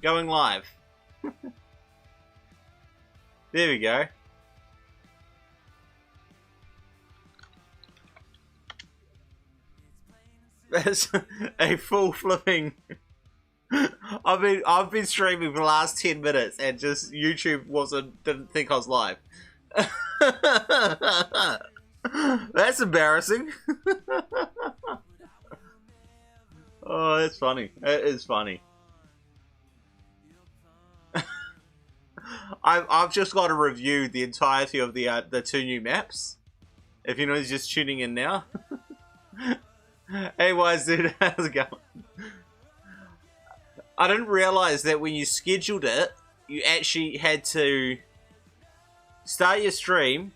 Going live. There we go. That's a full flipping. I've been streaming for the last 10 minutes and just YouTube didn't think I was live. That's embarrassing. Oh, that's funny. It is funny. I've just got to review the entirety of the 2 new maps. If you know, he's just tuning in now. Hey, wise dude, how's it going? I didn't realize that when you scheduled it, you actually had to start your stream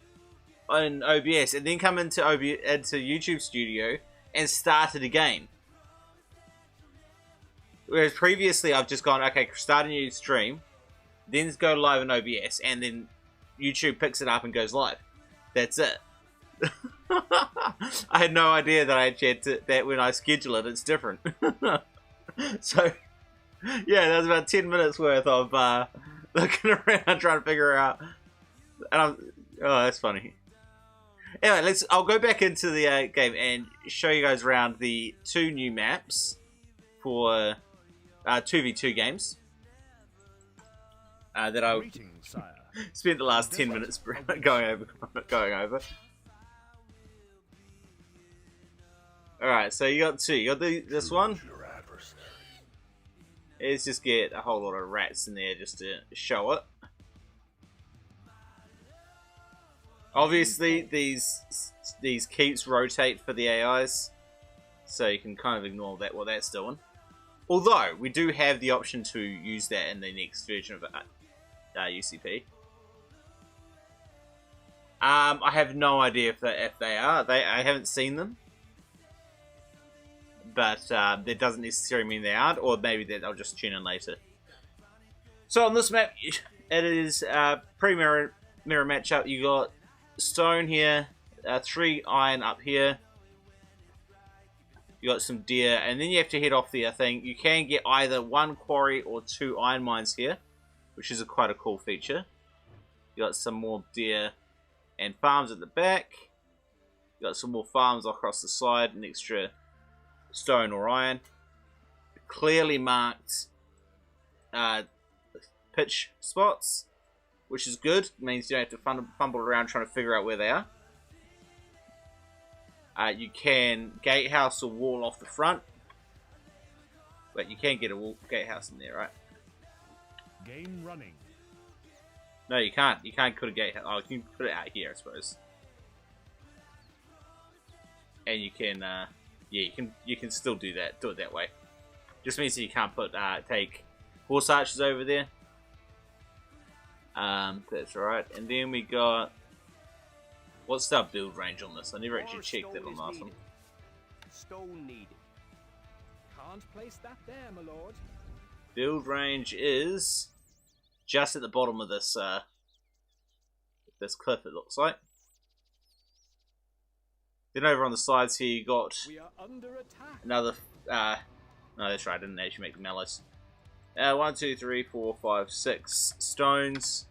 on OBS and then come into YouTube Studio and start it again. Whereas previously, I've just gone, okay, start a new stream, then go live in OBS, and then YouTube picks it up and goes live. That's it. I had no idea that I had that when I schedule it, it's different. So, yeah, that was about 10 minutes worth of looking around trying to figure out. And oh, that's funny. Anyway, I'll go back into the game and show you guys around the 2 new maps for 2v2 games that I spent the last 10 minutes going over. Alright, so you got 2. You got this one. Let's just get a whole lot of rats in there just to show it. Obviously, these keeps rotate for the AIs, so you can kind of ignore what that's doing. Although, we do have the option to use that in the next version of UCP. I have no idea if they are. I haven't seen them. But that doesn't necessarily mean they aren't, or maybe that I'll just tune in later. So on this map, it is pre-mirror matchup. You got stone here, 3 iron up here. You got some deer, and then you have to head off the thing. You can get either 1 quarry or 2 iron mines here, which is quite a cool feature. You got some more deer and farms at the back. You got some more farms across the side, an extra stone or iron. Clearly marked pitch spots, which is good. It means you don't have to fumble around trying to figure out where they are. You can gatehouse or wall off the front. But you can't get a gatehouse in there, right? Game running. No, you can't. You can't put a gatehouse. Oh, you can put it out here, I suppose. And you can, yeah, you can still do that. Do it that way. Just means that you can't take horse archers over there. That's right. And then we got. What's our build range on this? I never actually checked that on last one. Stone needed. Can't place that there, my lord. Build range is just at the bottom of this cliff, it looks like. Then over on the sides here you got another no, that's right, I didn't actually make the mallows. 1, 2, 3, 4, 5, 6 stones,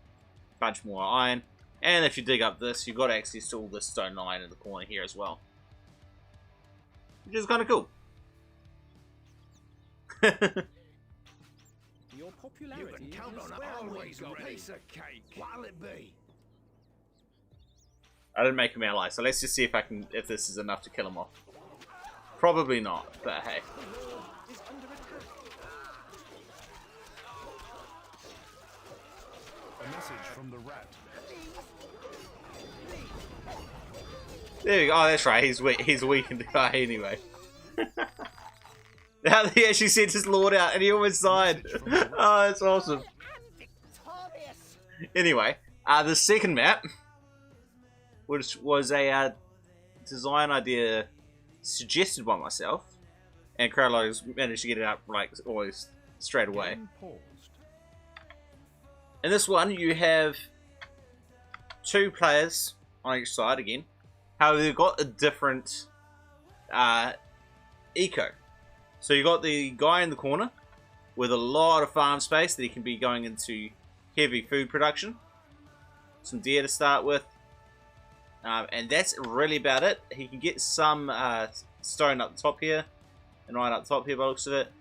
bunch more iron. And if you dig up this, you've got access to all this stone iron in the corner here as well. Which is kind of cool. Your popularity you can count on always a piece of cake. What'll it be? I didn't make him ally, so let's just see if this is enough to kill him off. Probably not, but hey. A message from the rat. There we go. Oh, that's right. He's weak in the guy anyway. Now he actually sent his lord out, and he almost died. Oh, that's awesome. Anyway, the second map, which was a design idea suggested by myself, and Crowdlogs managed to get it up like always straight away. In this one, you have 2 players on each side again. However, they've got a different eco. So you got the guy in the corner, with a lot of farm space that he can be going into heavy food production. Some deer to start with. And that's really about it. He can get some stone up the top here, and right up top here by the looks of it.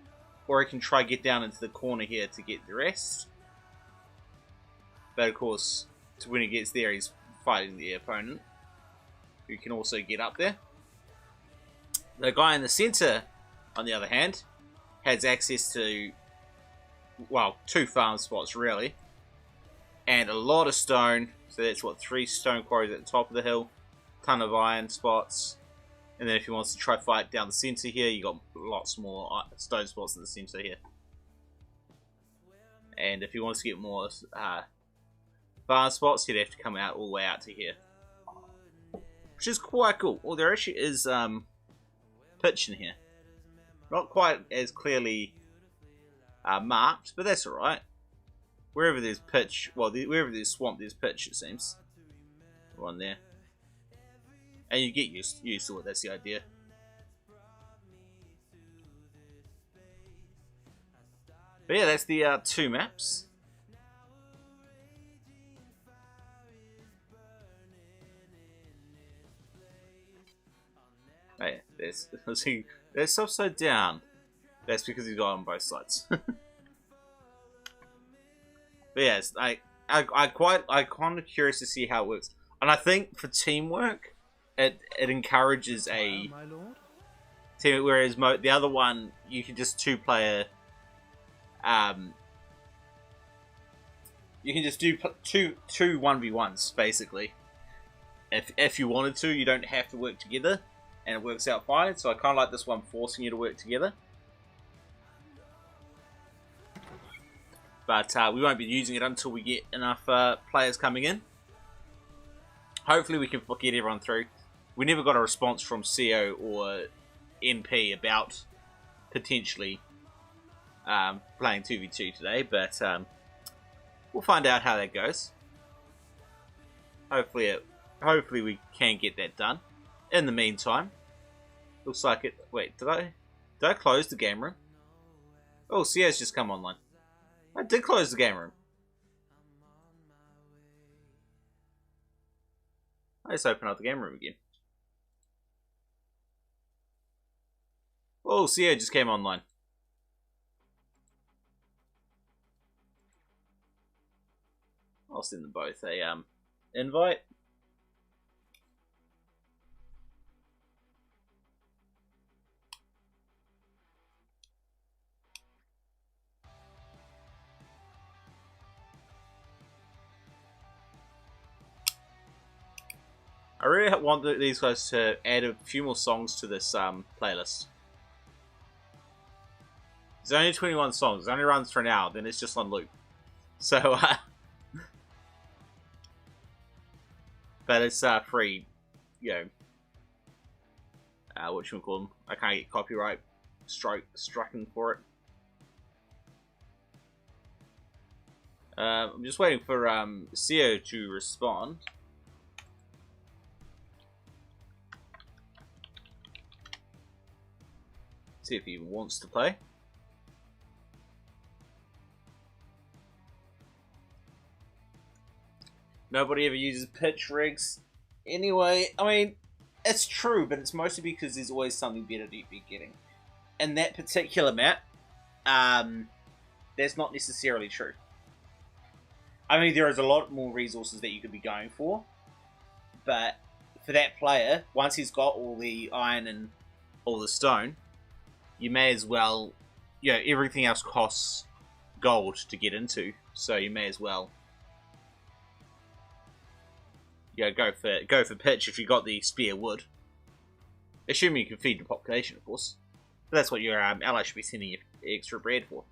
Or he can try get down into the corner here to get the rest. But of course, when he gets there, he's fighting the opponent, who can also get up there. The guy in the center, on the other hand, has access to, well, 2 farm spots really, and a lot of stone. So that's what, 3 stone quarries at the top of the hill, ton of iron spots, and then if he wants to try fight down the center here, you got lots more stone spots in the center here. And if he wants to get more farm spots, he'd have to come out all the way out to here, which is quite cool. Well, there actually is pitch in here, not quite as clearly marked, but that's alright. Wherever there's pitch, well, wherever there's swamp, there's pitch, it seems. One there. And you get used to it, that's the idea. But yeah, that's the 2 maps. Hey, there's upside down. That's because he's got on both sides. But yes, I'm kind of curious to see how it works, and I think for teamwork, it encourages a team. Whereas the other one, you can just 2-player. You can just do two 1v1s basically. If you wanted to, you don't have to work together, and it works out fine. So I kind of like this one forcing you to work together. But we won't be using it until we get enough players coming in. Hopefully we can get everyone through. We never got a response from CO or NP about potentially playing 2v2 today, but we'll find out how that goes. Hopefully we can get that done. In the meantime, looks like it. Wait, did I close the game room? Oh, CO's just come online. I did close the game room. I just open up the game room again. Oh, CO just came online. I'll send them both a invite. I really want these guys to add a few more songs to this playlist. There's only 21 songs. It only runs for an hour. Then it's just on loop. So, but it's free. You know, what you call them? I can't get copyright stricken for it. I'm just waiting for CO to respond. See if he even wants to play. Nobody ever uses pitch rigs. Anyway, I mean, it's true, but it's mostly because there's always something better to be getting. And that particular map, that's not necessarily true. I mean, there is a lot more resources that you could be going for. But for that player, once he's got all the iron and all the stone, you may as well, you know, everything else costs gold to get into, so you may as well, you know, go for pitch if you got the spare wood. Assuming you can feed the population, of course. But that's what your ally should be sending you extra bread for.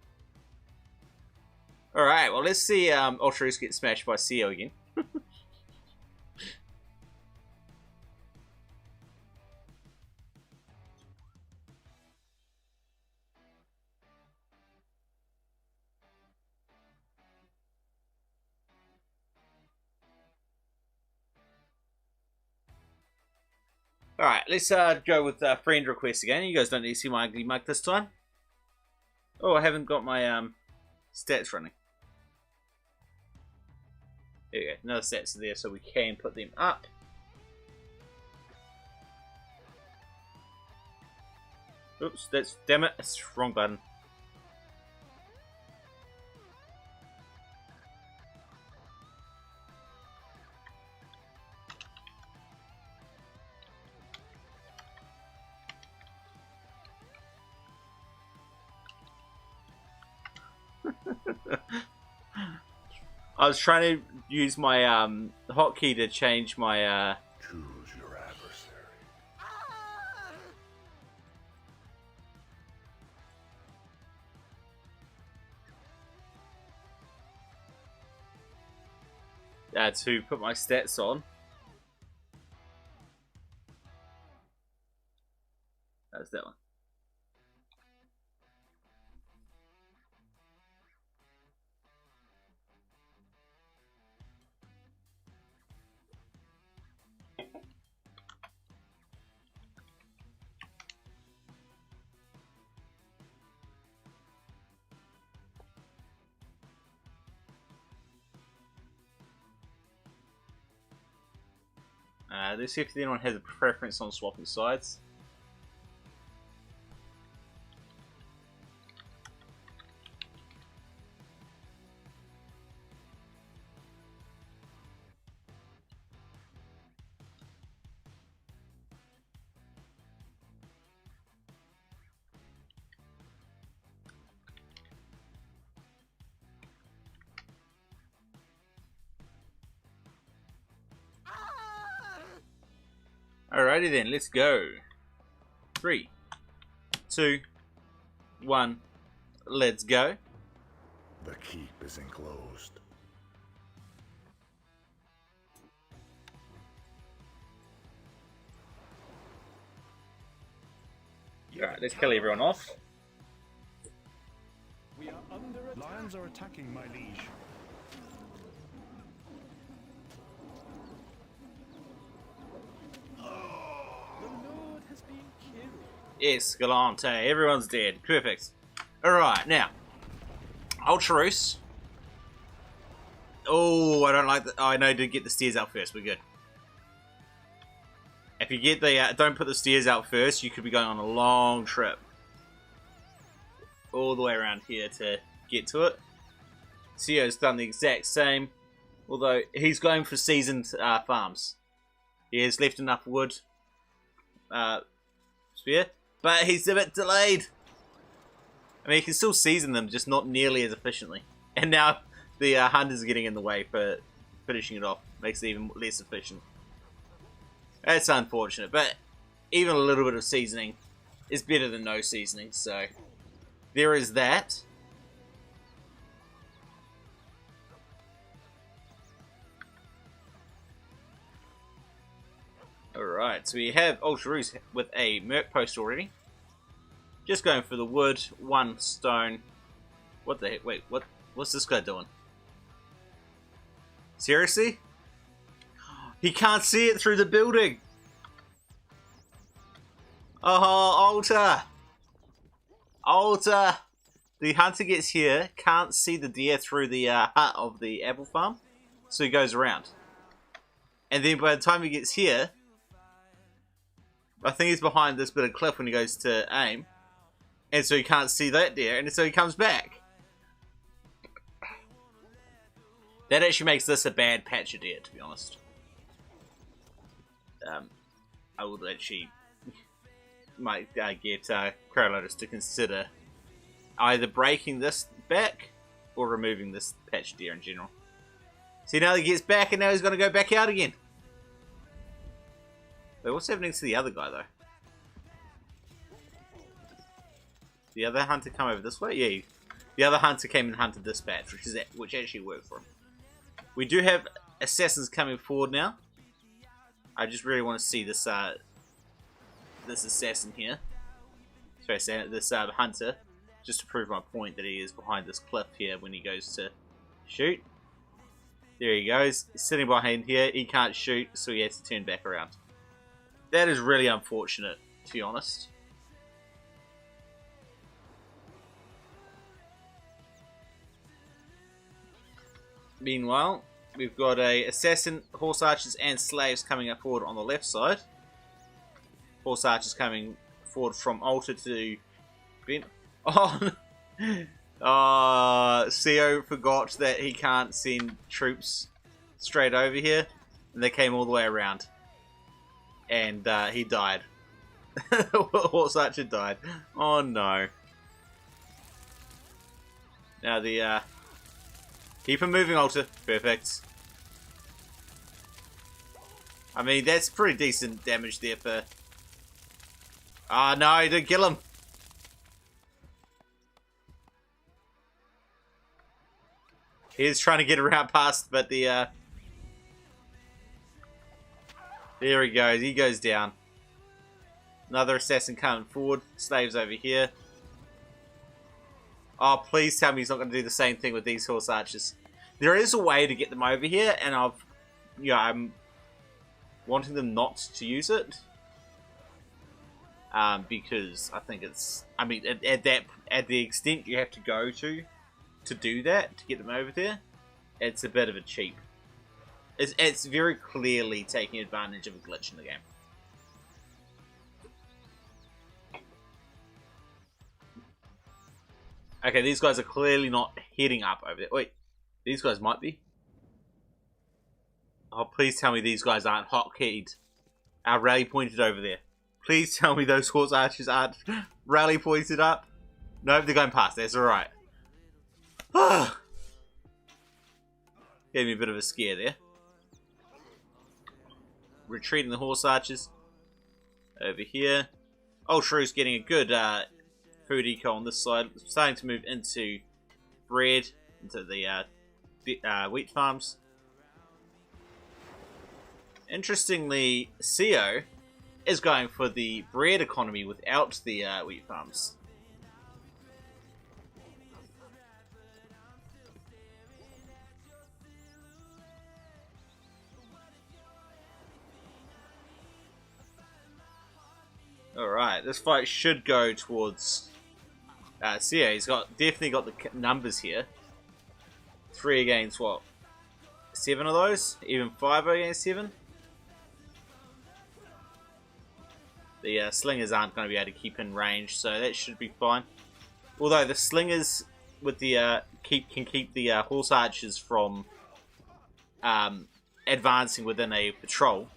Alright, well, let's see Ultra get smashed by CO again. Alright, let's go with friend request again. You guys don't need to see my ugly mug this time. Oh, I haven't got my stats running. There you go. No stats are there, so we can put them up. Oops, damn it, that's the wrong button. I was trying to use my hotkey to change my Choose your adversary. to put my stats on. That's that one. Let's see if anyone has a preference on swapping sides. Alrighty then, let's go. 3, 2, 1, let's go. The keep is enclosed. Alright, let's kill everyone off. We are under attack. Lions are attacking, my liege. The Lord has been killed. Yes, Galante, everyone's dead. Perfect. Alright, now. Ultraroos. Oh, I don't like that. Oh, I know to get the stairs out first. We're good. If you get the, don't put the stairs out first, you could be going on a long trip. All the way around here to get to it. Sio's done the exact same. Although, he's going for seasoned farms. He has left enough wood. Sphere. But he's a bit delayed. I mean, he can still season them, just not nearly as efficiently. And now the hunters are getting in the way for finishing it off. Makes it even less efficient. That's unfortunate, but even a little bit of seasoning is better than no seasoning, so there is that. Alright, so we have Ultraroos with a Merc post already. Just going for the wood, 1 stone. What the heck? Wait, what's this guy doing? Seriously? He can't see it through the building! Oh, Alta! Alta! The hunter gets here, can't see the deer through the hut of the apple farm, so he goes around. And then by the time he gets here, I think he's behind this bit of cliff when he goes to aim, and so he can't see that deer, and so he comes back. That actually makes this a bad patch of deer, to be honest. I would actually might get Crowlotus to consider either breaking this back or removing this patch deer in general. See, now he gets back and now he's going to go back out again. Wait, what's happening to the other guy though? The other hunter come over this way? Yeah, the other hunter came and hunted this patch, which actually worked for him. We do have assassins coming forward now. I just really want to see this this assassin here. Sorry, this hunter, just to prove my point that he is behind this cliff here when he goes to shoot. There he goes. He's sitting behind here. He can't shoot, so he has to turn back around. That is really unfortunate, to be honest. Meanwhile, we've got a assassin, horse archers, and slaves coming up forward on the left side. Horse archers coming forward from altar to Ben. Oh, CO forgot that he can't send troops straight over here, and they came all the way around, and he died. Horse archer died. Oh no. Now the keep him moving, altar. Perfect. I mean, that's pretty decent damage there for... Ah, no, he didn't kill him. He's trying to get around past, but the... There he goes. He goes down. Another assassin coming forward. Slaves over here. Oh, please tell me he's not going to do the same thing with these horse archers. There is a way to get them over here, and I'm wanting them not to use it. Because I think it's... I mean, at the extent you have to go to do that, to get them over there, it's a bit of a cheap. It's very clearly taking advantage of a glitch in the game. Okay, these guys are clearly not heading up over there. Wait, these guys might be. Oh, please tell me these guys aren't hotkeyed. Our rally pointed over there. Please tell me those horse archers aren't rally pointed up. Nope, they're going past. That's alright. Gave me a bit of a scare there. Retreating the horse archers. Over here. Oh, Shrew's getting a good food eco on this side. Starting to move into bread, into the wheat farms. Interestingly, CO is going for the bread economy without the wheat farms. Alright, this fight should go towards CO. He's definitely got the numbers here. 3 against what? 7 of those? Even 5 against 7? The slingers aren't going to be able to keep in range, so that should be fine. Although the slingers with the can keep the horse archers from advancing within a patrol,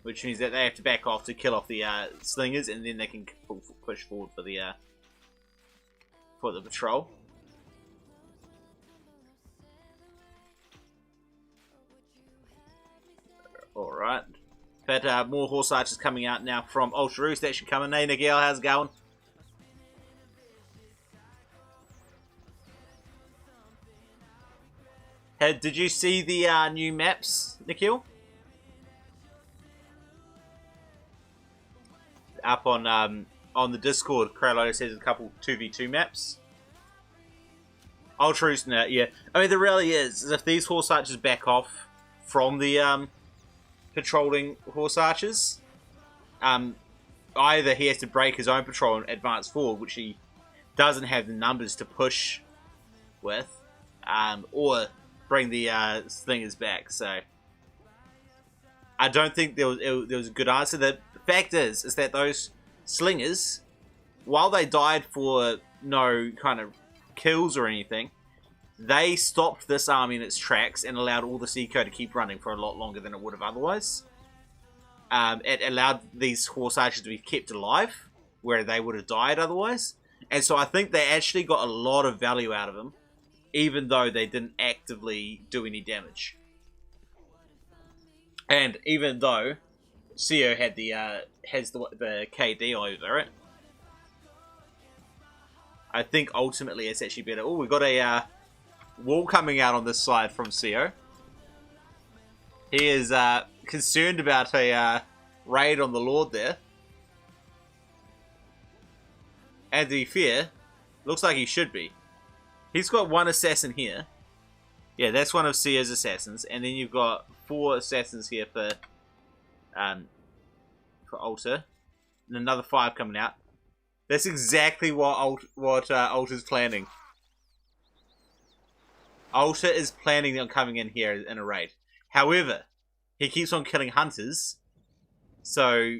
which means that they have to back off to kill off the slingers, and then they can push forward for the patrol. Alright. But more horse archers coming out now from Ultra Roost. That should come in. Hey, Nikhil, how's it going? Hey, did you see the new maps, Nikhil? Up on the Discord, Crowloader says a couple 2v2 maps. Ultra Roost, yeah. I mean, the reality is if these horse archers back off from the patrolling horse archers, either he has to break his own patrol and advance forward, which he doesn't have the numbers to push with, or bring the slingers back. So I don't think there was a good answer. The fact is that those slingers, while they died for no kind of kills or anything, they stopped this army in its tracks and allowed all this eco to keep running for a lot longer than it would have otherwise. It allowed these horse archers to be kept alive, where they would have died otherwise. And so I think they actually got a lot of value out of them, even though they didn't actively do any damage. And even though CO had has the KD over it, I think ultimately it's actually better. Oh, we've got a wall coming out on this side from CO. He is concerned about a raid on the Lord there. And to be fair, looks like he should be. He's got one assassin here. Yeah, that's one of CO's assassins. And then you've got 4 assassins here for Altar. And another 5 coming out. That's exactly what Alta's planning. Alta is planning on coming in here in a raid. However, he keeps on killing hunters, so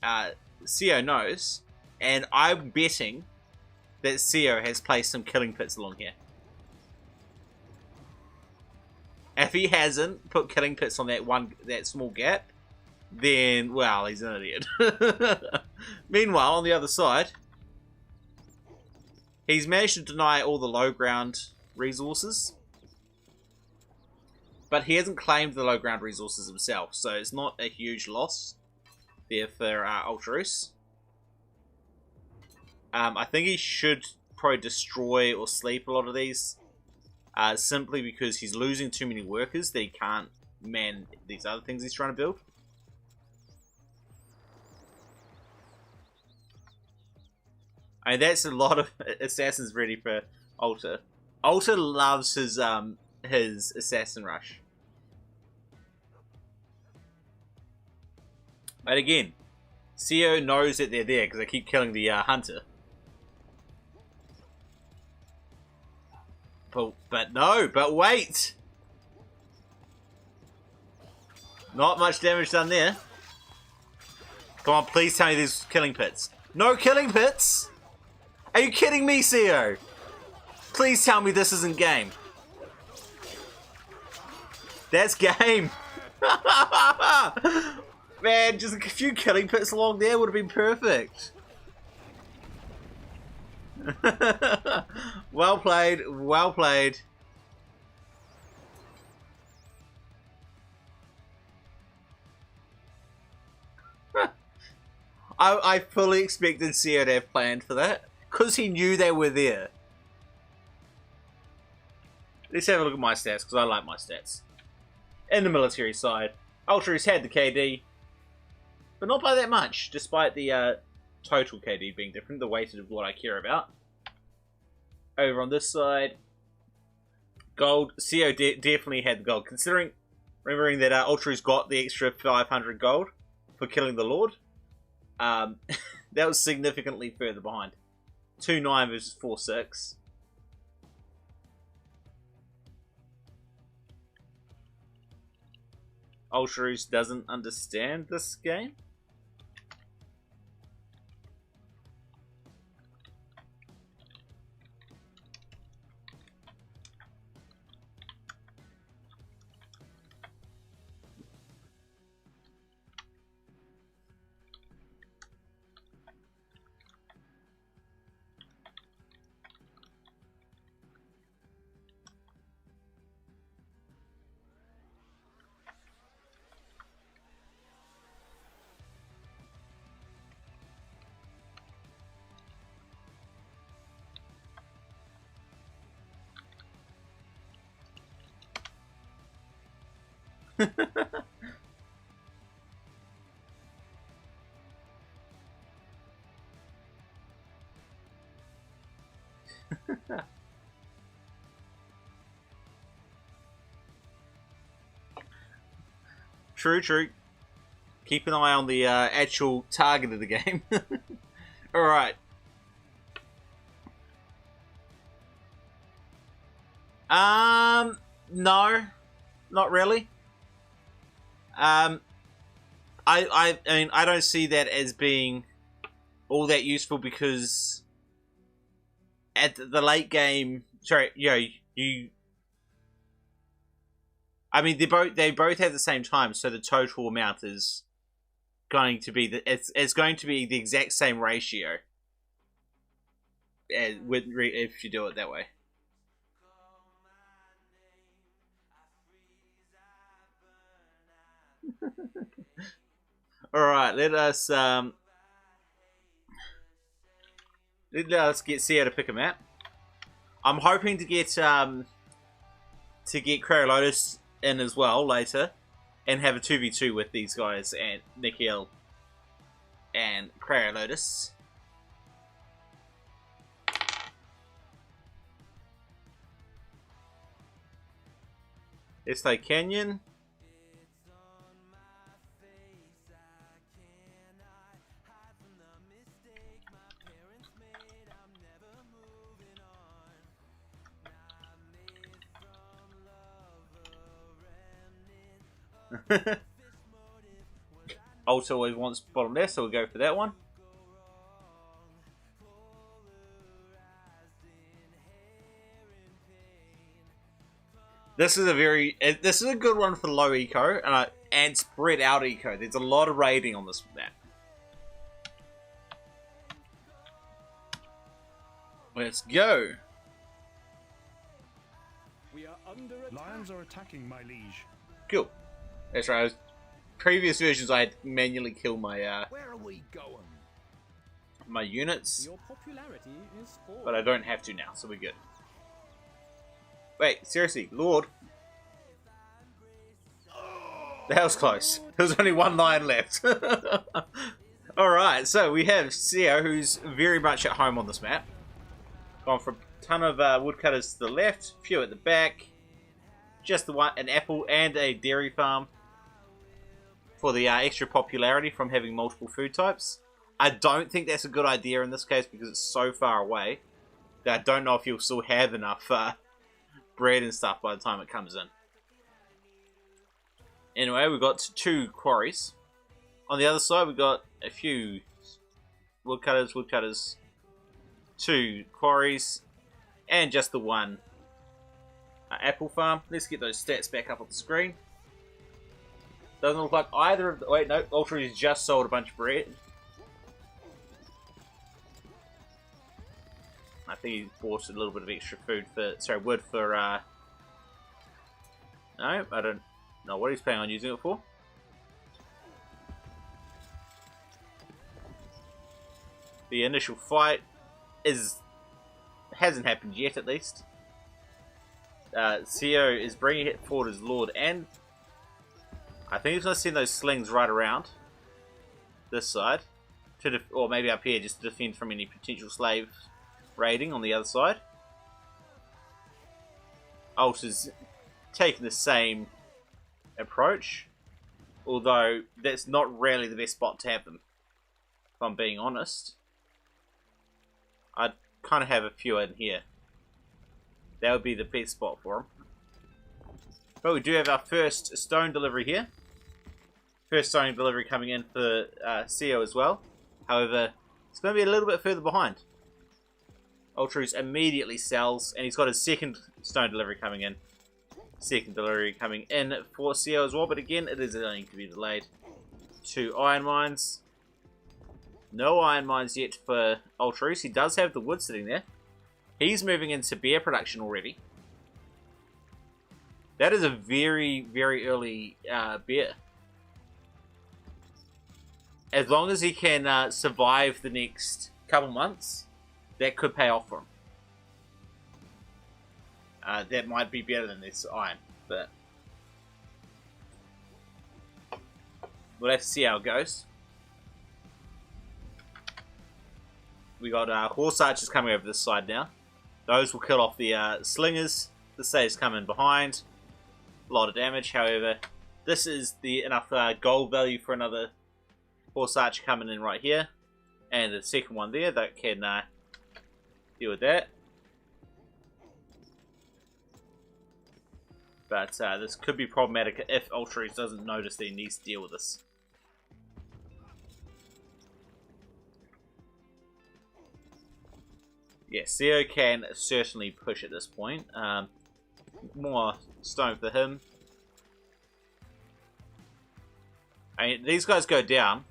Seo knows, and I'm betting that Seo has placed some killing pits along here. If he hasn't put killing pits on that small gap, then, well, he's an idiot. Meanwhile, on the other side, he's managed to deny all the low ground resources, but he hasn't claimed the low ground resources himself, so it's not a huge loss there for Ultraus. I think he should probably destroy or sleep a lot of these, simply because he's losing too many workers that he can't man these other things he's trying to build. I mean, that's a lot of assassins ready for Alta. Alta loves his assassin rush. But again, Seo knows that they're there because they keep killing the hunter. But wait! Not much damage done there. Come on, please tell me there's killing pits. No killing pits? Are you kidding me, Seo? Please tell me this isn't game. That's game. Man, just a few killing pits along there would have been perfect. Well played, well played. I fully expected Seo to have planned for that, because he knew they were there. Let's have a look at my stats, because I like my stats. In the military side, Ultra's had the KD, but not by that much, despite the total KD being different, the weighted of what I care about. Over on this side, gold. Seo definitely had the gold, remembering that Ultra's got the extra 500 gold for killing the Lord. That was significantly further behind. 2-9 versus 4-6. Ultra's doesn't understand this game. True, true. Keep an eye on the actual target of the game. Alright. No. Not really. I mean, I don't see that as being all that useful because at the late game, sorry, I mean, they both have the same time, so the total amount is going to be it's going to be the exact same ratio if you do it that way. All right, let us get Seo to pick a map. I'm hoping to get Cryolotus in as well later, and have a 2v2 with these guys and Nikhil and Cryolotus. Este Canyon. Alta always wants bottom left, so we'll go for that one. This is a good one for low eco and spread out eco. There's a lot of raiding on this map. Let's go. We are under attack. Lions are attacking, my liege. Cool. That's right. Previous versions, I had manually kill my Where are we going? my units, Your popularity is falling. but I don't have to now, so we're good. Wait, seriously, Lord. That was close. There was only one lion left. Alright, so we have Seo, who's very much at home on this map. Gone for a ton of woodcutters to the left, few at the back. Just the one, an apple and a dairy farm. For the extra popularity from having multiple food types. I don't think that's a good idea in this case because it's so far away that I don't know if you'll still have enough bread and stuff by the time it comes in. Anyway, we've got 2 quarries. On the other side, we've got a few woodcutters, 2 quarries, and just the one apple farm. Let's get those stats back up on the screen. Doesn't look like either of the... Wait, no, Ultra's just sold a bunch of bread. I think he bought a little bit of extra food for... Sorry, wood for... No, I don't know what he's planning on using it for. The initial fight hasn't happened yet, at least. Seo is bringing it forward as Lord, and I think he's going to send those slings right around this side, or maybe up here, just to defend from any potential slave raiding on the other side. Alta's taking the same approach, although that's not really the best spot to have them, if I'm being honest. I'd kind of have a few in here. That would be the best spot for them. But we do have our first stone delivery here. First stone delivery coming in for Seo as well. However, it's going to be a little bit further behind. Ultrus immediately sells, and he's got his second stone delivery coming in. Second delivery coming in for Seo as well, but again, it is going to be delayed. 2 iron mines. No iron mines yet for Ultrus. He does have the wood sitting there. He's moving into beer production already. That is a very, very early beer. As long as he can survive the next couple months, that could pay off for him. That might be better than this iron, but we'll have to see how it goes. We got horse archers coming over this side now. Those will kill off the slingers. The saves come in behind. A lot of damage, however. This is the enough gold value for another horse archer coming in right here. And the second one there that can deal with that. But this could be problematic if Ultras doesn't notice that he needs to deal with this. Yeah, Seo can certainly push at this point. More stone for him. I mean, these guys go down.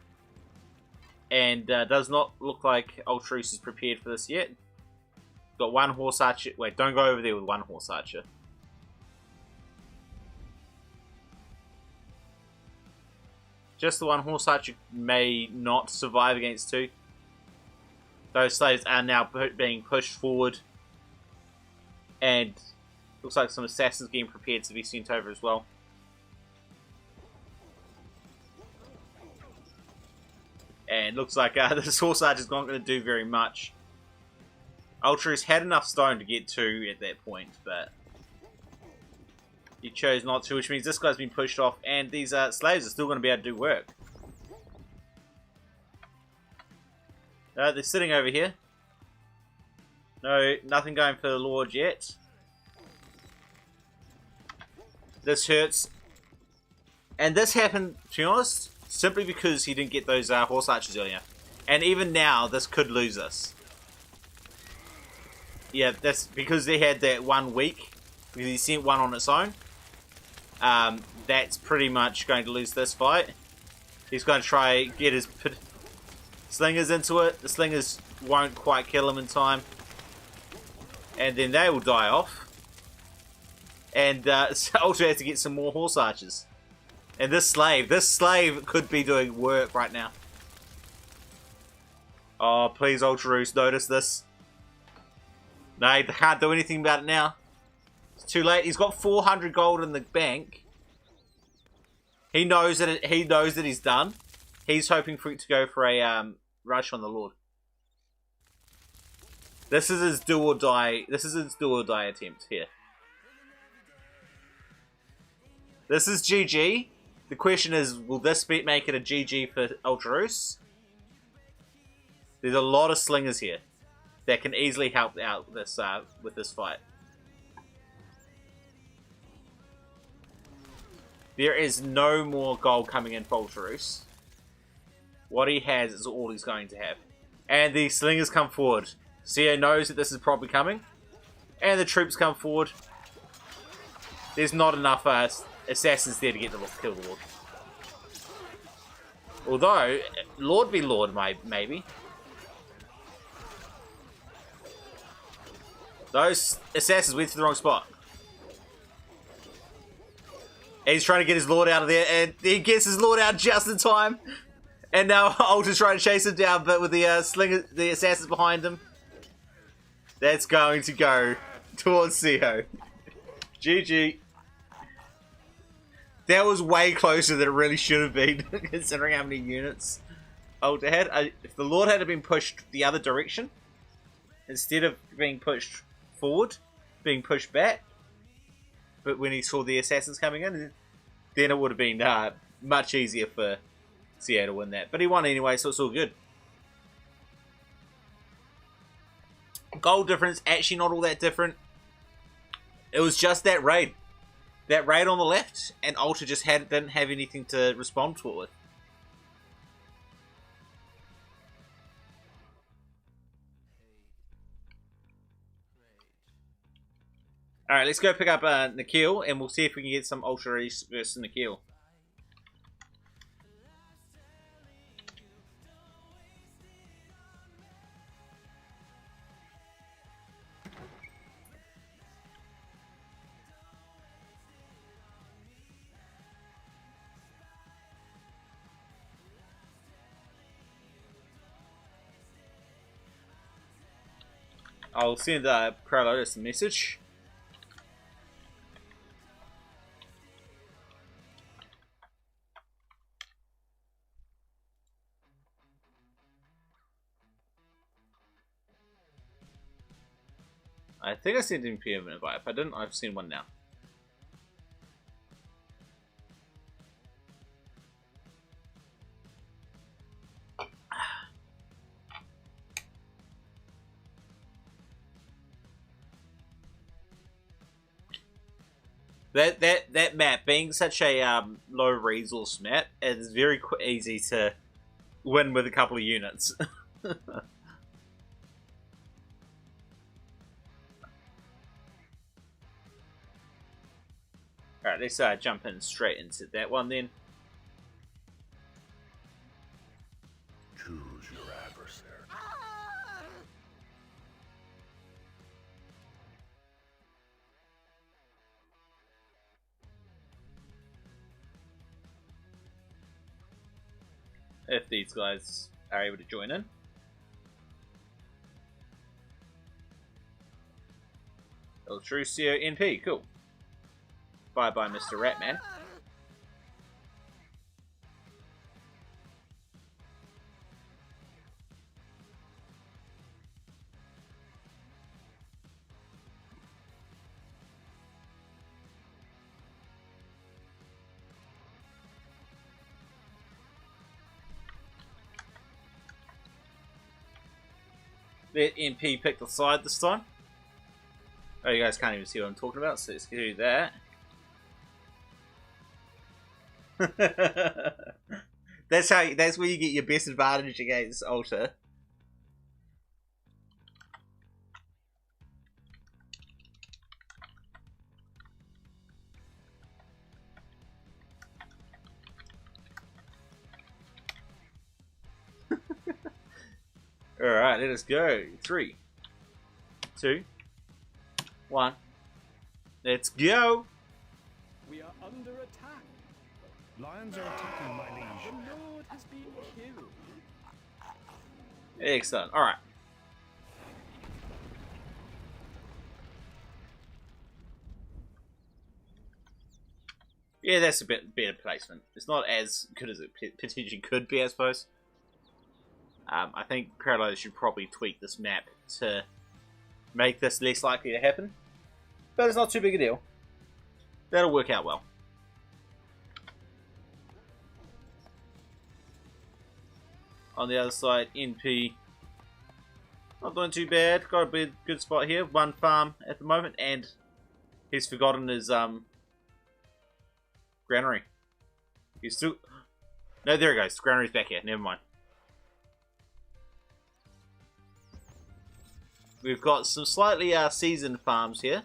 And does not look like Ultras is prepared for this yet. Got one horse archer. Wait, don't go over there with one horse archer. Just the one horse archer may not survive against 2. Those slaves are now being pushed forward. And looks like some assassins getting prepared to be sent over as well. And looks like this horse archer is not going to do very much. Ultras had enough stone to get 2 at that point, but he chose not to, which means this guy's been pushed off, and these slaves are still going to be able to do work. They're sitting over here. No, nothing going for the Lord yet. This hurts. And this happened, to be honest, simply because he didn't get those horse archers earlier. And even now, this could lose us. Yeah, that's because they had that 1 week. Because he sent one on its own. That's pretty much going to lose this fight. He's going to try get his slingers into it. The slingers won't quite kill him in time. And then they will die off. And so Ultra has to get some more horse archers. And this slave could be doing work right now. Oh, please, Ultraroos, notice this. No, they can't do anything about it now. It's too late. He's got 400 gold in the bank. He knows that he's done. He's hoping for it to go for a rush on the Lord. This is his do or die. This is his do or die attempt here. This is GG. The question is, will this make it a GG for Ultraroos? There's a lot of slingers here that can easily help out this with this fight. There is no more gold coming in for Ultraroos. What he has is all he's going to have. And the slingers come forward. CEO knows that this is probably coming. And the troops come forward. There's not enough assassins there to get the kill the Lord. Although, Lord be Lord, maybe. Those assassins went to the wrong spot. He's trying to get his Lord out of there, and he gets his Lord out just in time. And now Ultra's trying to chase him down, but with the the assassins behind him. That's going to go towards CEO. GG. That was way closer than it really should have been, considering how many units Ultra had. If the Lord had been pushed the other direction, instead of being pushed forward, being pushed back, but when he saw the assassins coming in, then it would have been much easier for CEO to win that. But he won anyway, so it's all good. Gold difference, actually not all that different. It was just that raid. That raid on the left, and Ultra just didn't have anything to respond to it with. Alright, let's go pick up Nikhil, and we'll see if we can get some Ultra Race versus Nikhil. I'll send Crowlotus a message. I think I sent him PM invite. If I didn't, I've seen one now. That map, being such a low resource map, it's very easy to win with a couple of units. Alright, let's jump in straight into that one then. Choose your adversary. If these guys are able to join in. Ultracio NP, cool. Bye bye, Mr. Ratman. Let MP pick the side this time. Oh, you guys can't even see what I'm talking about, so let's do that. That's where you get your best advantage against Alter. Alright, let us go. 3, 2, 1. Let's go! We are under attack. Lions are attacking, my The liege. Lord has been killed. Excellent. Alright. Yeah, that's a bit better placement. It's not as good as it potentially could be, I suppose. I think Parallel should probably tweak this map to make this less likely to happen. But it's not too big a deal. That'll work out well. On the other side, NP not doing too bad. Got a good spot here. 1 farm at the moment, and he's forgotten his granary. He's still... No, there he goes. Granary's back here. Never mind. We've got some slightly seasoned farms here.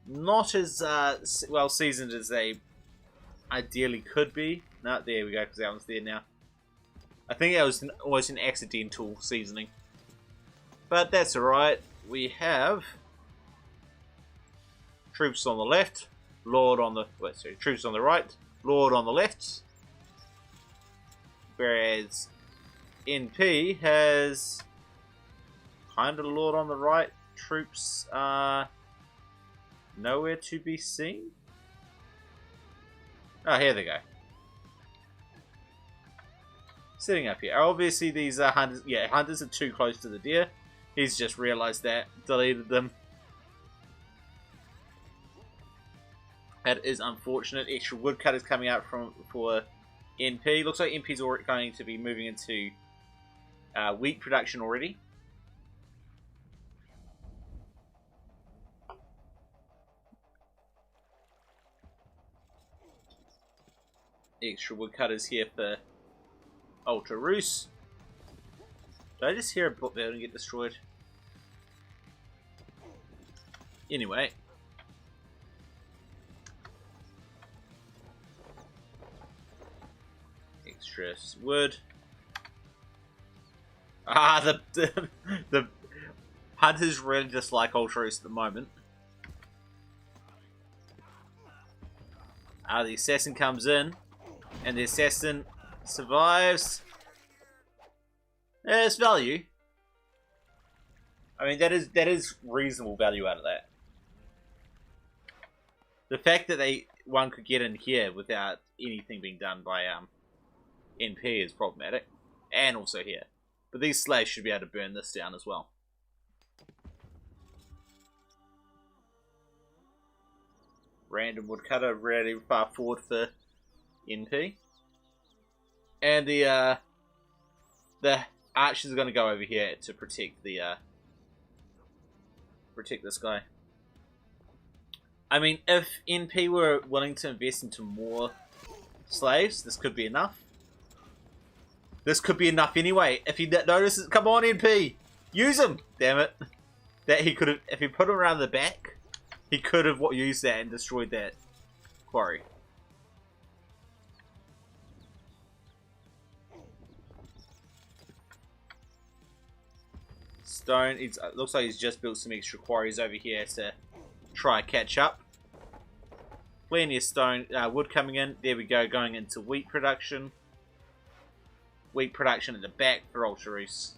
Not as well seasoned as they ideally could be. No, there we go, because that one's there now. I think that was almost an accidental seasoning. But that's alright. We have troops on the left, Lord on the... Wait, sorry, troops on the right, Lord on the left. Whereas NP has kind of Lord on the right. Troops are nowhere to be seen. Oh, here they go. Sitting up here. Obviously, these are hunters. Yeah, hunters are too close to the deer. He's just realized that, deleted them. That is unfortunate. Extra woodcutters coming out for NP. Looks like NP's already going to be moving into wheat production already. Extra woodcutters here for Ultra Roos. Did I just hear a building get destroyed? Anyway. Extra wood. Ah, the hunters really dislike Ultra Roos at the moment. The assassin comes in, and the assassin survives. There's value. I mean, that is reasonable value out of that. The fact that one could get in here without anything being done by NP is problematic, and also here. But these slaves should be able to burn this down as well. Random woodcutter really far forward for NP. And the archers are going to go over here to protect this guy. I mean, if NP were willing to invest into more slaves, this could be enough. This could be enough anyway. If he notices, come on NP, use him. Damn it! That he could have, if he put him around the back, he could have used that and destroyed that quarry. Stone. It looks like he's just built some extra quarries over here to try catch up. Plenty of stone, wood coming in. There we go, going into wheat production. Wheat production at the back for Ultra Roos.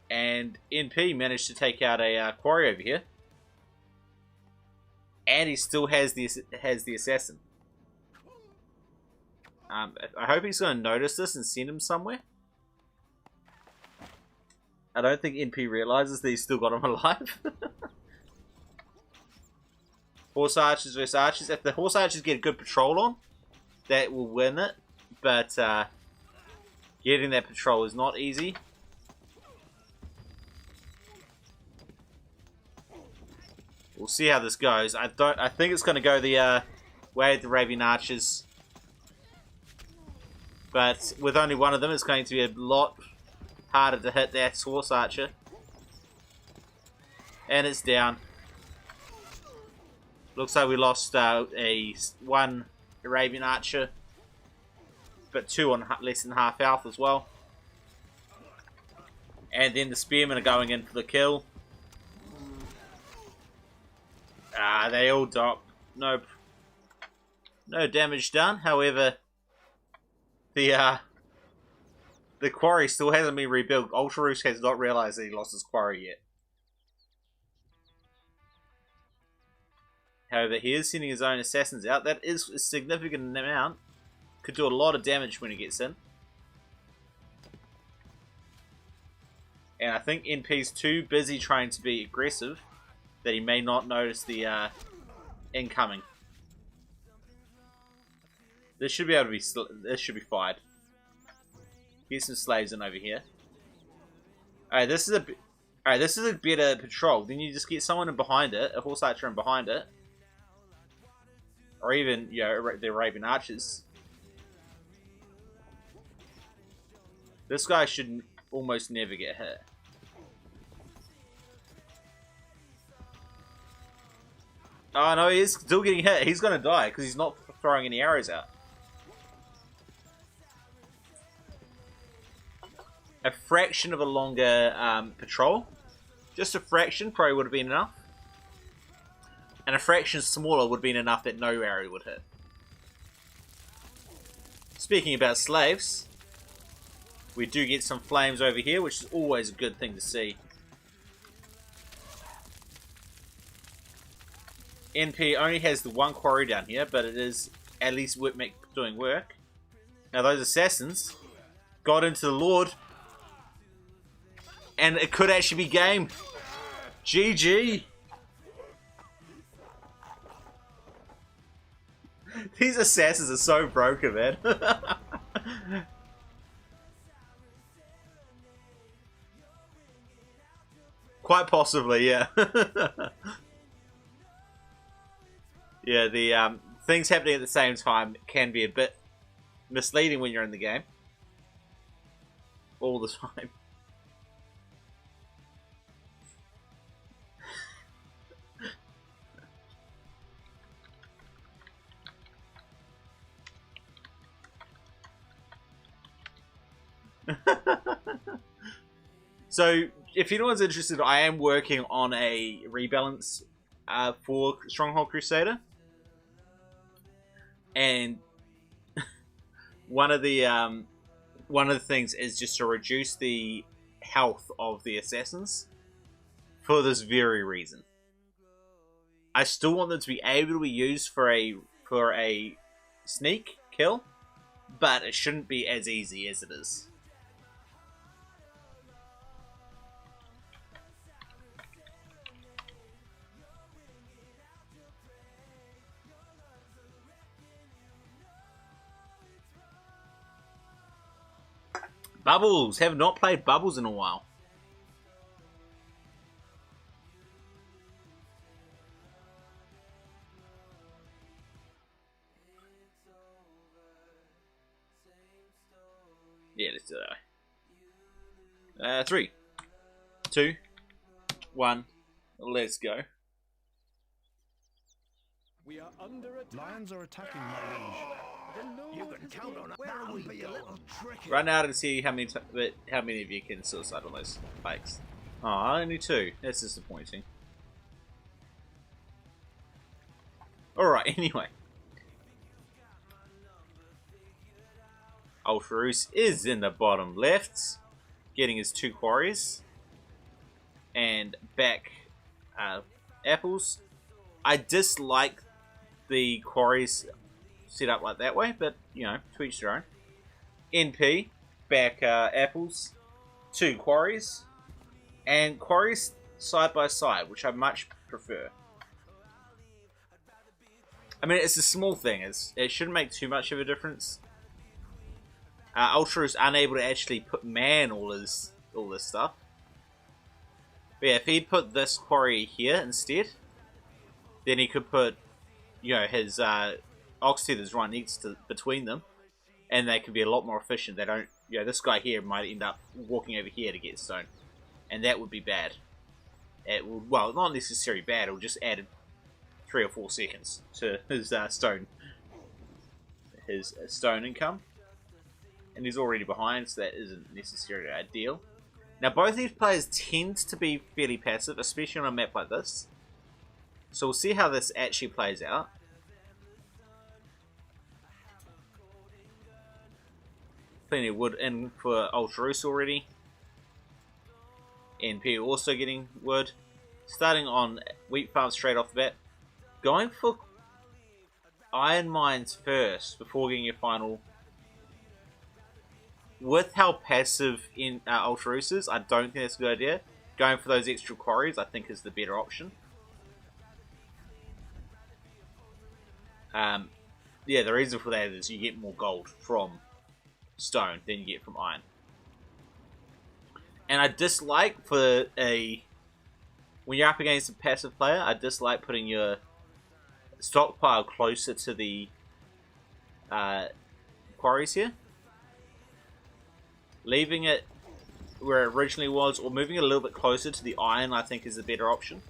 And NP managed to take out a quarry over here. And he still has the assassin. I hope he's going to notice this and send him somewhere. I don't think NP realizes that he's still got him alive. Horse archers versus archers. If the horse archers get a good patrol on, that will win it. But getting that patrol is not easy. We'll see how this goes. I think it's going to go the way of the Arabian Archers. But with only one of them, it's going to be a lot harder to hit that Horse Archer. And it's down. Looks like we lost one Arabian Archer. But 2 on less than half health as well. And then the Spearmen are going in for the kill. They all drop. Nope. No damage done. However, the quarry still hasn't been rebuilt. Ultraroos has not realized that he lost his quarry yet. However, he is sending his own assassins out. That is a significant amount. Could do a lot of damage when he gets in. And I think NP's too busy trying to be aggressive that he may not notice the incoming. This should be able to be. This should be fired. Get some slaves in over here. Alright, this is a. Alright, this is a better patrol. Then you just get someone in behind it, a Horse Archer in behind it, or even the Arabian Archers. This guy should almost never get hit. Oh no, he is still getting hit. He's gonna die because he's not throwing any arrows out. A fraction of a longer patrol. Just a fraction probably would have been enough. And a fraction smaller would have been enough that no arrow would hit. Speaking about slaves, we do get some flames over here, which is always a good thing to see. NP only has the one quarry down here, but it is at least doing work. Now those assassins got into the Lord, and it could actually be game. GG. These assassins are so broken, man. Quite possibly, yeah. Yeah, the things happening at the same time can be a bit misleading when you're in the game. All the time. So, if anyone's interested, I am working on a rebalance for Stronghold Crusader, and one of the things is just to reduce the health of the assassins for this very reason. I still want them to be able to be used for a sneak kill, but it shouldn't be as easy as it is. Bubbles! Have not played Bubbles in a while. Yeah, let's do that. 3, 2, 1, let's go. We are under attack. Lions are attacking my liege. You can count on it. That would be a little tricky. Run out and see how many of you can suicide on those bikes. Oh, only 2. That's disappointing. Alright, anyway. Ultraroos is in the bottom left, getting his 2 quarries. And back apples. I dislike the quarries set up like that way, but you know, to each their own. NP, back apples, 2 quarries, and quarries side by side, which I much prefer. I mean, it's a small thing, it shouldn't make too much of a difference. Ultra is unable to actually man all this stuff. But yeah, if he'd put this quarry here instead, then he could put, you know, his ox tethers right next to between them, and they can be a lot more efficient. They don't, you know, this guy here might end up walking over here to get stone, and that would be bad. It would, well, not necessarily bad. It would just add 3 or 4 seconds to his stone income, and he's already behind, so that isn't necessarily ideal. Now, both these players tend to be fairly passive, especially on a map like this. So we'll see how this actually plays out. Plenty of wood in for Ultraroos already. NP also getting wood. Starting on wheat farm straight off the bat. Going for iron mines first before getting your final. With how passive in Ultraroos is, I don't think that's a good idea. Going for those extra quarries, I think, is the better option. Yeah, the reason for that is you get more gold from stone than you get from iron. And I dislike when you're up against a passive player, I dislike putting your stockpile closer to the quarries here. Leaving it where it originally was, or moving it a little bit closer to the iron, I think is a better option.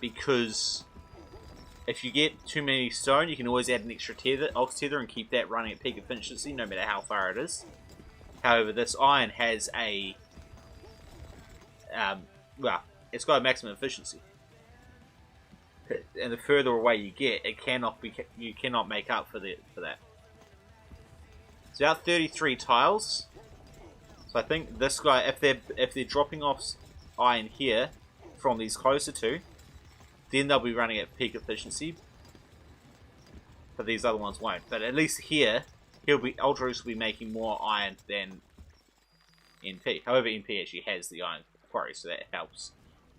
Because if you get too many stone, you can always add an extra ox tether and keep that running at peak efficiency, no matter how far it is. However, this iron has a well, it's got a maximum efficiency, and the further away you get, you cannot make up for that. It's about 33 tiles. So I think this guy, if they're dropping off iron here from these closer to, then they'll be running at peak efficiency. But these other ones won't. But at least here, Ultraroos will be making more iron than NP. However, NP actually has the iron quarry, so that helps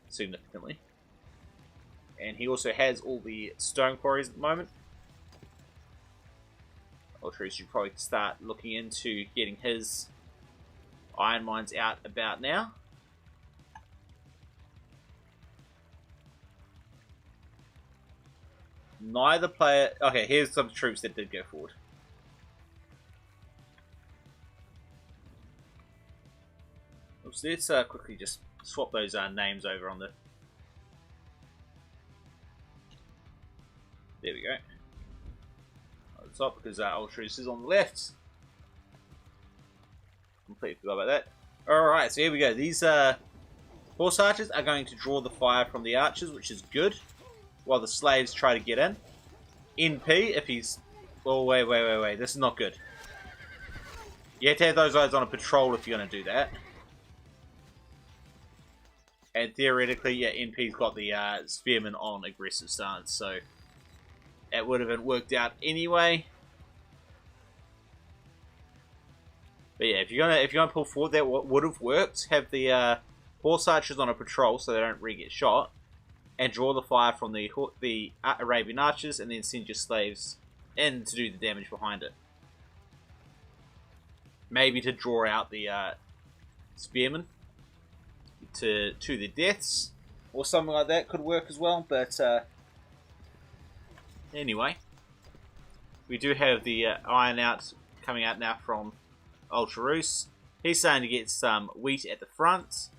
significantly. And he also has all the stone quarries at the moment. Ultraroos should probably start looking into getting his iron mines out about now. Neither player... Okay, here's some troops that did go forward. So let's quickly just swap those names over on the... There we go. On the top, because Ultraroos is on the left. Completely forgot about that. Alright, so here we go. These horse archers are going to draw the fire from the archers, which is good, while the slaves try to get in. NP, if he's... Oh, wait. This is not good. You have to have those guys on a patrol if you're going to do that. And theoretically, yeah, NP's got the spearmen on aggressive stance, so that would have worked out anyway. But yeah, if you're gonna pull forward, that would have worked. Have the horse archers on a patrol so they don't get shot, and draw the fire from the Arabian archers, and then send your slaves in to do the damage behind it. Maybe to draw out the spearmen to their deaths, or something like that could work as well. But anyway, we do have the iron out coming out now from Ultraroos. He's starting to get some wheat at the front. So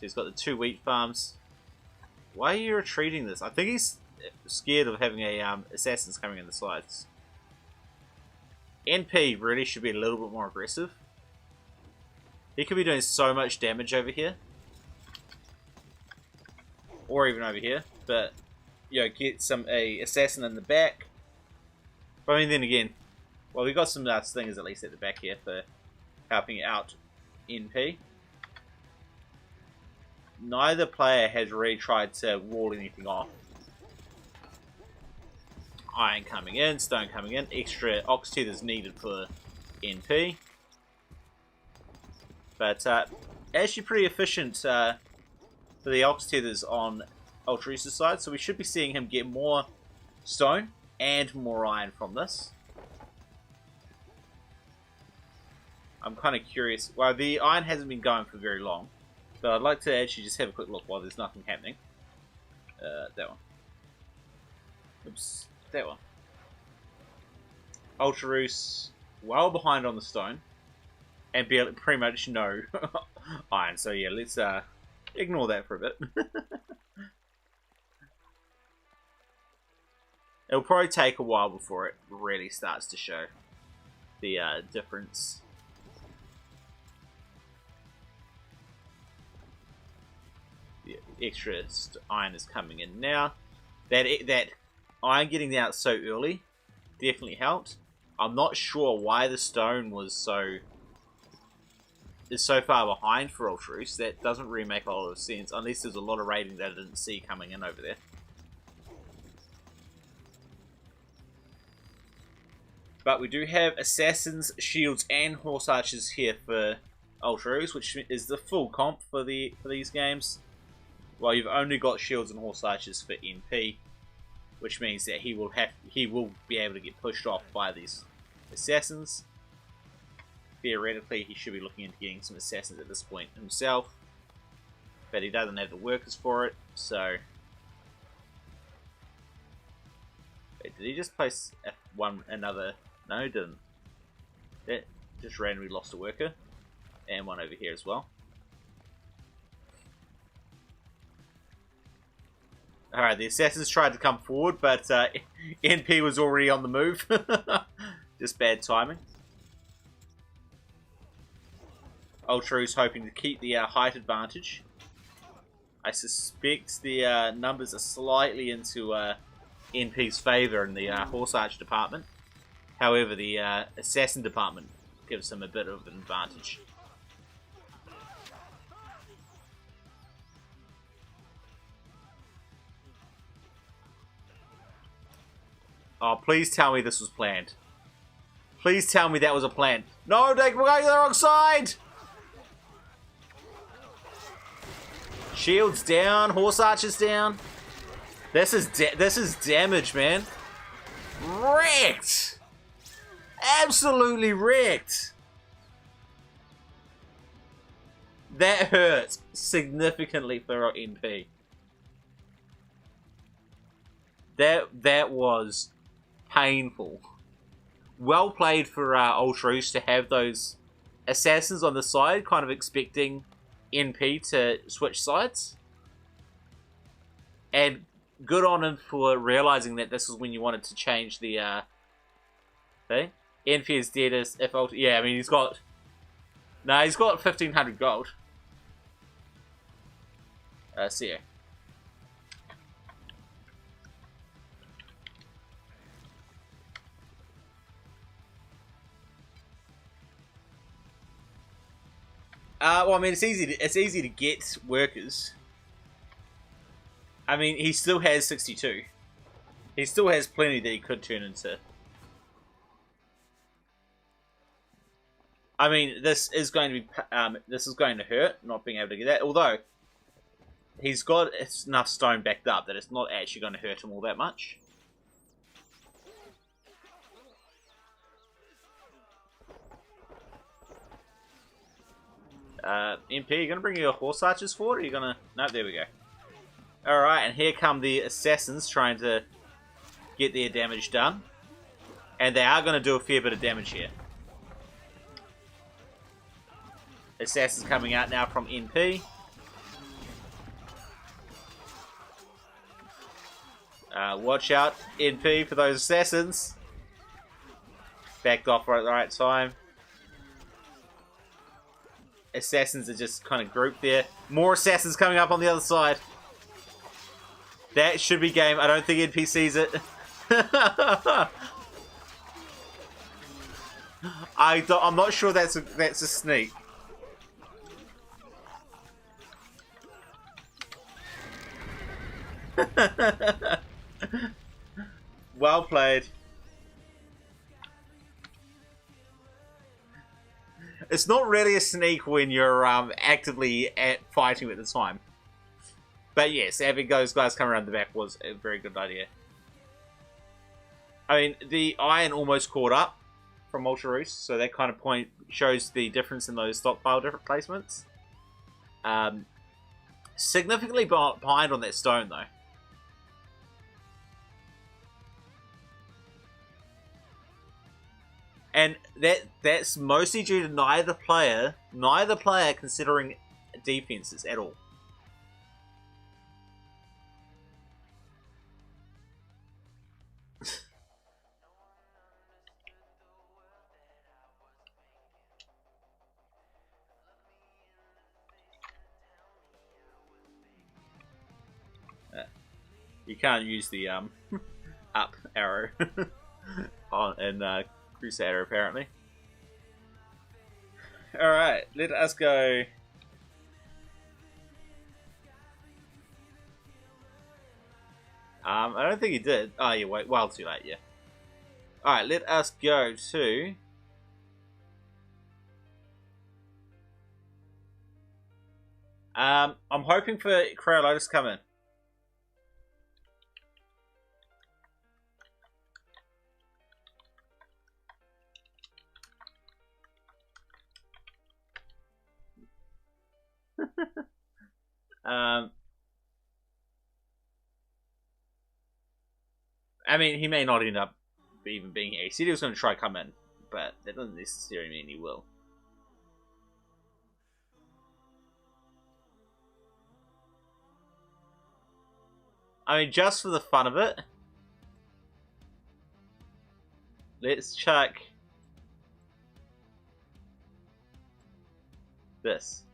he's got the 2 wheat farms. Why are you retreating this? I think he's scared of having assassins coming in the sides. NP really should be a little bit more aggressive. He could be doing so much damage over here. Or even over here. But, you know, get a assassin in the back. But I mean, then again, well, we've got some stingers at least at the back here for helping out NP. Neither player has really tried to wall anything off. Iron coming in, stone coming in, extra ox tethers needed for NP. But actually pretty efficient for the ox tethers on Ultraroos' side, so we should be seeing him get more stone and more iron from this. I'm kind of curious. Well, the iron hasn't been going for very long, but I'd like to actually just have a quick look while there's nothing happening. That one. Oops, that one. Ultraroos well behind on the stone, and pretty much no iron. So yeah, let's ignore that for a bit. It'll probably take a while before it really starts to show the difference. The extra iron is coming in now. That iron getting out so early definitely helped. I'm not sure why the stone is so far behind for Ultraroos. That doesn't really make a lot of sense, unless there's a lot of raiding that I didn't see coming in over there. But we do have assassins, shields, and horse archers here for Ultraroos, which is the full comp for these games. Well, you've only got shields and horse archers for NP, which means that he will be able to get pushed off by these assassins. Theoretically, he should be looking into getting some assassins at this point himself, but he doesn't have the workers for it. So, wait, did he just place another? No, he didn't. That just randomly lost a worker, and one over here as well. Alright, the assassins tried to come forward, but NP was already on the move. Just bad timing. Ultraroos hoping to keep the height advantage. I suspect the numbers are slightly into NP's favour in the horse archer department. However, the assassin department gives him a bit of an advantage. Oh, please tell me this was planned. Please tell me that was a plan. No, Dick, we're going to the wrong side! Shields down, horse archers down. This is damage, man. Wrecked! Absolutely wrecked! That hurt significantly for NP. That was painful. Well played for Ultraroos to have those assassins on the side, kind of expecting NP to switch sides. And good on him for realizing that this is when you wanted to change the thing. NP is dead as if yeah, I mean he's got 1500 gold. See ya. Well, I mean, it's easy to get workers. I mean, he still has 62. He still has plenty that he could turn into. I mean, this is going to hurt not being able to get that. Although he's got enough stone backed up that it's not actually going to hurt him all that much. MP, are you going to bring your horse archers forward, or are you going to... No, there we go. Alright, and here come the assassins trying to get their damage done. And they are going to do a fair bit of damage here. Assassins coming out now from NP. Watch out, NP, for those assassins. Backed off right at the right time. Assassins are just kind of grouped there. More assassins coming up on the other side. That should be game. I don't think NP sees it. I'm not sure that's a sneak. Well played. It's not really a sneak when you're actively fighting at the time. But yes, having those guys come around the back was a very good idea. I mean, the iron almost caught up from Ultraroos, so that kind of shows the difference in those stockpile different placements. Significantly behind on that stone, though. And that's mostly due to neither player considering defenses at all. You can't use the up arrow in Crusader apparently. Alright, let us go. I don't think he did. Oh yeah, wait, well too late, yeah. Alright, let us go to I'm hoping for Crowlotus to come in. I mean, he may not end up even being here. He said he was going to try come in, but that doesn't necessarily mean he will. I mean, just for the fun of it, let's check this.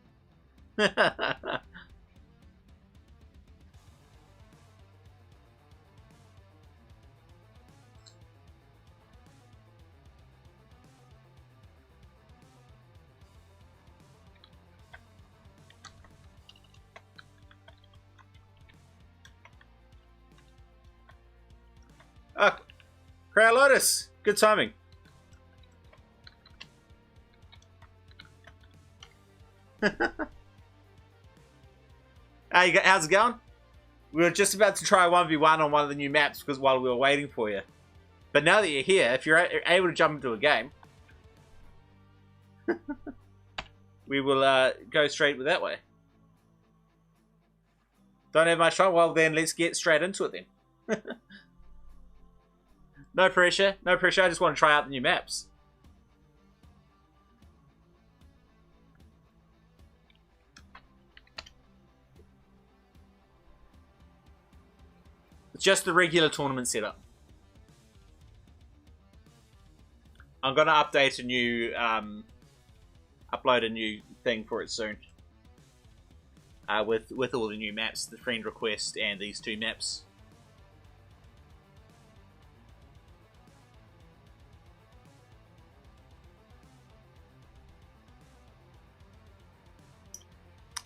Ah, Crowlotus! Good timing. Hey, how's it going? We were just about to try 1v1 on one of the new maps because while we were waiting for you. But now that you're here, if you're able to jump into a game, we will go straight with that way. Don't have much time? Well then, let's get straight into it then. No pressure, no pressure. I just want to try out the new maps. It's just the regular tournament setup. I'm gonna update a new, upload a new thing for it soon. With all the new maps, the friend request and these two maps.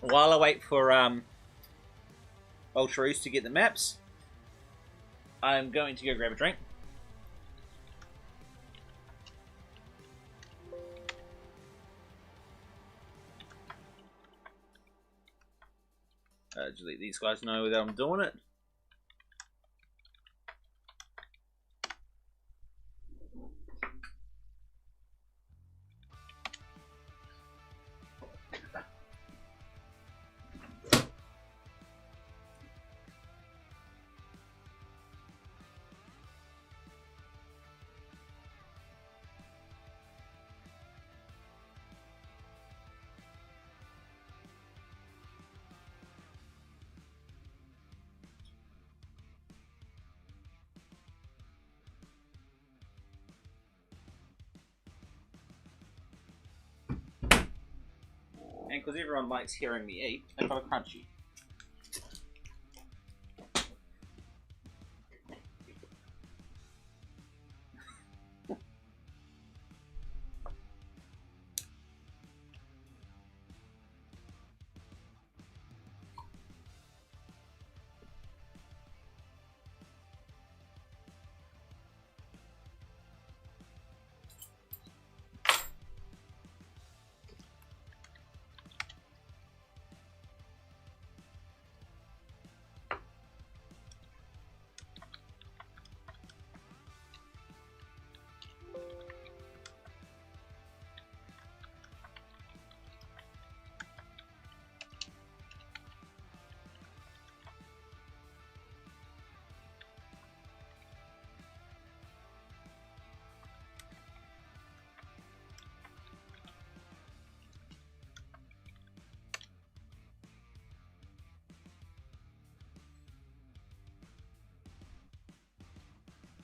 While I wait for Ultraroos to get the maps, I'm going to go grab a drink. Just let these guys know that I'm doing it. And because everyone likes hearing me eat, I got a crunchy.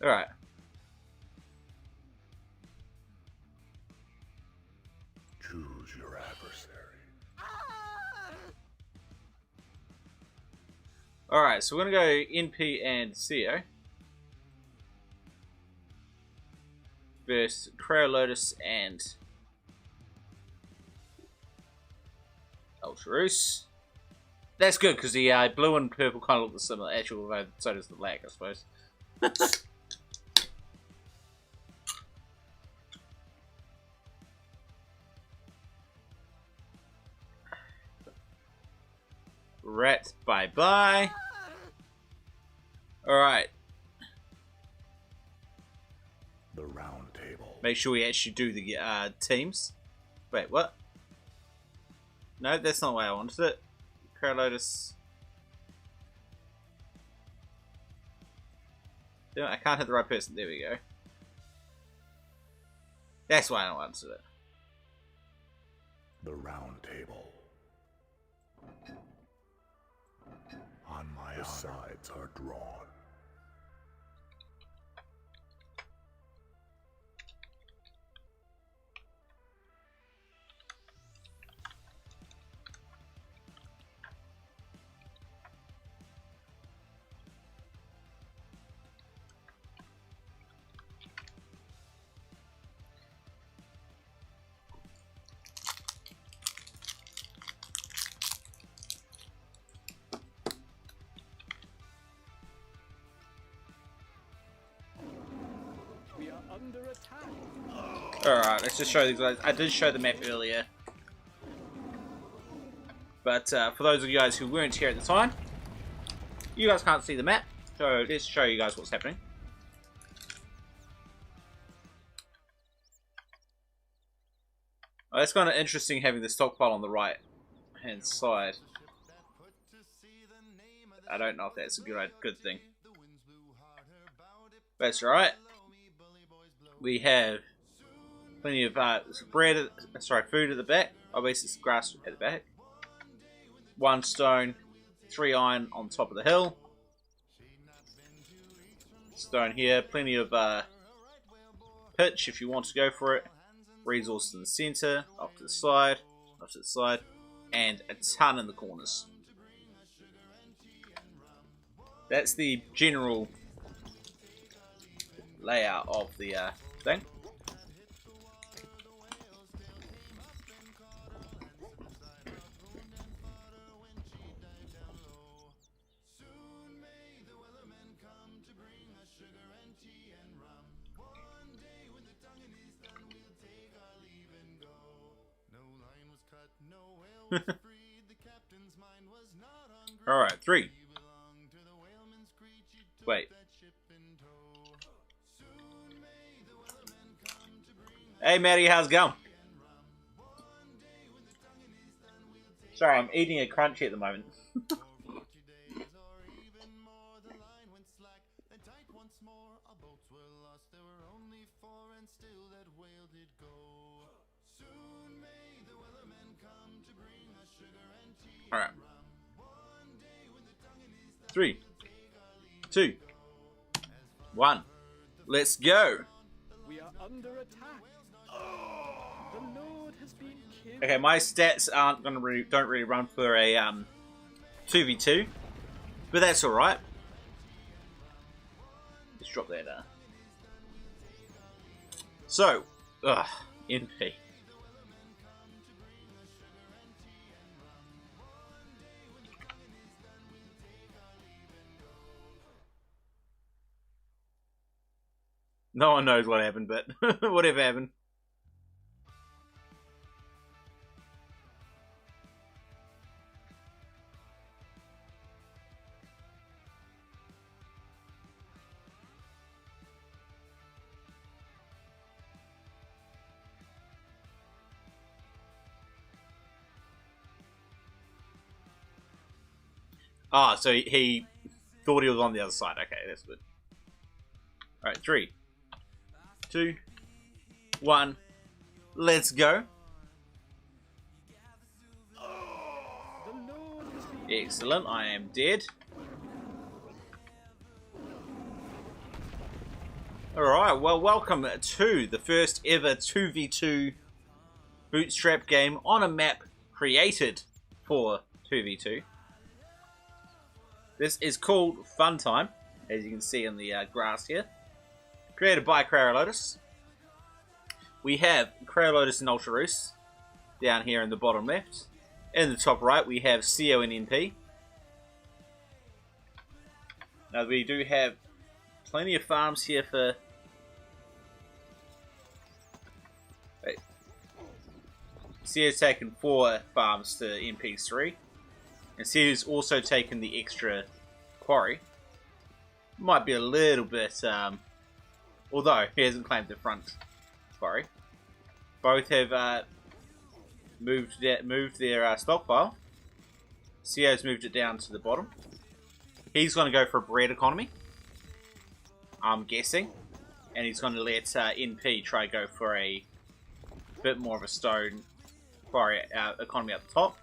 Alright. Choose your adversary. Alright, so we're gonna go NP and CEO. Versus Cryo Lotus and Ultraroos. That's good because the blue and purple kind of look similar. Actually, although so does the lag, I suppose. Rat, bye bye. Alright. The round table. Make sure we actually do the teams. Wait, what? No, that's not the way I wanted it. Cryo Lotus. No, I can't hit the right person. There we go. That's why I wanted it. The round table. On my honor. The sides are drawn. We are under attack. Alright, let's just show these guys. I did show the map earlier. But for those of you guys who weren't here at the time, you guys can't see the map. So let's show you guys what's happening. Oh, it's kind of interesting having the stockpile on the right hand side. I don't know if that's a good thing. That's right. We have plenty of food at the back. Obviously, it's grass at the back. 1 stone, 3 iron on top of the hill. Stone here. Plenty of pitch if you want to go for it. Resources in the center, off to the side, and a ton in the corners. That's the general layout of the thing. Alright, 3. Wait. Hey Maddie, how's it going? Sorry, I'm eating a crunchy at the moment. Alright. 3, 2, 1. Let's go. We are under attack. The Lord has been killed. Okay, my stats don't really run for a 2v2, but that's all right. Let's drop that down. So, NP. No one knows what happened, but whatever happened. Ah, so he thought he was on the other side. Okay, that's good. Alright, 3, 2, 1. Let's go. Excellent, I am dead. Alright, well, welcome to the first ever 2v2 Bootstrap game on a map created for 2v2. This is called Funtime, as you can see in the grass here. Created by Crayolotus. We have Crayolotus and Ultraroos down here in the bottom left. In the top right, we have CO and NP. Now, we do have plenty of farms here for... CO's taken 4 farms to NP's 3. And CO's also taken the extra quarry. Might be a little bit... although, he hasn't claimed the front quarry. Both have moved their stockpile. CO's moved it down to the bottom. He's going to go for a bread economy, I'm guessing. And he's going to let NP try go for a bit more of a stone quarry economy at the top.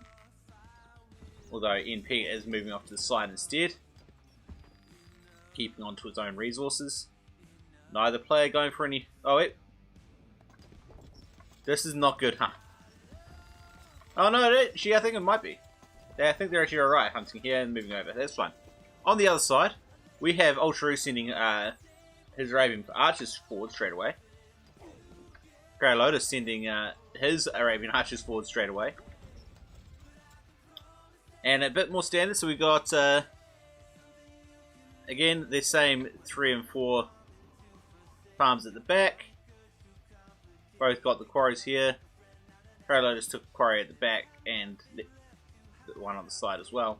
Although NP is moving off to the side instead, keeping on to its own resources. Neither player going for any... Oh, wait. This is not good, huh? Oh, no, I think it might be. Yeah, I think they're actually alright hunting here and moving over. That's fine. On the other side, we have Ultraroos sending his Arabian Archers forward straight away. Crayolotus sending his Arabian Archers forward straight away. And a bit more standard, so we got, again, the same 3 and 4 farms at the back. Both got the quarries here. Crayolotus took a quarry at the back and the one on the side as well.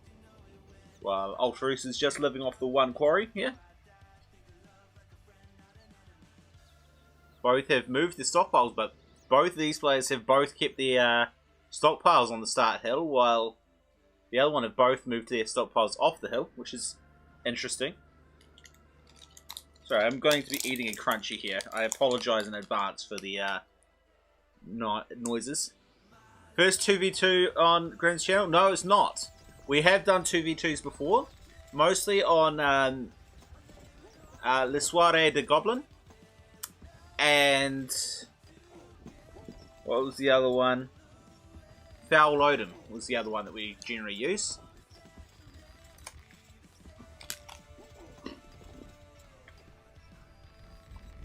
While Ultraroos is just living off the one quarry here. Both have moved their stockpiles, but both of these players have both kept their stockpiles on the start hill, while the other one have both moved their stockpiles off the hill, which is interesting. Sorry, I'm going to be eating a crunchy here. I apologise in advance for the noises. First 2v2 on Grin's channel? No, it's not. We have done 2v2s before, mostly on Le Soirée de Goblin. And what was the other one? Foul Odin was the other one that we generally use.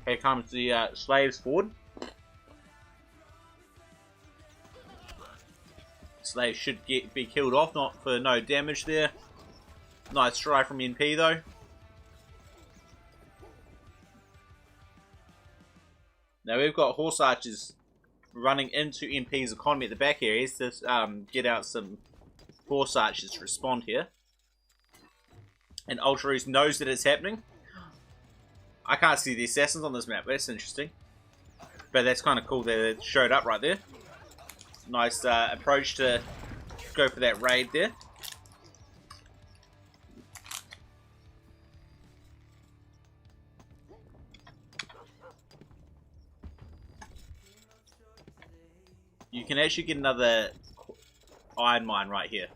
Here comes the slaves forward. Slaves should be killed off, not for no damage there. Nice try from NP though. Now we've got horse archers running into NP's economy at the back areas to get out some horse archers to respond here. And Ultraroos knows that it's happening. I can't see the assassins on this map, that's interesting. But that's kind of cool that it showed up right there. Nice approach to go for that raid there. You can actually get another iron mine right here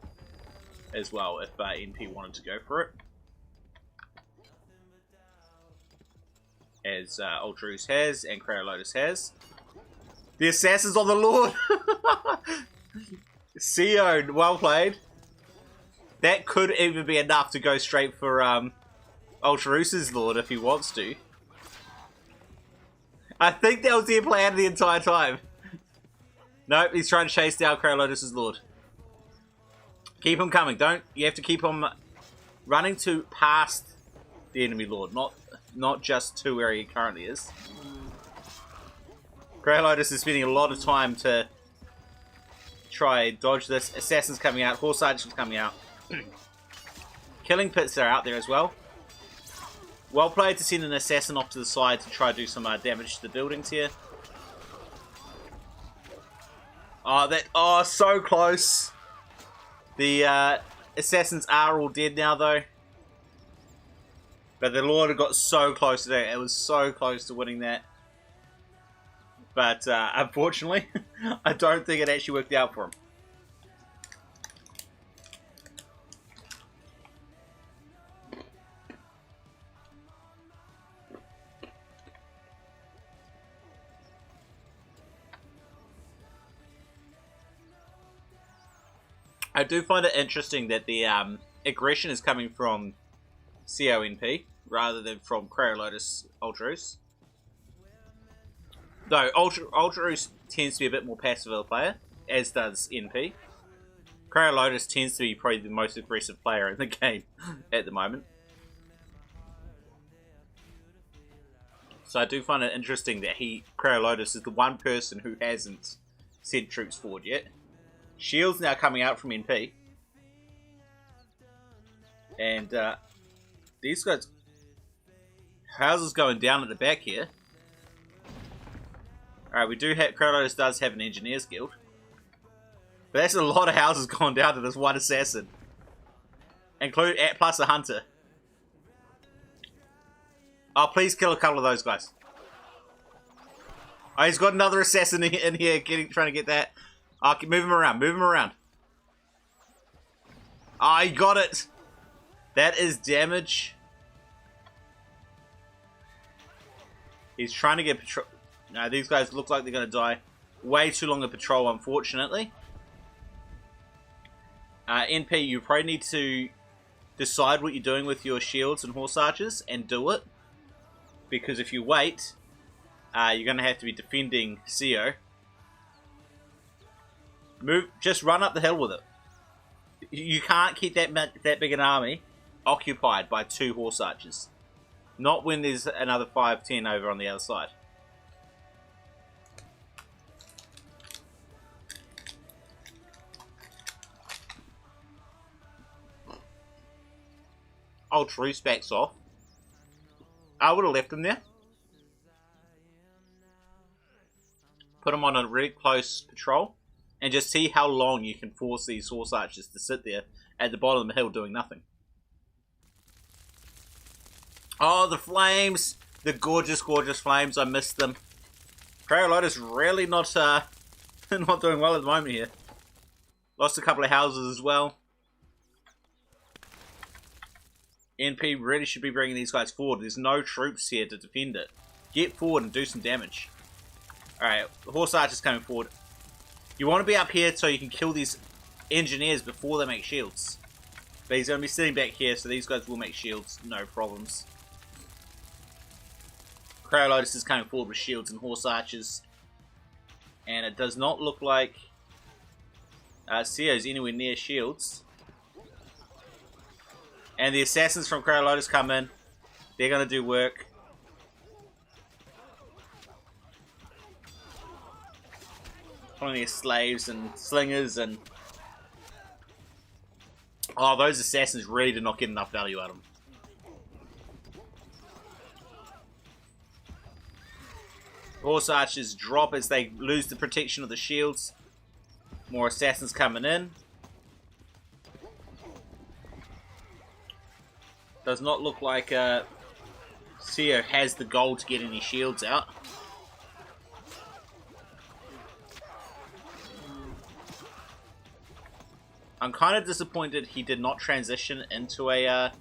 as well if NP wanted to go for it. As Ultraroos has and Crayolotus has. The assassins on the Lord! CO, well played. That could even be enough to go straight for Ultraroos' Lord if he wants to. I think that was their plan the entire time. Nope, he's trying to chase down Crayolotus' Lord. Keep him coming. You have to keep him running to past the enemy Lord, not just to where he currently is. Crayolotus is spending a lot of time to try dodge this. Assassins coming out, horse archers coming out. Killing pits are out there as well. Well played to send an assassin off to the side to try to do some damage to the buildings here. Oh, so close. The assassins are all dead now though. But the Lord had got so close today. It was so close to winning that. But unfortunately, I don't think it actually worked out for him. I do find it interesting that the aggression is coming from CONP rather than from Cryo Ultraus. Though Ultraus tends to be a bit more passive of a player, as does NP. Cryo tends to be probably the most aggressive player in the game at the moment. So I do find it interesting that Cryo is the one person who hasn't sent troops forward yet. Shields now coming out from NP. And these guys... Houses going down at the back here. Alright, we do have... Cryo does have an Engineers Guild. But that's a lot of houses going down to this one assassin. Plus a hunter. Oh, please kill a couple of those guys. Oh, he's got another assassin in here trying to get that. Oh, move him around, move him around. Oh, he got it. That is damage. He's trying to get patrol. No, these guys look like they're going to die. Way too long a patrol, unfortunately. NP, you probably need to decide what you're doing with your shields and horse archers and do it. Because if you wait, you're going to have to be defending CO. Just run up the hill with it. You can't keep that big an army occupied by 2 horse archers. Not when there's another 5-10 over on the other side. Ultraus backs off. I would have left him there. Put him on a really close patrol. And just see how long you can force these horse archers to sit there at the bottom of the hill doing nothing. Oh, the flames! The gorgeous, gorgeous flames. I missed them. Cryo really not not doing well at the moment here. Lost a couple of houses as well. NP really should be bringing these guys forward. There's no troops here to defend it. Get forward and do some damage. Alright, the horse archer's coming forward. You want to be up here so you can kill these engineers before they make shields. But he's going to be sitting back here, so these guys will make shields, no problems. Cryo is coming forward with shields and horse archers. And it does not look like CO's anywhere near shields. And the assassins from Cryo come in. They're going to do work. Plenty of slaves and slingers and... Oh, those assassins really did not get enough value out of them. Horse archers drop as they lose the protection of the shields. More assassins coming in. Does not look like CO has the gold to get any shields out. I'm kind of disappointed he did not transition into a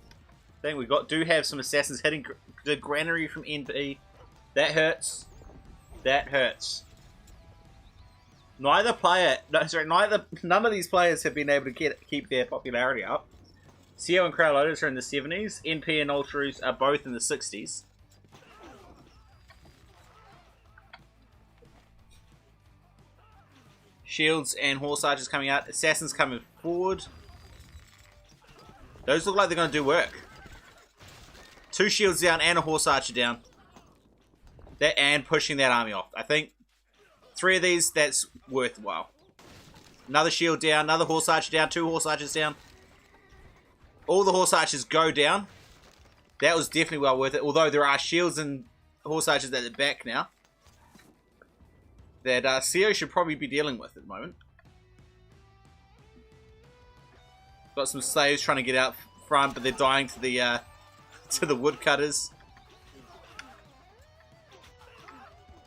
thing. We do have some assassins hitting the granary from NP. That hurts. That hurts. None of these players have been able to keep their popularity up. CO and Cryo are in the 70s. NP and Ultraus are both in the 60s. Shields and horse archers coming out. Assassins coming forward. Those look like they're going to do work. 2 shields down and a horse archer down. And pushing that army off. I think 3 of these, that's worthwhile. Another shield down, another horse archer down, 2 horse archers down. All the horse archers go down. That was definitely well worth it. Although there are shields and horse archers at the back now. That CO should probably be dealing with at the moment. Got some slaves trying to get out front, but they're dying to the woodcutters.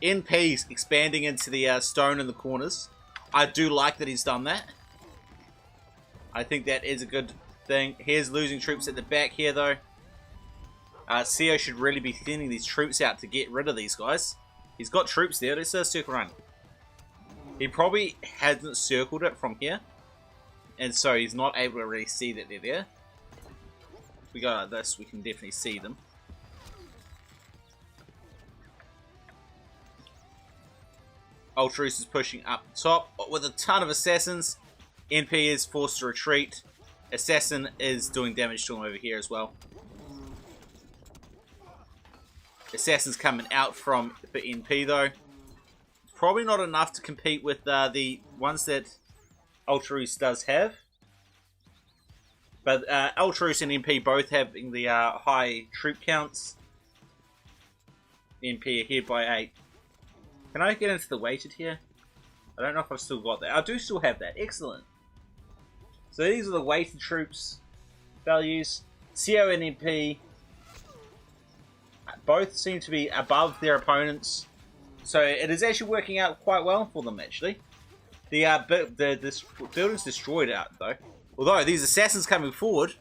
NP's expanding into the stone in the corners. I do like that he's done that. I think that is a good thing. Here's losing troops at the back here, though. CO should really be sending these troops out to get rid of these guys. He's got troops there. Let's circle around. He probably hasn't circled it from here. and so he's not able to really see that they're there. If we go like this, we can definitely see them. Ultraroos is pushing up the top with a ton of assassins. NP is forced to retreat. Assassin is doing damage to him over here as well. Assassin's coming out for NP though. Probably not enough to compete with the ones that Ultraroos does have. But Ultraroos and NP both having the high troop counts. NP ahead by 8. Can I get into the weighted here? I don't know if I've still got that. I do still have that. Excellent. So these are the weighted troops values. CO and NP both seem to be above their opponents. So it is actually working out quite well for them, actually. The building's destroyed out, though. Although, these assassins coming forward,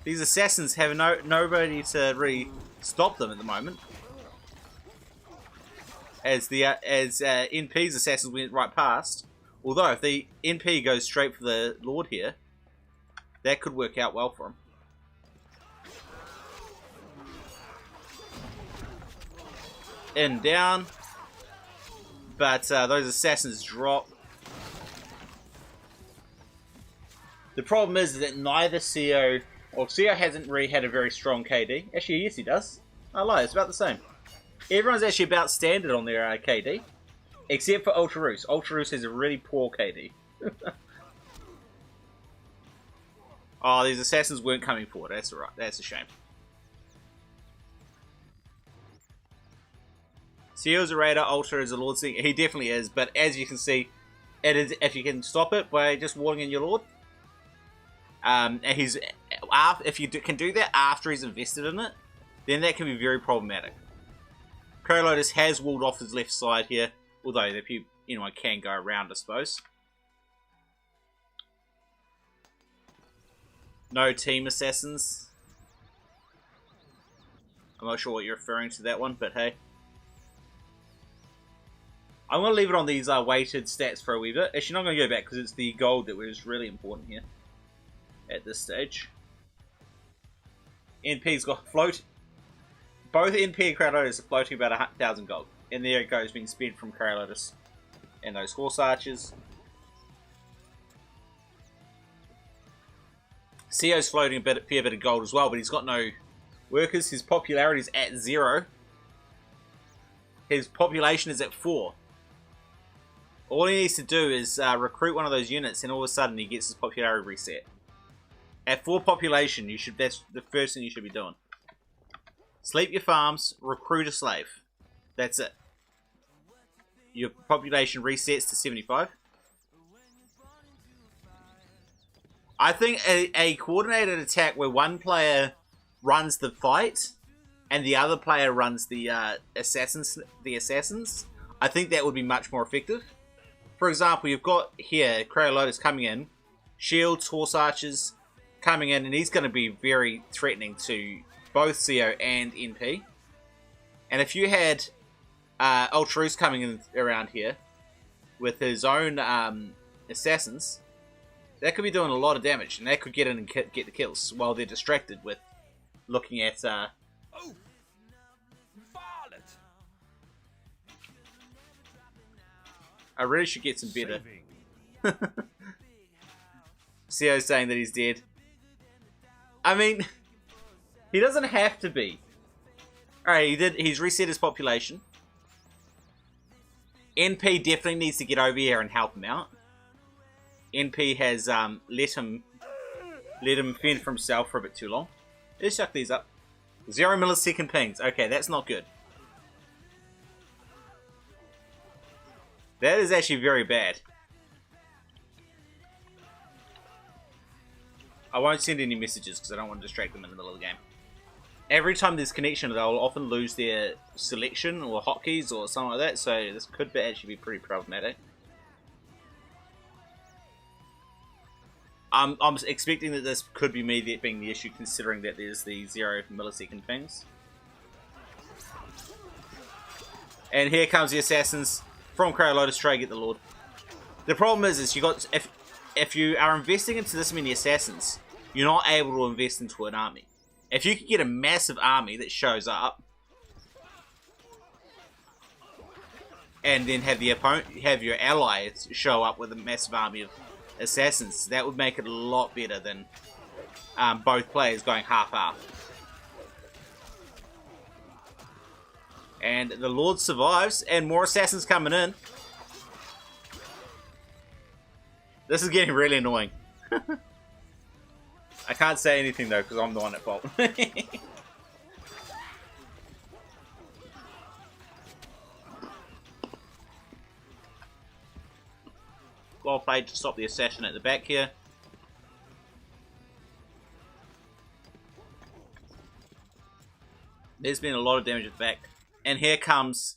these assassins have nobody to really stop them at the moment. As NP's assassins went right past. Although, if the NP goes straight for the Lord here, that could work out well for him. In, down. But those assassins drop. The problem is that neither CO... Well, CO hasn't really had a very strong KD. Actually, yes he does. I lie, it's about the same. Everyone's actually about standard on their KD. Except for Ultraroos. Ultraroos has a really poor KD. Oh, these assassins weren't coming forward. That's alright. That's a shame. CO's a raider, Ultra is a Lord. He definitely is, but as you can see, it is if you can stop it by just warding in your Lord. And if you can do that after he's invested in it, then that can be very problematic. Crowlotus has walled off his left side here, although if I can go around, I suppose. No team assassins. I'm not sure what you're referring to that one, but hey. I'm going to leave it on these weighted stats for a wee bit. Actually, not going to go back because it's the gold that was really important here at this stage. NP's got float. Both NP and Crowlotus are floating about 1,000 gold. And there it goes, being spent from Crowlotus and those horse archers. CO's floating a fair bit of gold as well, but he's got no workers. His popularity is at 0. His population is at 4. All he needs to do is recruit one of those units, and all of a sudden he gets his popularity reset. At 4 population, that's the first thing you should be doing. Sleep your farms, recruit a slave. That's it. Your population resets to 75. I think a coordinated attack where one player runs the fight and the other player runs the assassins, I think that would be much more effective. For example, you've got here Crowlotus coming in, shields, horse archers coming in, and he's going to be very threatening to both CO and NP. And if you had Ultraroos coming in around here with his own assassins, that could be doing a lot of damage, and that could get in and get the kills while they're distracted with looking at Oh, varlet. I really should get some better. CO's saying that he's dead. I mean, he doesn't have to be. Alright, he's reset his population. NP definitely needs to get over here and help him out. NP has let him fend for himself for a bit too long. Let's chuck these up. 0 millisecond pings. Okay, that's not good. That is actually very bad. I won't send any messages because I don't want to distract them in the middle of the game. Every time there's connection, they'll often lose their selection or hotkeys or something like that, so this could actually be pretty problematic. I'm expecting that this could be me being the issue, considering that there's the 0 millisecond pings. And here comes the assassins from Crowlotus try to get the Lord. The problem is you got if you are investing into this many assassins, you're not able to invest into an army. If you could get a massive army that shows up, and then have the opponent, have your allies show up with a massive army of assassins, that would make it a lot better than both players going half-half. And the Lord survives, and more assassins coming in. This is getting really annoying. I can't say anything though, because I'm the one at fault. Well played to stop the assassin at the back here. There's been a lot of damage at the back. And here comes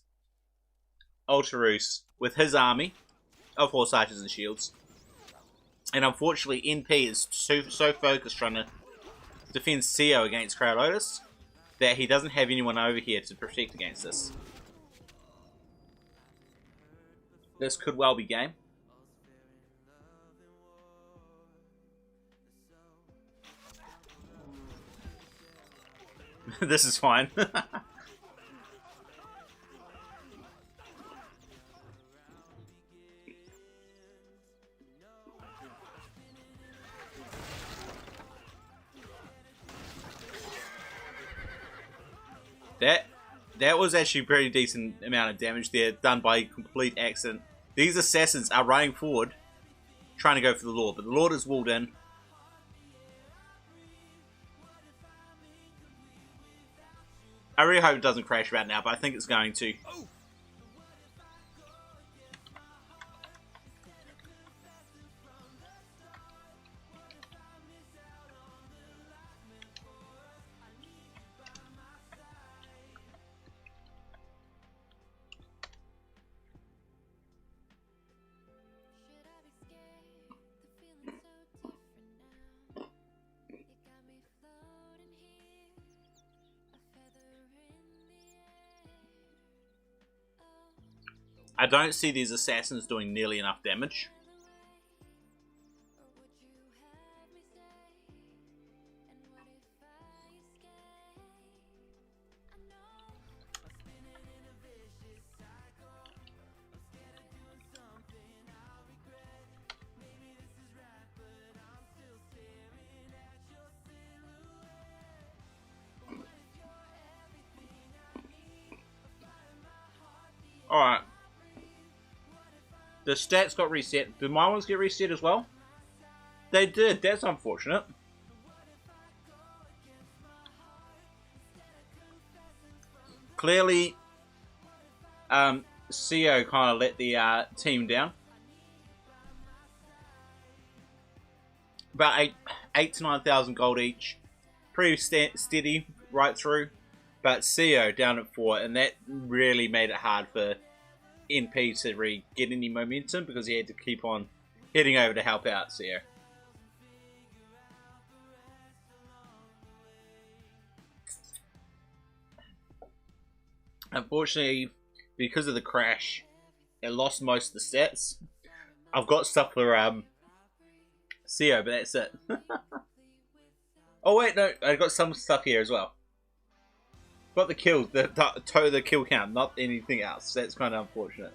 Ultarus with his army of horse archers and shields. And unfortunately, NP is so focused trying to defend Seo against Crow Lotus that he doesn't have anyone over here to protect against this. This could well be game. This is fine. That was actually a pretty decent amount of damage there, done by complete accident. These assassins are running forward, trying to go for the Lord, but the Lord is walled in. I really hope it doesn't crash right now, but I think it's going to. I don't see these assassins doing nearly enough damage. Alright. The stats got reset. Did my ones get reset as well? They did. That's unfortunate. Clearly, Seo kind of let the team down. About 8 to 9,000 gold each. Pretty steady right through. But Seo down at 4, and that really made it hard for NP to really get any momentum because he had to keep on heading over to help out Seo. Unfortunately, because of the crash, it lost most of the stats. I've got stuff for Seo, but that's it. Oh wait, no, I got some stuff here as well. Got the kills, the kill count, not anything else. That's kind of unfortunate.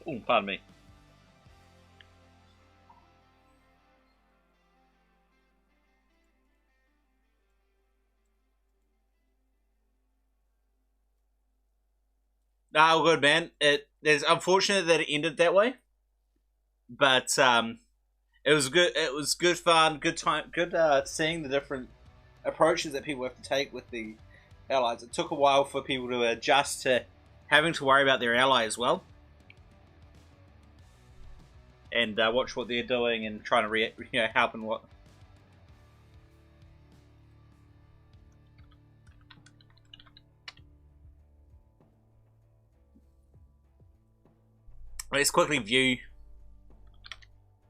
Oh, pardon me. No, good man. It's unfortunate that it ended that way, but it was good. It was good fun, good time, good seeing the different approaches that people have to take with the allies. It took a while for people to adjust to having to worry about their ally as well, and watch what they're doing and trying to help and what. Let's quickly view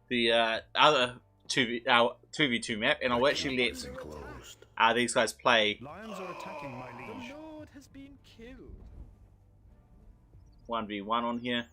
the other 2v2 map, and I'll actually let Enclosed. these guys play Lions are attacking, my liege. The Lord has been killed. 1v1 on here.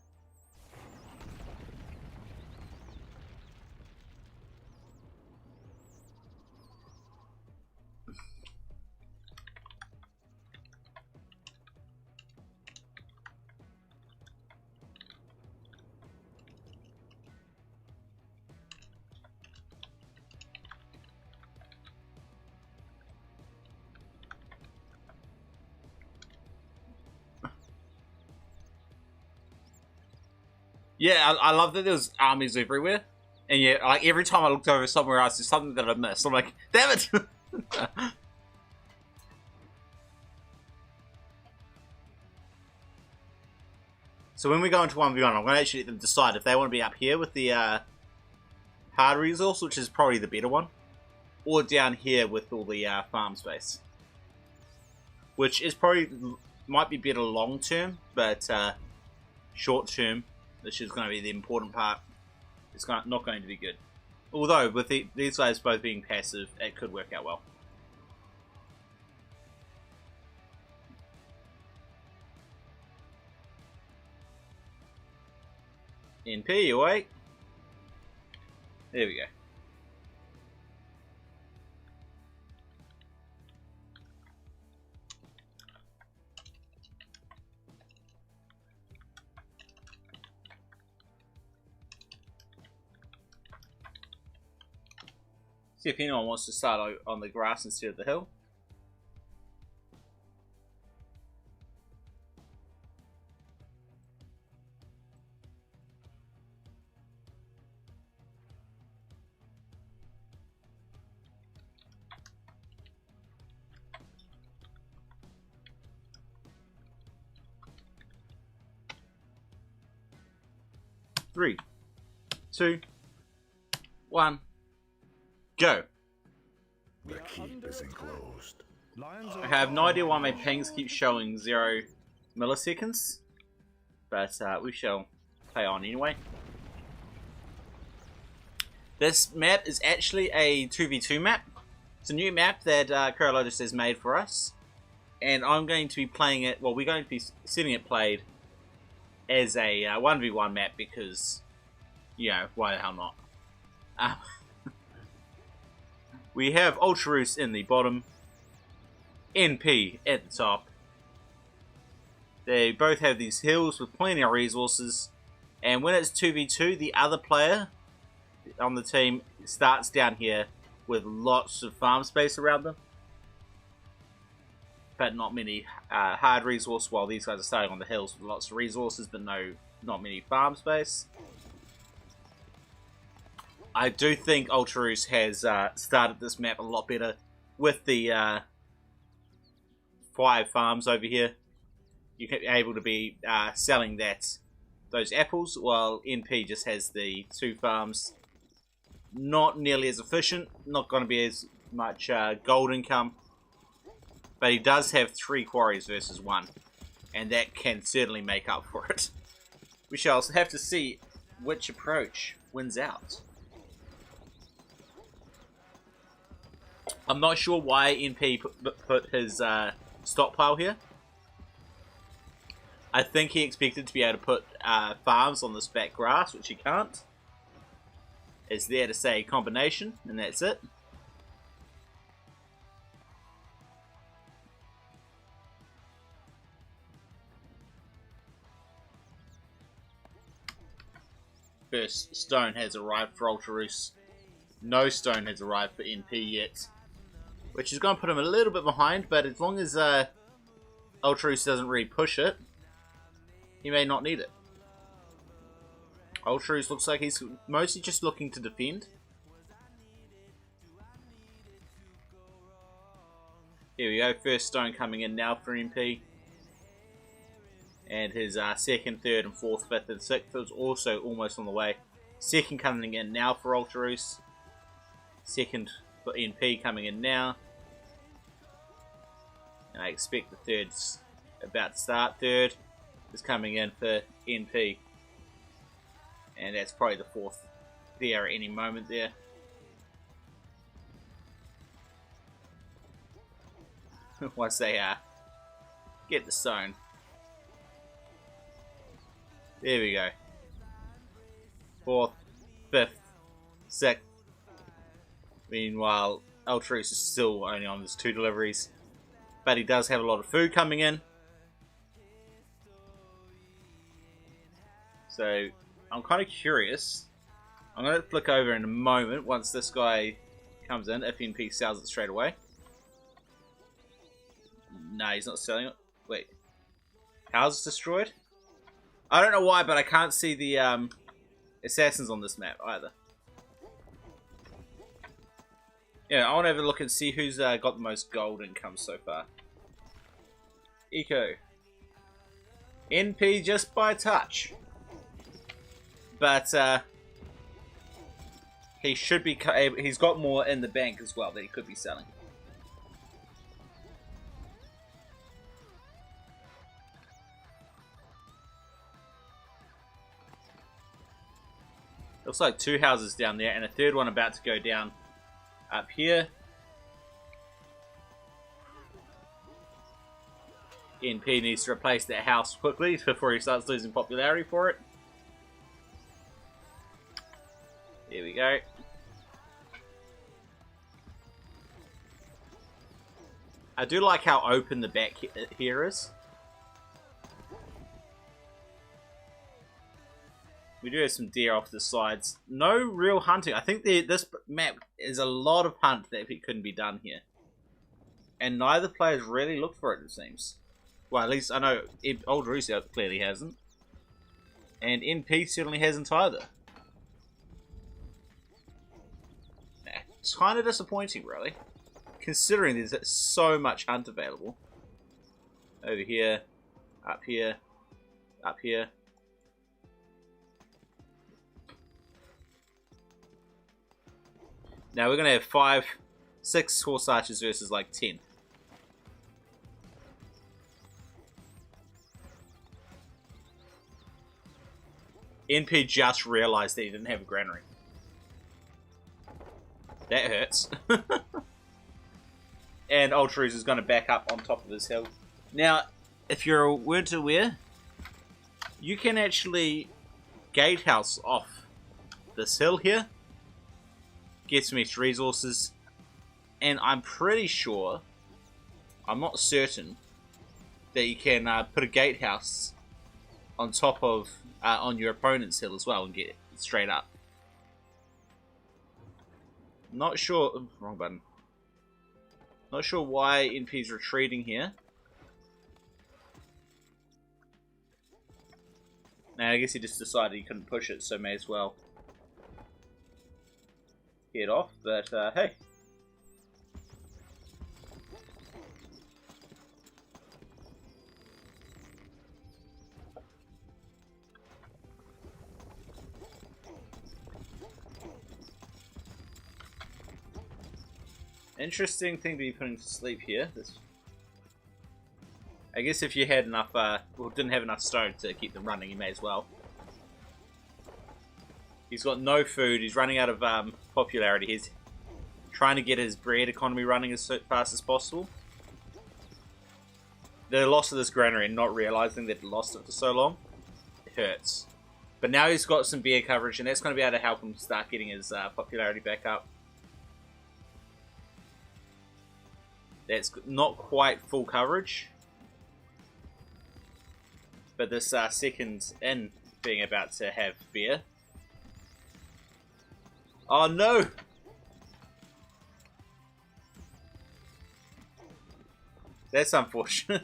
Yeah, I love that there's armies everywhere. And yeah, like every time I looked over somewhere else, there's something that I missed. I'm like, damn it! So when we go into 1v1, I'm going to actually let them decide if they want to be up here with the hard resource, which is probably the better one, or down here with all the farm space. Which is probably, might be better long term, but short term, this is going to be the important part. It's not going to be good. Although, with these guys both being passive, it could work out well. NP, you awake? There we go. See if anyone wants to start on the grass instead of the hill. Three, two, one. Go. The keep is enclosed. Lions are I have no idea why my pings keep showing 0 milliseconds, but we shall play on anyway. This map is actually a 2v2 map. It's a new map that Kurolotus has made for us, and I'm going to be playing it, well, we're going to be setting it played as a 1v1 map because, you know, why the hell not? We have Ultraroos in the bottom, NP at the top. They both have these hills with plenty of resources, and when it's 2v2, the other player on the team starts down here with lots of farm space around them, but not many hard resource, while these guys are starting on the hills with lots of resources but not many farm space. I do think Ultraroos has started this map a lot better with the 5 farms over here. You're able to be selling those apples, while NP just has the 2 farms. Not nearly as efficient, not going to be as much gold income, but he does have 3 quarries versus 1, and that can certainly make up for it. We shall have to see which approach wins out. I'm not sure why NP put his stockpile here. I think he expected to be able to put farms on this back grass, which he can't. It's there to say combination, and that's it. First stone has arrived for Ultraroos. No stone has arrived for NP yet, which is going to put him a little bit behind, but as long as Ultraroos doesn't really push it, he may not need it. Ultraroos looks like he's mostly just looking to defend. Here we go, first stone coming in now for NP. And his second, third, and fourth, fifth, and sixth is also almost on the way. Second coming in now for Ultraroos. Second for NP coming in now. And I expect the third's about to start. Third is coming in for NP. And that's probably the fourth there at any moment there. Once they get the stone. There we go. Fourth, fifth, sixth. Meanwhile, Altruis is still only on his 2 deliveries. But he does have a lot of food coming in. So, I'm kind of curious. I'm going to flick over in a moment once this guy comes in, if NP sells it straight away. No, he's not selling it. Wait. Houses destroyed? I don't know why, but I can't see the assassins on this map either. Yeah, I want to have a look and see who's got the most gold income so far. Eco. NP just by touch. But he should be. He's got more in the bank as well that he could be selling. Looks like 2 houses down there and a third one about to go down up here. NP needs to replace that house quickly before he starts losing popularity for it. There we go. I do like how open the back here is. We do have some deer off the sides. No real hunting. I think this map is a lot of hunt that couldn't be done here. And neither players really looked for it seems. Well, at least I know Altruis clearly hasn't. And NP certainly hasn't either. It's kind of disappointing, really. Considering there's so much hunt available. Over here, up here, up here. Now we're going to have 6 horse archers versus like 10. NP just realized that he didn't have a granary. That hurts. And Altruis is going to back up on top of his hill. Now, if you weren't aware, you can actually gatehouse off this hill here. Get some extra resources. And I'm pretty sure, I'm not certain, that you can put a gatehouse on top of, on your opponent's hill as well and get it straight up. Not sure, wrong button. Not sure why NP's retreating here. Now I guess he just decided he couldn't push it, so may as well get off, but hey. Interesting thing to be putting to sleep here. I guess if you had enough, well, didn't have enough stone to keep them running, you may as well. He's got no food. He's running out of popularity. He's trying to get his bread economy running as fast as possible. The loss of this granary and not realizing that he lost it for so long, it hurts. But now he's got some beer coverage, and that's going to be able to help him start getting his popularity back up. That's not quite full coverage. But this second in being about to have beer. Oh no! That's unfortunate.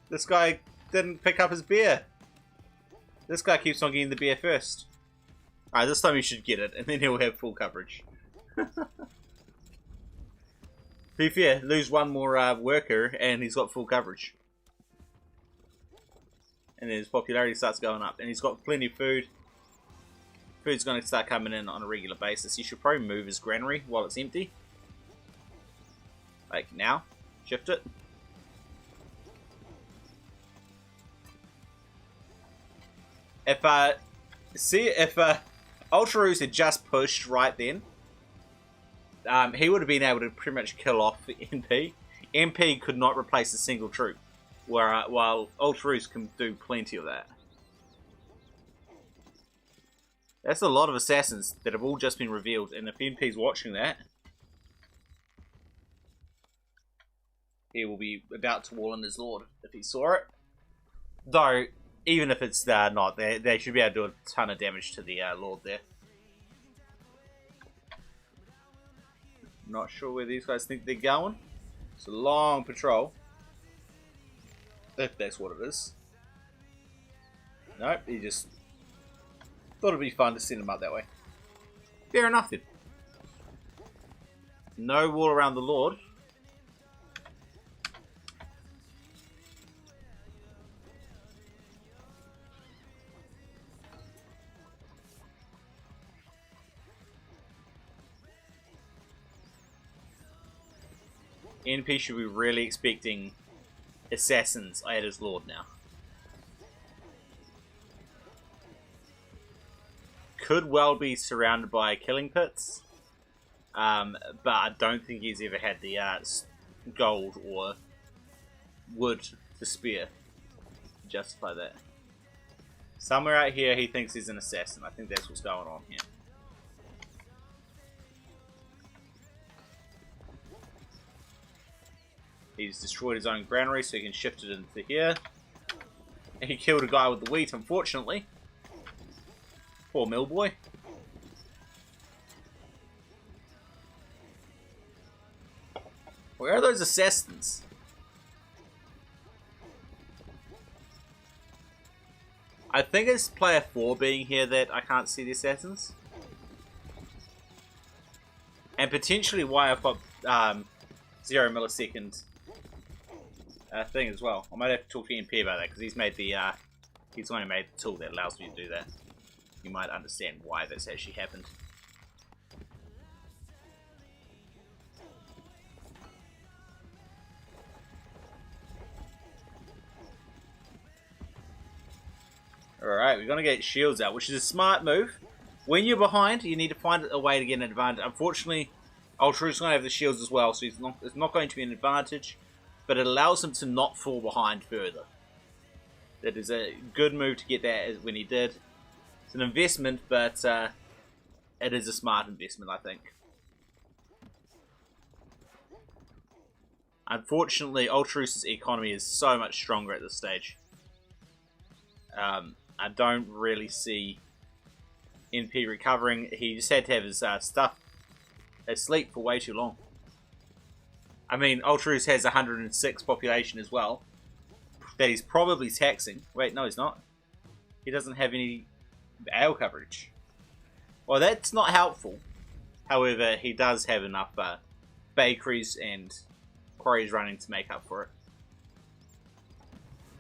This guy didn't pick up his beer. This guy keeps on getting the beer first. Alright, this time he should get it, and then he'll have full coverage. To be fair, lose one more worker, and he's got full coverage. And then his popularity starts going up, and he's got plenty of food. Food's going to start coming in on a regular basis. He should probably move his granary while it's empty. Like now. Shift it. If Ultraroos had just pushed right then. He would have been able to pretty much kill off NP. NP could not replace a single troop, while Ultraroos can do plenty of that. That's a lot of assassins that have all just been revealed, and if NP's watching that, he will be about to wall in his lord if he saw it. Though, even if it's not, they should be able to do a ton of damage to the lord there. Not sure where these guys think they're going. It's a long patrol. If that's what it is. Nope, he just thought it'd be fun to send him up that way. Fair enough then. No wall around the lord. NP should be really expecting assassins at his lord now. Could well be surrounded by killing pits, but I don't think he's ever had the gold or wood to spare to justify that. Somewhere out here he thinks he's an assassin. I think that's what's going on here. He's destroyed his own granary so he can shift it into here. And he killed a guy with the wheat, unfortunately. Poor mill boy. Where are those assassins? I think it's player 4 being here that I can't see the assassins. And potentially why I've got 0 millisecond thing as well. I might have to talk to NP about that because he's made the he's the one who made the tool that allows me to do that. You might understand why that's actually happened. Alright, we're going to get shields out, which is a smart move. When you're behind, you need to find a way to get an advantage. Unfortunately, Ultra's going to have the shields as well, so it's not going to be an advantage. But it allows him to not fall behind further. That is a good move to get that when he did. It's an investment, but it is a smart investment, I think. Unfortunately, Ultraroos's economy is so much stronger at this stage. I don't really see NP recovering. He just had to have his stuff asleep for way too long. I mean, Ultraroos has 106 population as well. That he's probably taxing. Wait, no he's not. He doesn't have any ale coverage. Well, that's not helpful. However, he does have enough bakeries and quarries running to make up for it.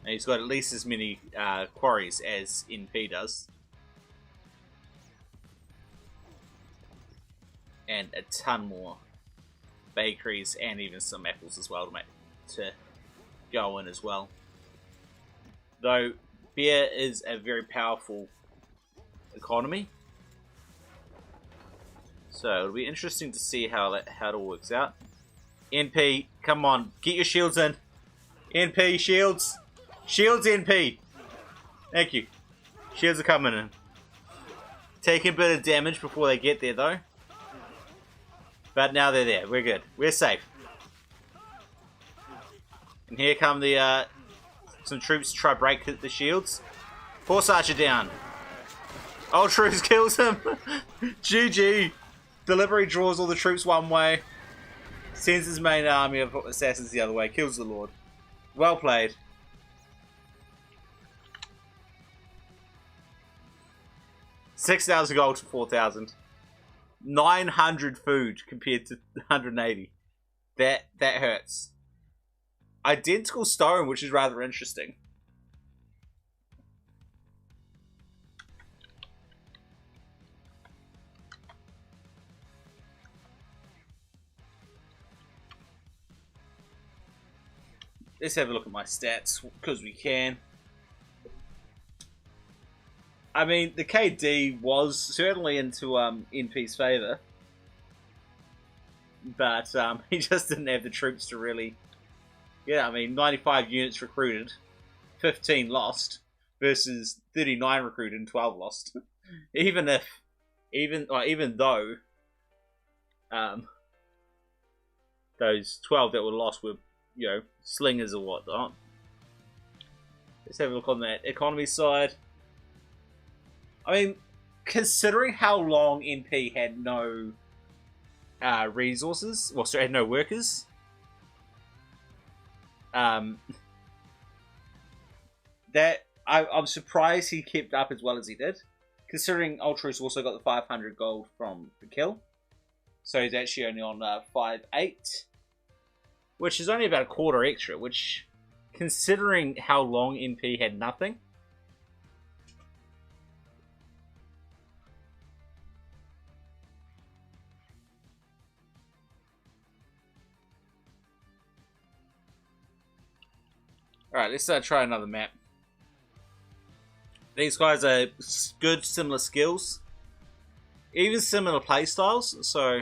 And he's got at least as many quarries as NP does. And a ton more bakeries and even some apples as well to go in as well. Though beer is a very powerful economy, so it'll be interesting to see how it all works out. NP, come on, get your shields in. NP, shields, NP. Thank you. Shields are coming in. Taking a bit of damage before they get there though. But now they're there. We're good. We're safe. And here come the some troops to try to break the shields. Horse Archer down. Ultraroos kills him. GG. Delivery draws all the troops one way. Sends his main army of assassins the other way. Kills the Lord. Well played. $6,000 gold to 4,000. 900 food compared to 180. That hurts. Identical stone, which is rather interesting. Let's have a look at my stats, because we can. I mean, the KD was certainly into NP's favour, but he just didn't have the troops to really. Yeah, I mean, 95 units recruited, 15 lost, versus 39 recruited and 12 lost. even though those 12 that were lost were, slingers or whatnot. Let's have a look on that economy side. I mean, considering how long NP had no resources, had no workers, I'm surprised he kept up as well as he did, considering Ultru's also got the 500 gold from the kill, so he's actually only on 5-8, which is only about a quarter extra, which, considering how long NP had nothing. Alright, let's try another map. These guys are good, similar skills. Even similar playstyles, so...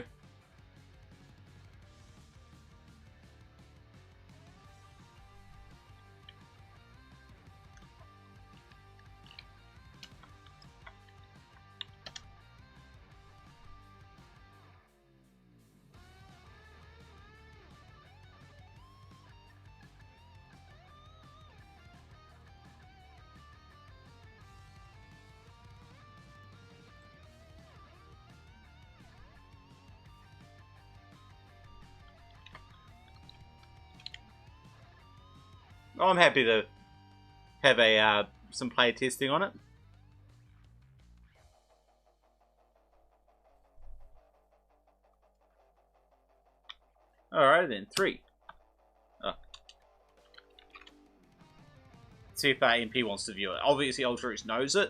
I'm happy to have some play testing on it. Alright then, 3. Oh. See if MP wants to view it. Obviously Ultrix knows it.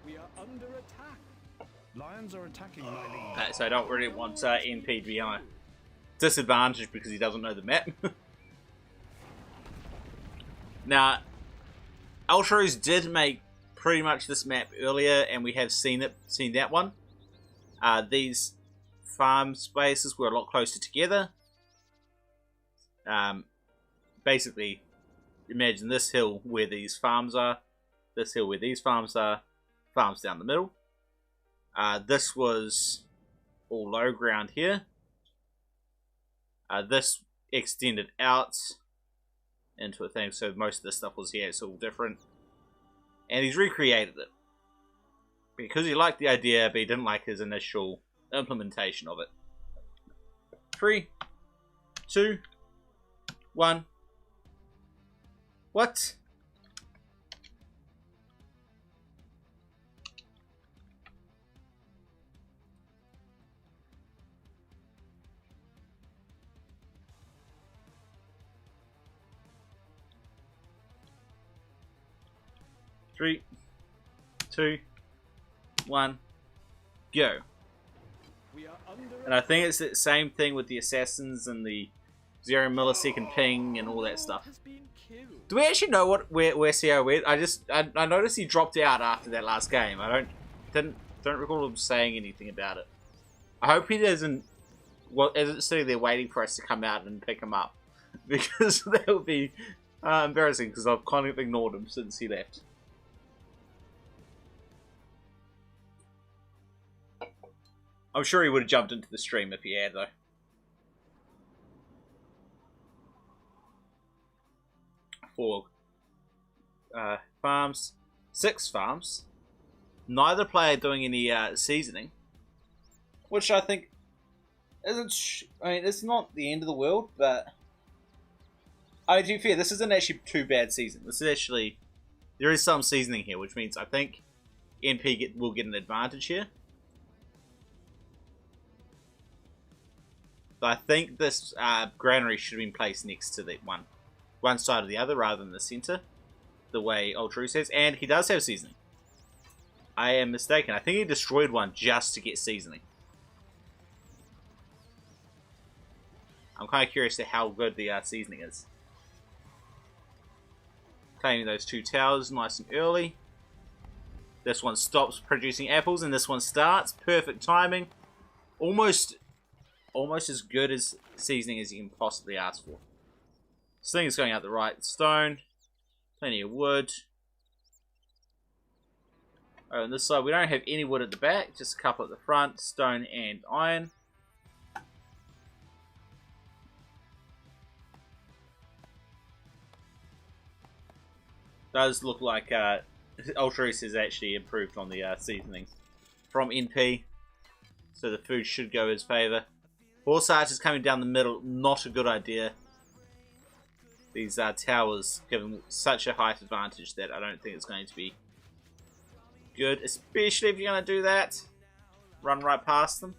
We are under attack. Lions are attacking my liege. So I don't really want NP to be on a disadvantage because he doesn't know the map. Now, Ultros did make pretty much this map earlier, and we have seen that one. These farm spaces were a lot closer together. Basically, imagine this hill where these farms are, this hill where these farms are, farms down the middle. This was all low ground here. This extended out into a thing, so most of this stuff was here, it's all different. And he's recreated it. Because he liked the idea, but he didn't like his initial implementation of it. 3, 2, 1. What? Three, 2, 1, go. We are under And I think it's the same thing with the assassins and the 0 millisecond ping and all that stuff. has been killed. Do we actually know where CO went? I noticed he dropped out after that last game. I don't recall him saying anything about it. I hope he doesn't isn't sitting there waiting for us to come out and pick him up, because that would be embarrassing, because I've kind of ignored him since he left. I'm sure he would have jumped into the stream if he had, though. 4 farms, 6 farms. Neither player doing any seasoning, which I think isn't. I mean, it's not the end of the world, but I mean, to be fair, this isn't actually too bad seasoning. This is actually, there is some seasoning here, which means I think NP will get an advantage here. But I think this granary should have been placed next to the one side of the other rather than the center, the way Ultru says. And he does have seasoning. I am mistaken. I think he destroyed one just to get seasoning. I'm kind of curious to how good the seasoning is. claiming those 2 towers nice and early. This one stops producing apples, and this one starts. Perfect timing. Almost as good as seasoning as you can possibly ask for. Sling is going out the right. Stone. Plenty of wood. Oh, on this side, we don't have any wood at the back. Just a couple at the front. Stone and iron. Does look like Ultra-East has actually improved on the seasoning from NP. So the food should go his favour. Horse archers coming down the middle, not a good idea. These towers give them such a height advantage that I don't think it's going to be good. Especially if you're going to do that. Run right past them.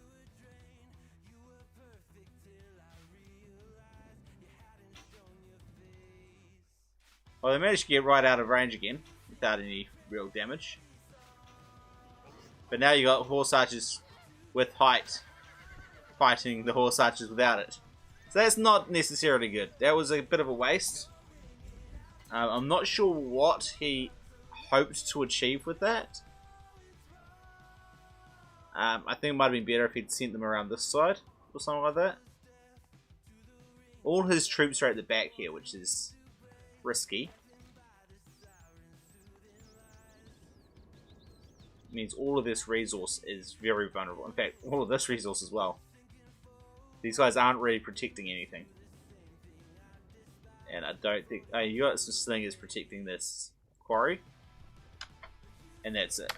Well, they managed to get right out of range again without any real damage. But now you got horse archers with height fighting the horse archers without it. So that's not necessarily good. That was a bit of a waste. I'm not sure what he hoped to achieve with that. I think it might have been better if he'd sent them around this side or something like that. All his troops are at the back here, which is risky. It means all of this resource is very vulnerable. In fact, all of this resource as well. These guys aren't really protecting anything. And I don't think... Oh, you got some slingers protecting this quarry. And that's it.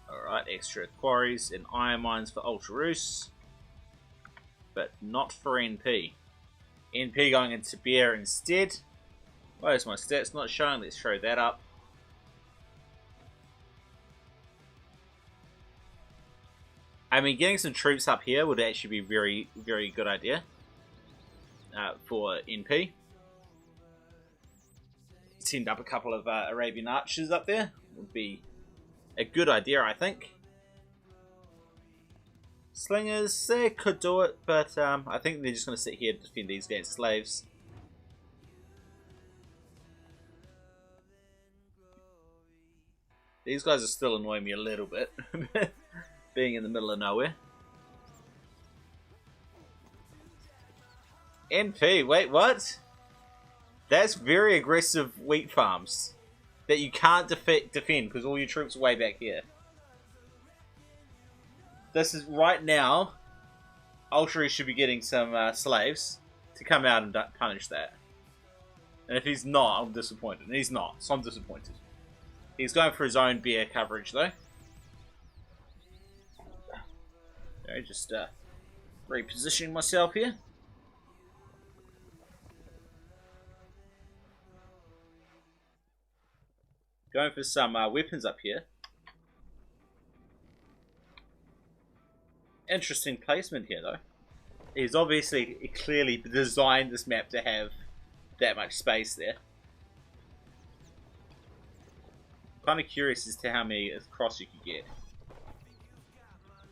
Alright, extra quarries and iron mines for Ultra-Rus. But not for NP. NP going into Beer instead. Why is my stats not showing? Let's show that up. I mean, getting some troops up here would actually be very, very good idea for NP. Send up a couple of Arabian archers up there would be a good idea, I think. Slingers, they could do it, but I think they're just going to sit here to defend these against slaves. These guys are still annoying me a little bit, being in the middle of nowhere. NP, wait, what? That's very aggressive wheat farms that you can't defend because all your troops are way back here. This is right now. Ultra should be getting some slaves to come out and punish that. And if he's not, I'm disappointed. And he's not, so I'm disappointed. He's going for his own beer coverage though. Okay, just repositioning myself here. Going for some weapons up here. Interesting placement here though. He's obviously clearly designed this map to have that much space there. Kind of curious as to how many across you could get.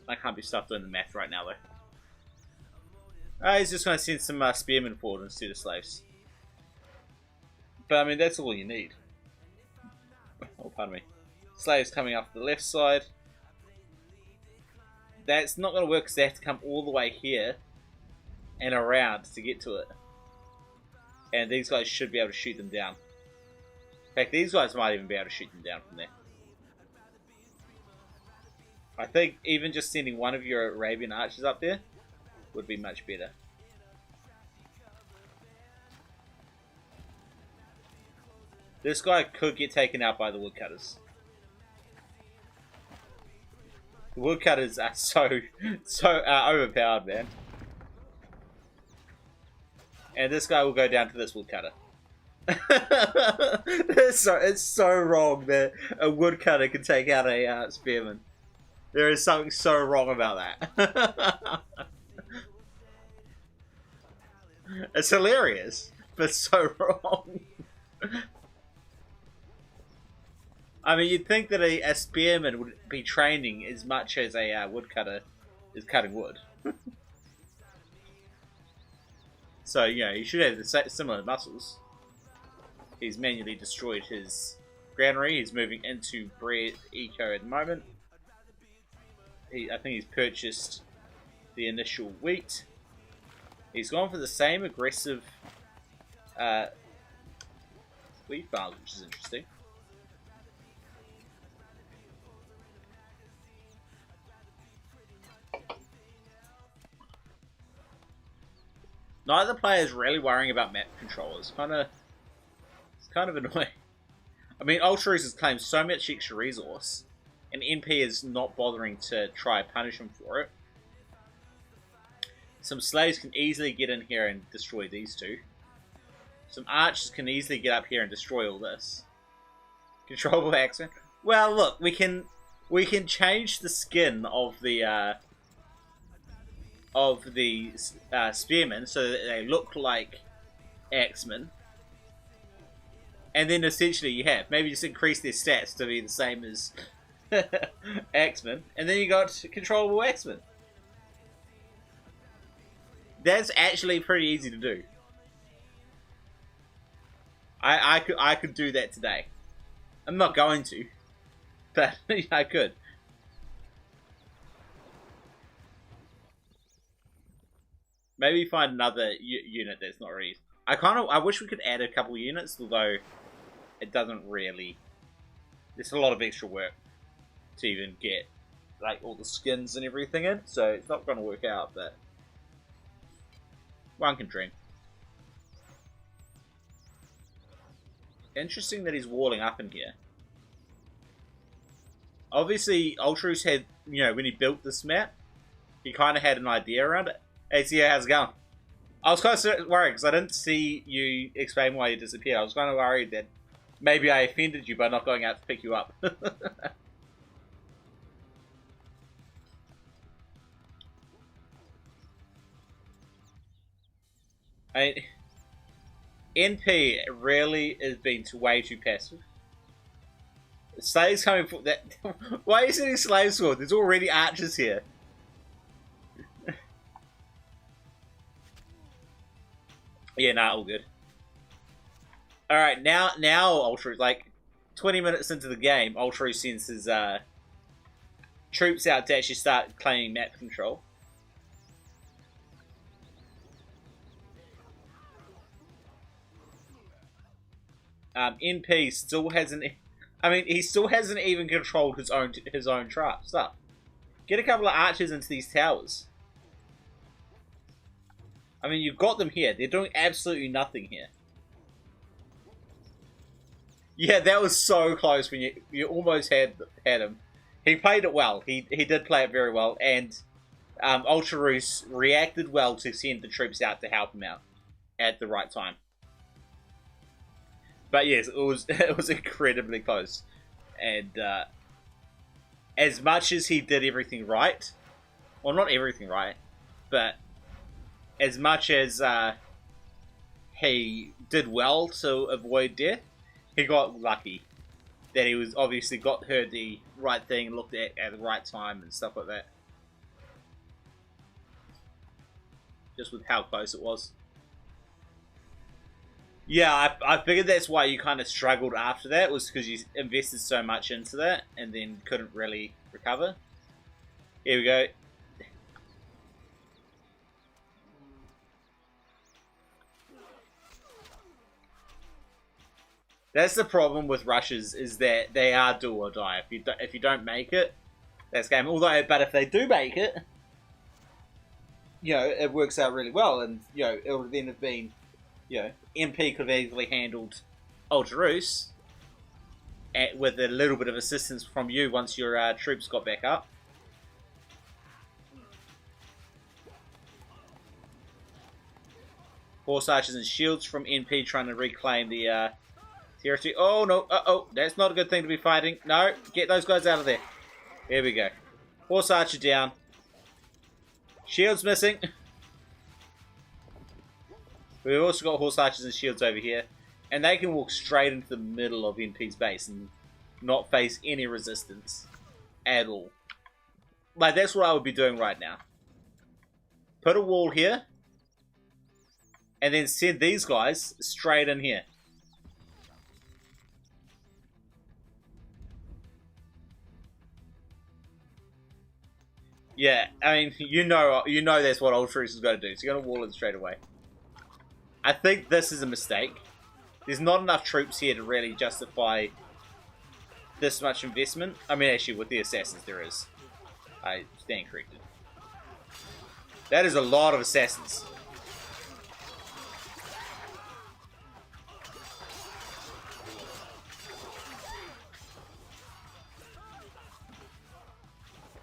I can't be stuck doing the math right now though. He's just going to send some spearmen forward instead of slaves. But I mean, that's all you need. Oh, pardon me. Slaves coming up the left side. That's not going to work because they have to come all the way here and around to get to it. And these guys should be able to shoot them down. In fact, these guys might even be able to shoot them down from there. I think even just sending one of your Arabian archers up there would be much better. This guy could get taken out by the woodcutters. The woodcutters are so overpowered, man. And this guy will go down to this woodcutter. It's so wrong that a woodcutter can take out a spearman. There is something so wrong about that. It's hilarious. for so wrong. I mean, you'd think that a spearman would be training as much as a woodcutter is cutting wood. So, you know, he should have the similar muscles. He's manually destroyed his granary. He's moving into bread eco at the moment. I think he's purchased the initial wheat. He's gone for the same aggressive wheat farms, which is interesting. Neither player is really worrying about map control. It's kind of annoying. I mean, Ultraroos has claimed so much extra resource, and NP is not bothering to try and punish him for it. Some slaves can easily get in here and destroy these two. Some archers can easily get up here and destroy all this. Controllable axemen. Well, look, we can change the skin of the spearmen so that they look like axemen, and then essentially you have maybe just increase their stats to be the same as axemen, and then you got controllable axemen. That's actually pretty easy to do. I could do that today. I'm not going to, but I could. Maybe find another unit that's not already. I wish we could add a couple units, although it doesn't really. There's a lot of extra work to even get like all the skins and everything in, so it's not going to work out. But one can dream. Interesting that he's walling up in here. Obviously, Ultraroos had, you know, when he built this map, he kind of had an idea around it. Hey, see how's it going? I was kind of worried because I didn't see you explain why you disappeared. I was kind of worried that maybe I offended you by not going out to pick you up. I mean, NP really has been way too passive. Slaves coming for that. Why are you sending slaves for? There's already archers here. Yeah, nah, all good. Alright, now Ultraroos, like 20 minutes into the game, Ultraroos sends his troops out to actually start claiming map control. NP still hasn't. I mean, he still hasn't even controlled his own stuff. Get a couple of archers into these towers. I mean, you've got them here. They're doing absolutely nothing here. Yeah, that was so close when you almost had him. He played it well. He did play it very well, and Ultraroos reacted well to send the troops out to help him out at the right time. But yes, it was incredibly close, and as much as he did everything right, well, not everything right, but as much as he did well to avoid death, he got lucky that he was obviously heard the right thing, looked at the right time and stuff like that. Just with how close it was. Yeah, I figured that's why you kind of struggled after that, was because you invested so much into that and then couldn't really recover. Here we go. That's the problem with rushes, is that they are do or die. If you don't make it, that's game. But if they do make it, you know, it works out really well, and you know, it would then have been, you know, MP could have easily handled Ultraroos with a little bit of assistance from you once your troops got back up. Horse archers and shields from NP trying to reclaim the territory. Oh no, uh-oh, that's not a good thing to be fighting. No, get those guys out of there. There we go. Horse archer down. Shields missing. We've also got horse archers and shields over here, and they can walk straight into the middle of NP's base and not face any resistance at all. Like, that's what I would be doing right now. Put a wall here, and then send these guys straight in here. Yeah, I mean, you know that's what Ultra is going to do. So you're going to wall it straight away. I think this is a mistake. There's not enough troops here to really justify this much investment. I mean, actually, with the assassins, there is. I stand corrected. That is a lot of assassins.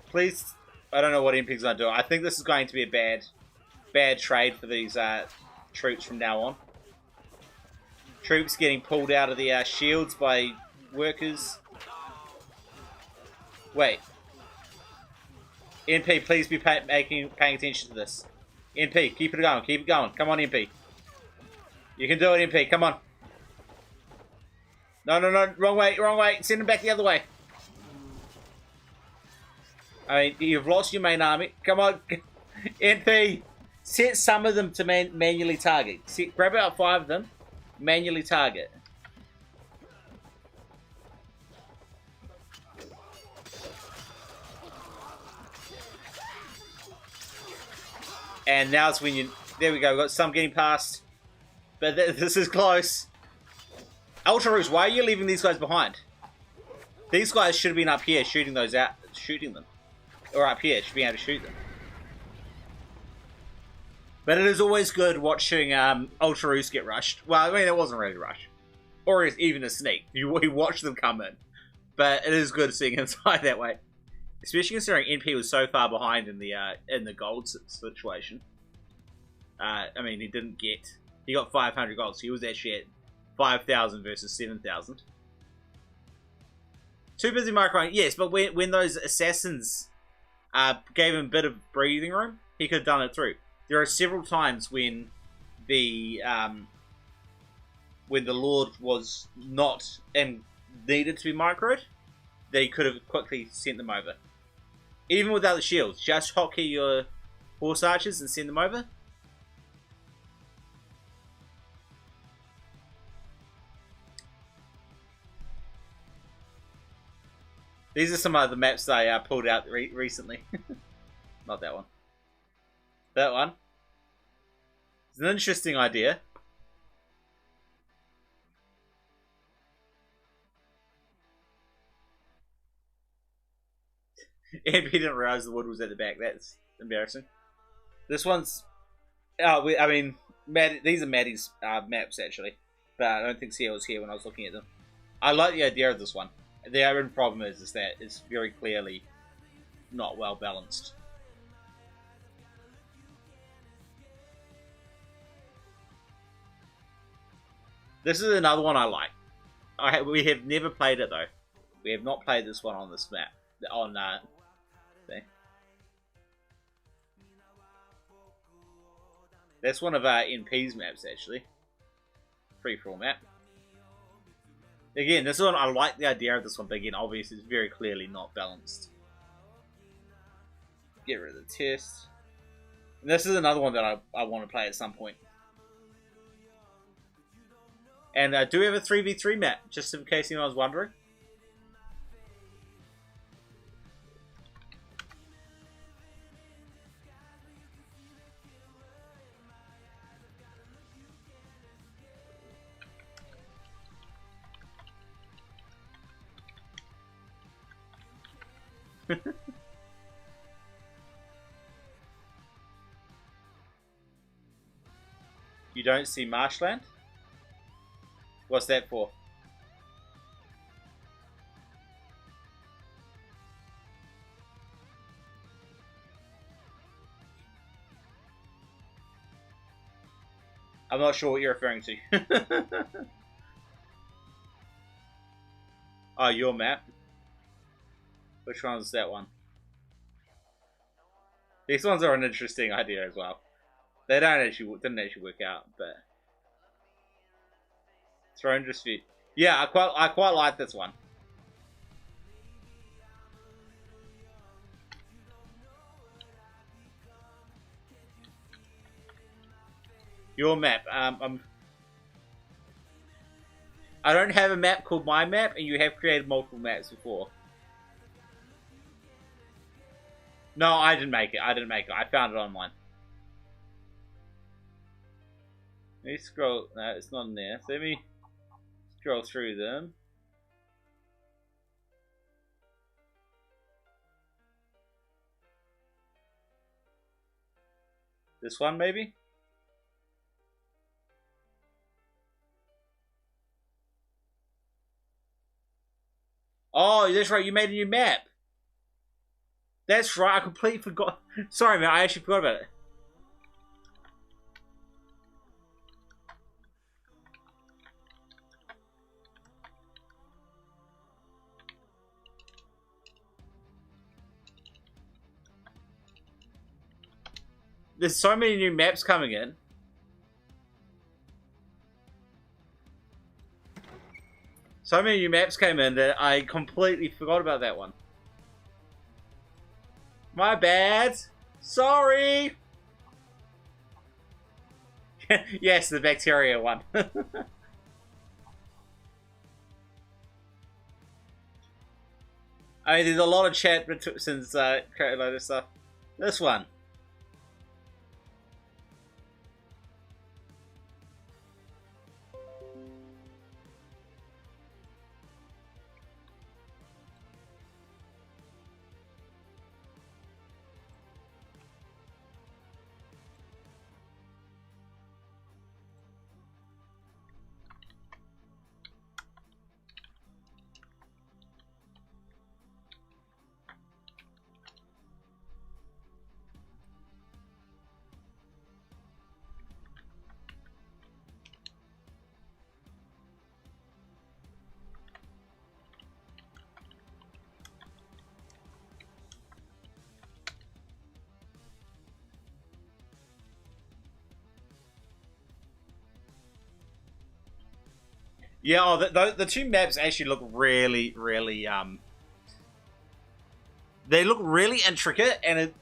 Please, I don't know what NP's going to do. I think this is going to be a bad trade for these troops from now on. Troops getting pulled out of the shields by workers. Wait. NP, please be paying attention to this. NP, keep it going. Keep it going. Come on, NP. You can do it, NP. Come on. No, no, no. Wrong way. Wrong way. Send them back the other way. I mean, you've lost your main army. Come on. NP. Set some of them to manually target. Grab out 5 of them. Manually target. And now it's when you... There we go. We've got some getting past. But this is close. Ultra Roost, why are you leaving these guys behind? These guys should have been up here shooting those out. Shooting them. Or up here. Should be able to shoot them. But it is always good watching Ultra Roost get rushed. Well, I mean, it wasn't really a rush. Or even a sneak. You watch them come in. But it is good seeing him fight that way. Especially considering NP was so far behind in the gold situation. I mean, he didn't get... He got 500 gold, so he was actually at 5,000 versus 7,000. Too busy microing. Yes, but when those assassins gave him a bit of breathing room, he could have done it through. There are several times when the Lord was not and needed to be microed, they could have quickly sent them over. Even without the shields, just hotkey your horse archers and send them over. These are some of the maps I pulled out recently. Not that one. That one. It's an interesting idea. NP didn't realize the wood was at the back. That's embarrassing. This one's... Oh, I mean, these are Maddie's maps, actually. But I don't think Sia was here when I was looking at them. I like the idea of this one. The only problem is that it's very clearly not well balanced. This is another one I like. We have never played it though. We have not played this one on this map. On thing. That's one of our NP's maps actually. Free-for-all map. Again, this one, I like the idea of this one, but again, obviously it's very clearly not balanced. Get rid of the test. And this is another one that I want to play at some point. And I do have a 3v3 map, just in case anyone was wondering. You don't see marshland? What's that for? I'm not sure what you're referring to. Oh, your map? Which one's that one? These ones are an interesting idea as well. They didn't actually work out, but 300 feet. Yeah, I quite like this one. Your map. I don't have a map called My Map, and you have created multiple maps before. No, I didn't make it. I found it online. Let me scroll. No, it's not in there. So let me scroll through them. This one, maybe? Oh, that's right. You made a new map. That's right. I completely forgot. Sorry, man. I actually forgot about it. There's so many new maps coming in. So many new maps came in that I completely forgot about that one. My bad. Sorry. Yes, the bacteria one. I mean, there's a lot of chat since created a load of stuff. This one. Yeah, oh, the two maps actually look really, really, they look really intricate, and it,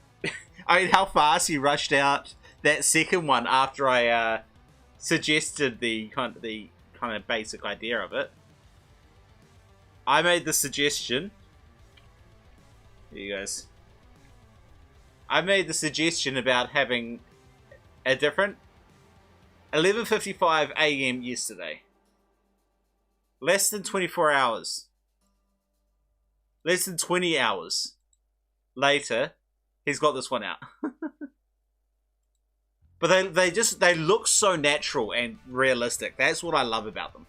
I mean, how fast he rushed out that second one after I, suggested the kind of basic idea of it. I made the suggestion. Here you guys. I made the suggestion about having a different 11:55 a.m. yesterday. Less than 24 hours. Less than 20 hours later, he's got this one out. But they look so natural and realistic. That's what I love about them.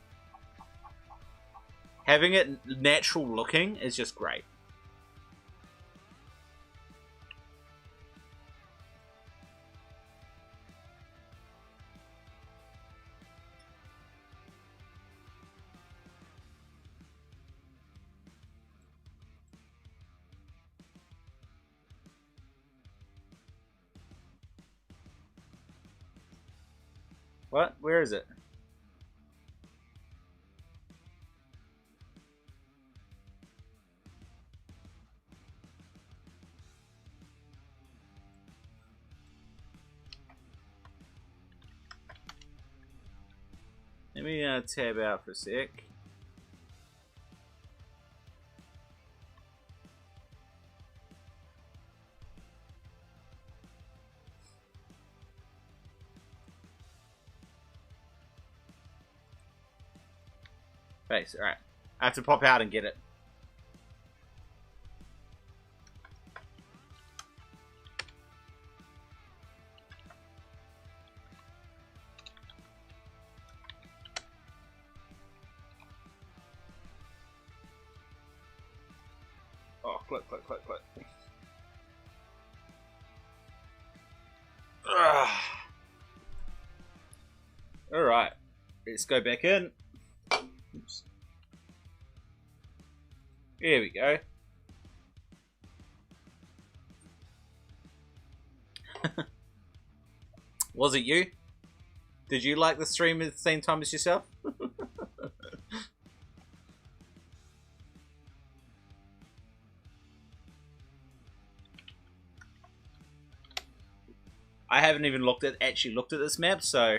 Having it natural looking is just great. What? Where is it? Let me tab out for a sec. Base, alright. I have to pop out and get it. Oh, click. Alright. Let's go back in. Oops. Here we go. Was it you? Did you like the stream at the same time as yourself? haven't even actually looked at this map, so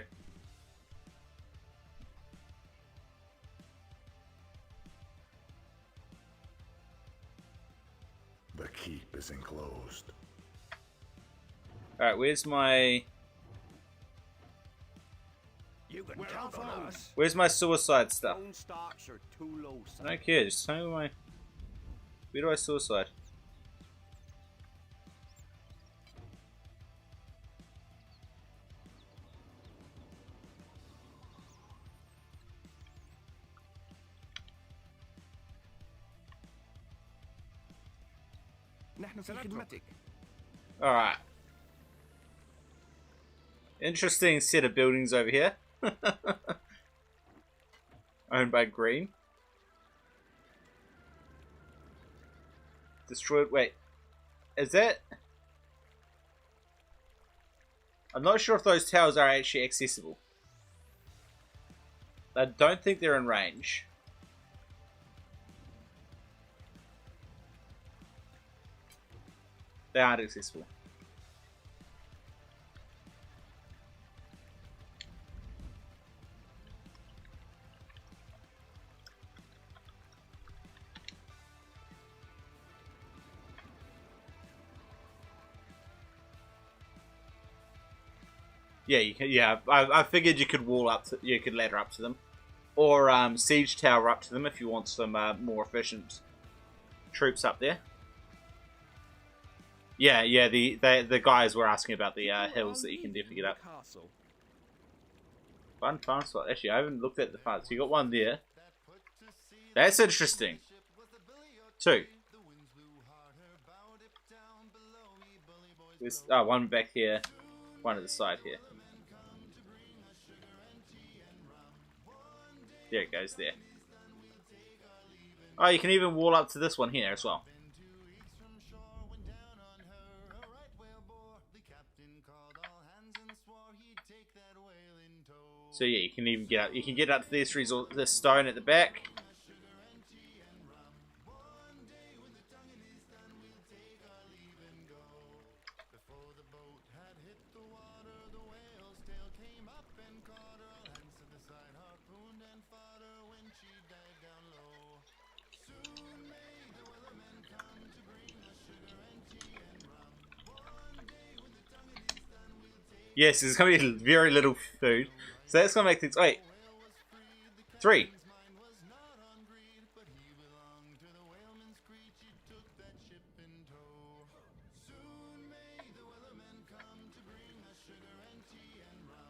The keep is enclosed. all right. You can count on us. Where's my suicide stuff? Stone starts are too low, I son. don't care. Just tell me where do I suicide? نحن في خدمتك. Alright. Interesting set of buildings over here. Owned by Green. Destroyed. Wait. Is that. I'm not sure if those towers are actually accessible. I don't think they're in range. They aren't accessible. Yeah, you can. Yeah, I figured you could you could ladder up to them, or siege tower up to them if you want some more efficient troops up there. Yeah, yeah. The guys were asking about the hills that you can definitely get up. Castle. Fun farm spot. Actually, I haven't looked at the farm. So you got one there. That's interesting. Two. There's one back here, one at the side here. There it goes there. Oh, you can even wall up to this one here as well. So yeah, you can even get up. You can get up to this stone at the back. Yes, there's going to be very little food. So that's going to make things... Wait. 3.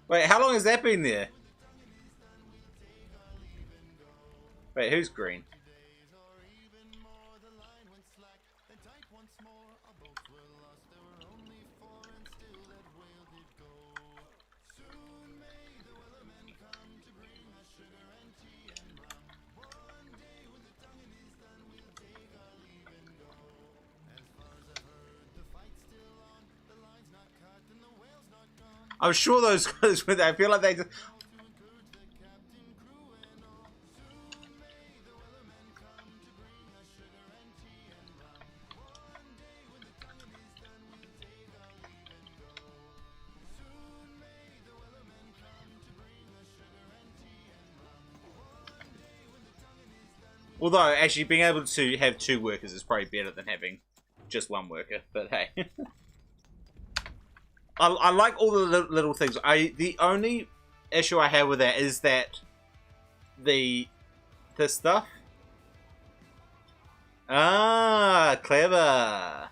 Wait, how long has that been there? Wait, who's Green? I'm sure those guys were there. I feel like they just... Although, actually, being able to have 2 workers is probably better than having just 1 worker. But hey. I like all the little things. The only issue I have with that is that this stuff. Ah, clever.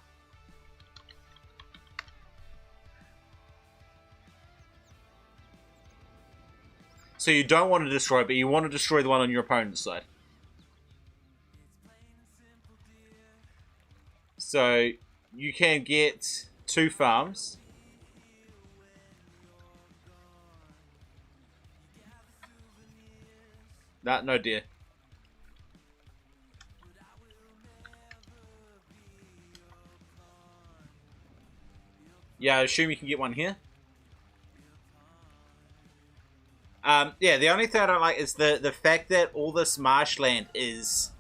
So you don't want to destroy it, but you want to destroy the one on your opponent's side. So you can get 2 farms. Nah, no deer. Yeah, I assume you can get one here. Yeah, the only thing I don't like is the fact that all this marshland is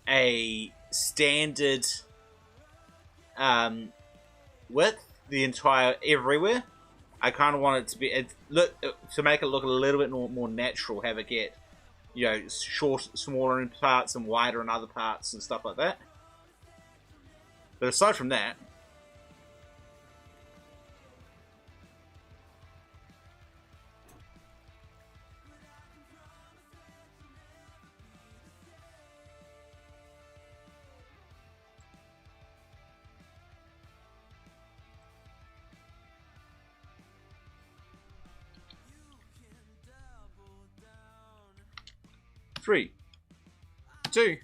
a standard width, the entire everywhere. I kind of want it to be to make it look a little bit more natural. Have it get, you know, smaller in parts and wider in other parts and stuff like that. But aside from that, three, 2,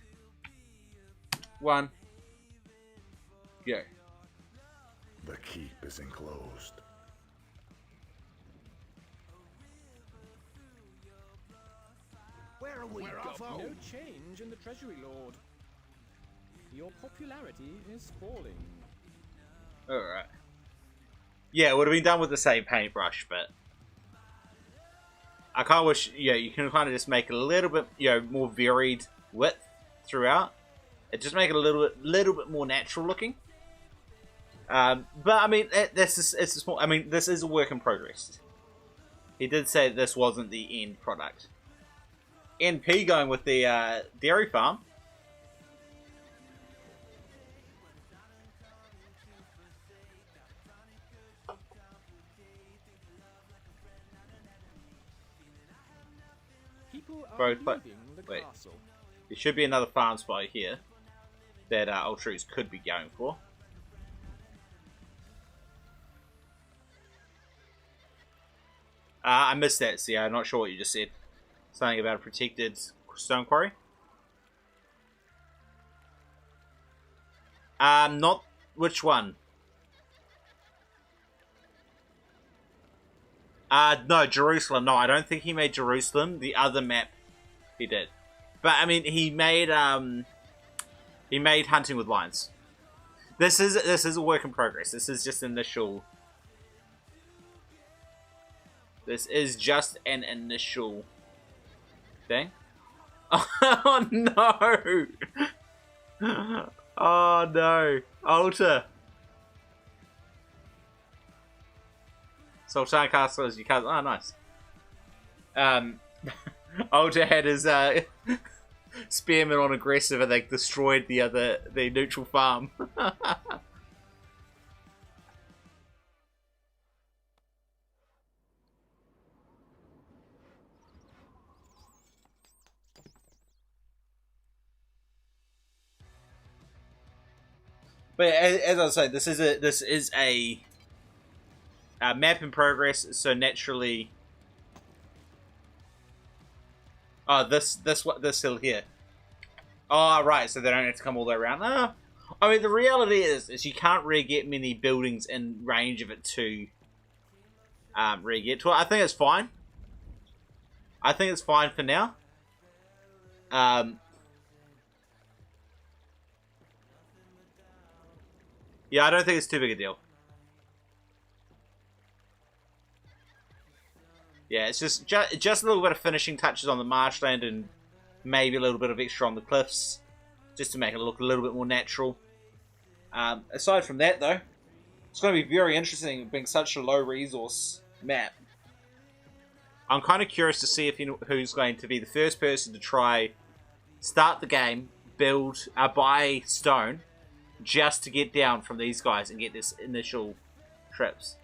1, go. The keep is enclosed. Where are we off? No change in the Treasury, Lord. Your popularity is falling. Alright. Yeah, it would have been done with the same paintbrush, but I kind of wish, yeah, you can kind of just make it a little bit, you know, more varied width throughout. It just make it a little bit more natural looking. But I mean, it's a small. I mean, this is a work in progress. He did say this wasn't the end product. NP going with the dairy farm. People are Bro, but leaving the wait. castle. There should be another farm spot here that Ultrues could be going for. I missed that, see, I'm not sure what you just said. Something about a protected stone quarry? Not... Which one? No, Jerusalem. No, I don't think he made Jerusalem. The other map he did. But, I mean, he made Hunting with Lions. This is a work in progress. This is just initial... This is just an initial thing. Oh no! Oh no! Alta! Sultan Castle is your cousin. Oh, nice. Alta had his spearmen on aggressive and they destroyed the neutral farm. But as I was saying, this is a map in progress. So naturally, this hill here. Oh right, so they don't have to come all the way around. I mean the reality is you can't really get many buildings in range of it to really get to it. I think it's fine. I think it's fine for now. Yeah, I don't think it's too big a deal. Yeah, it's just a little bit of finishing touches on the marshland and maybe a little bit of extra on the cliffs, just to make it look a little bit more natural. Aside from that, though, it's going to be very interesting being such a low resource map. I'm kind of curious to see if who's going to be the first person to try start the game, build, buy stone, just to get down from these guys and get this initial trips.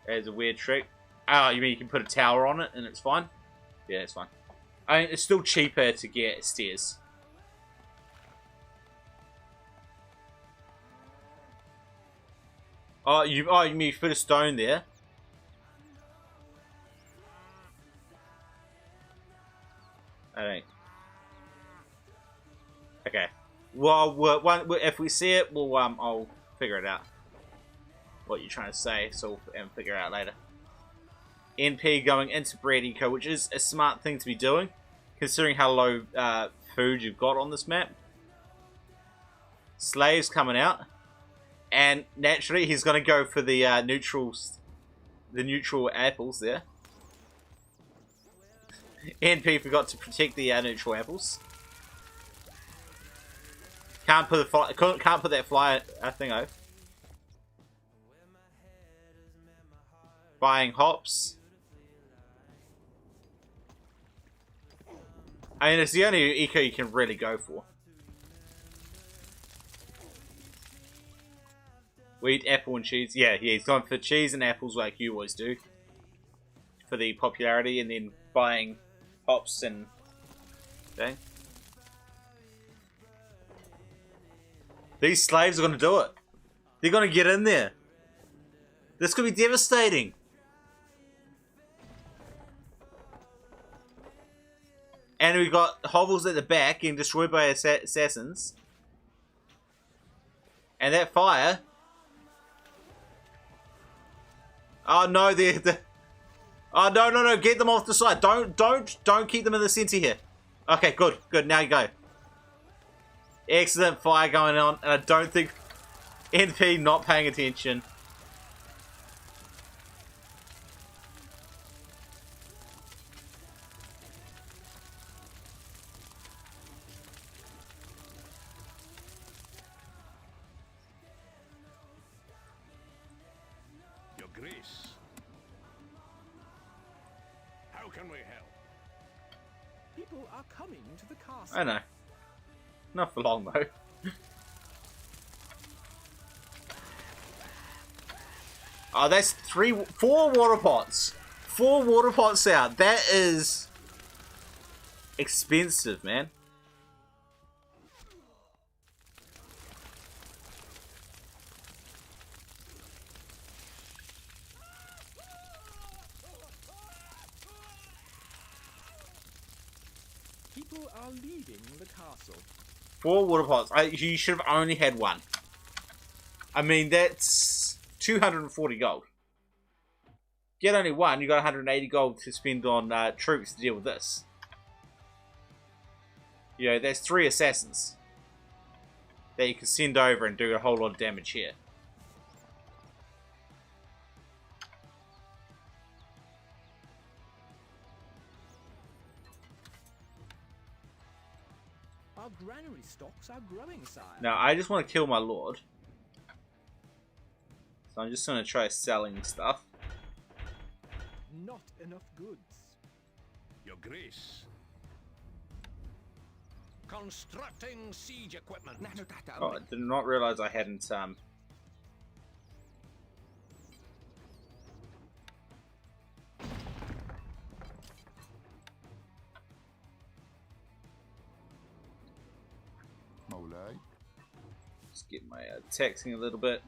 There's a weird trick. Oh, you mean you can put a tower on it and it's fine? Yeah, it's fine. I mean, it's still cheaper to get stairs. Oh, you mean you put a stone there? I think. Okay. Well, if we see it, we'll I'll figure it out. What you're trying to say, so and figure it out later. NP going into Bread Eco, which is a smart thing to be doing, considering how low food you've got on this map. Slaves coming out, and naturally he's going to go for the neutral apples there. NP forgot to protect the neutral apples. Can't put that fly thing out. Buying hops. I mean, it's the only eco you can really go for. Wheat, apple, and cheese. Yeah, he's gone for cheese and apples like you always do. For the popularity, and then buying hops and... Okay. These slaves are going to do it. They're going to get in there. This could be devastating. And we've got hovels at the back getting destroyed by assassins. And that fire... Oh no, they're... Oh no, get them off the side. Don't keep them in the center here. Okay, good, now you go. Excellent fire going on, and I don't think NP not paying attention. Your Grace. How can we help? People are coming to the castle. I know. Not for long though. Oh, that's 4 water pots. 4 water pots out. That is expensive, man. People are leaving the castle. 4 water pots. You should have only had 1. I mean, that's 240 gold. Get only 1, you got 180 gold to spend on troops to deal with this. You know, that's 3 assassins that you can send over and do a whole lot of damage here. Our granary stocks are growing, sire. Now, I just want to kill my lord. So I'm just going to try selling stuff. Not enough goods. Your Grace. Constructing siege equipment. Oh, I did not realize I hadn't, Just get my taxing a little bit.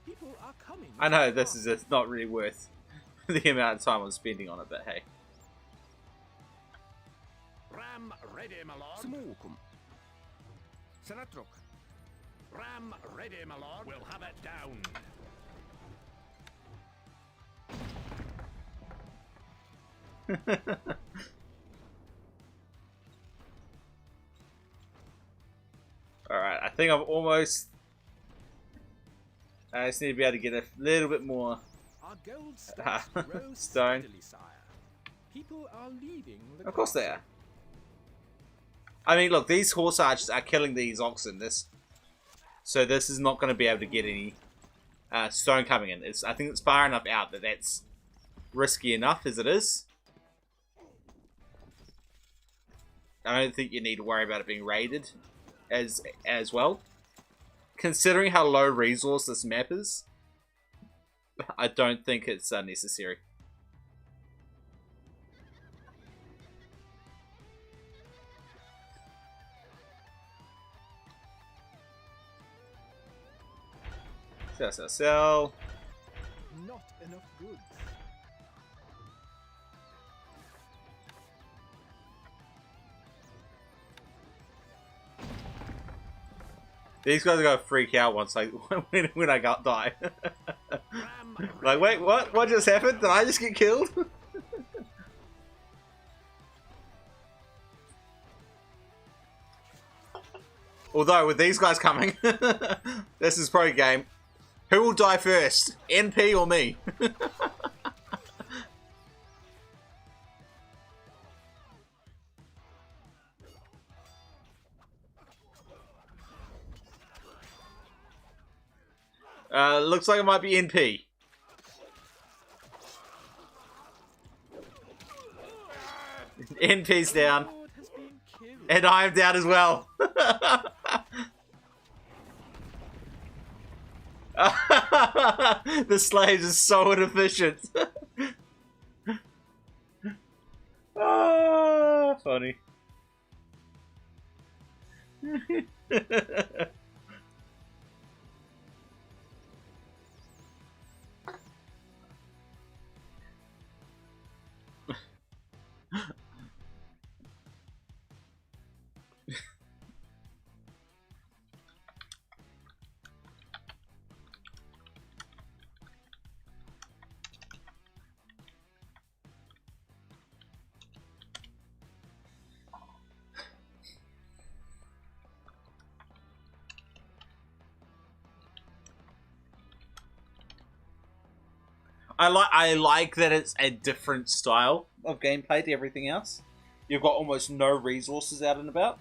People are coming. I know this is it's not really worth the amount of time I'm spending on it, but hey. Ram ready, my lord. سموكم سنترك. Ram ready, my lord. We'll have it down. Alright, I think I'm almost... I just need to be able to get a little bit more Our gold stocks grow stone. steadily, sire. People are leaving the Of course they castle. are. I mean, look, these horse archers are killing these oxen. So this is not going to be able to get any stone coming in. I think it's far enough out that that's risky enough as it is. I don't think you need to worry about it being raided as well. Considering how low resource this map is, I don't think it's necessary. Sell. Not enough goods. These guys are gonna freak out once when I die. Ram Like, wait, what? What just happened? Did I just get killed? Although with these guys coming, this is pro game. Who will die first? NP or me? Looks like it might be NP. NP's down. And I am down as well. The slaves are so inefficient. Ah, funny. I like that it's a different style of gameplay to everything else. You've got almost no resources out and about.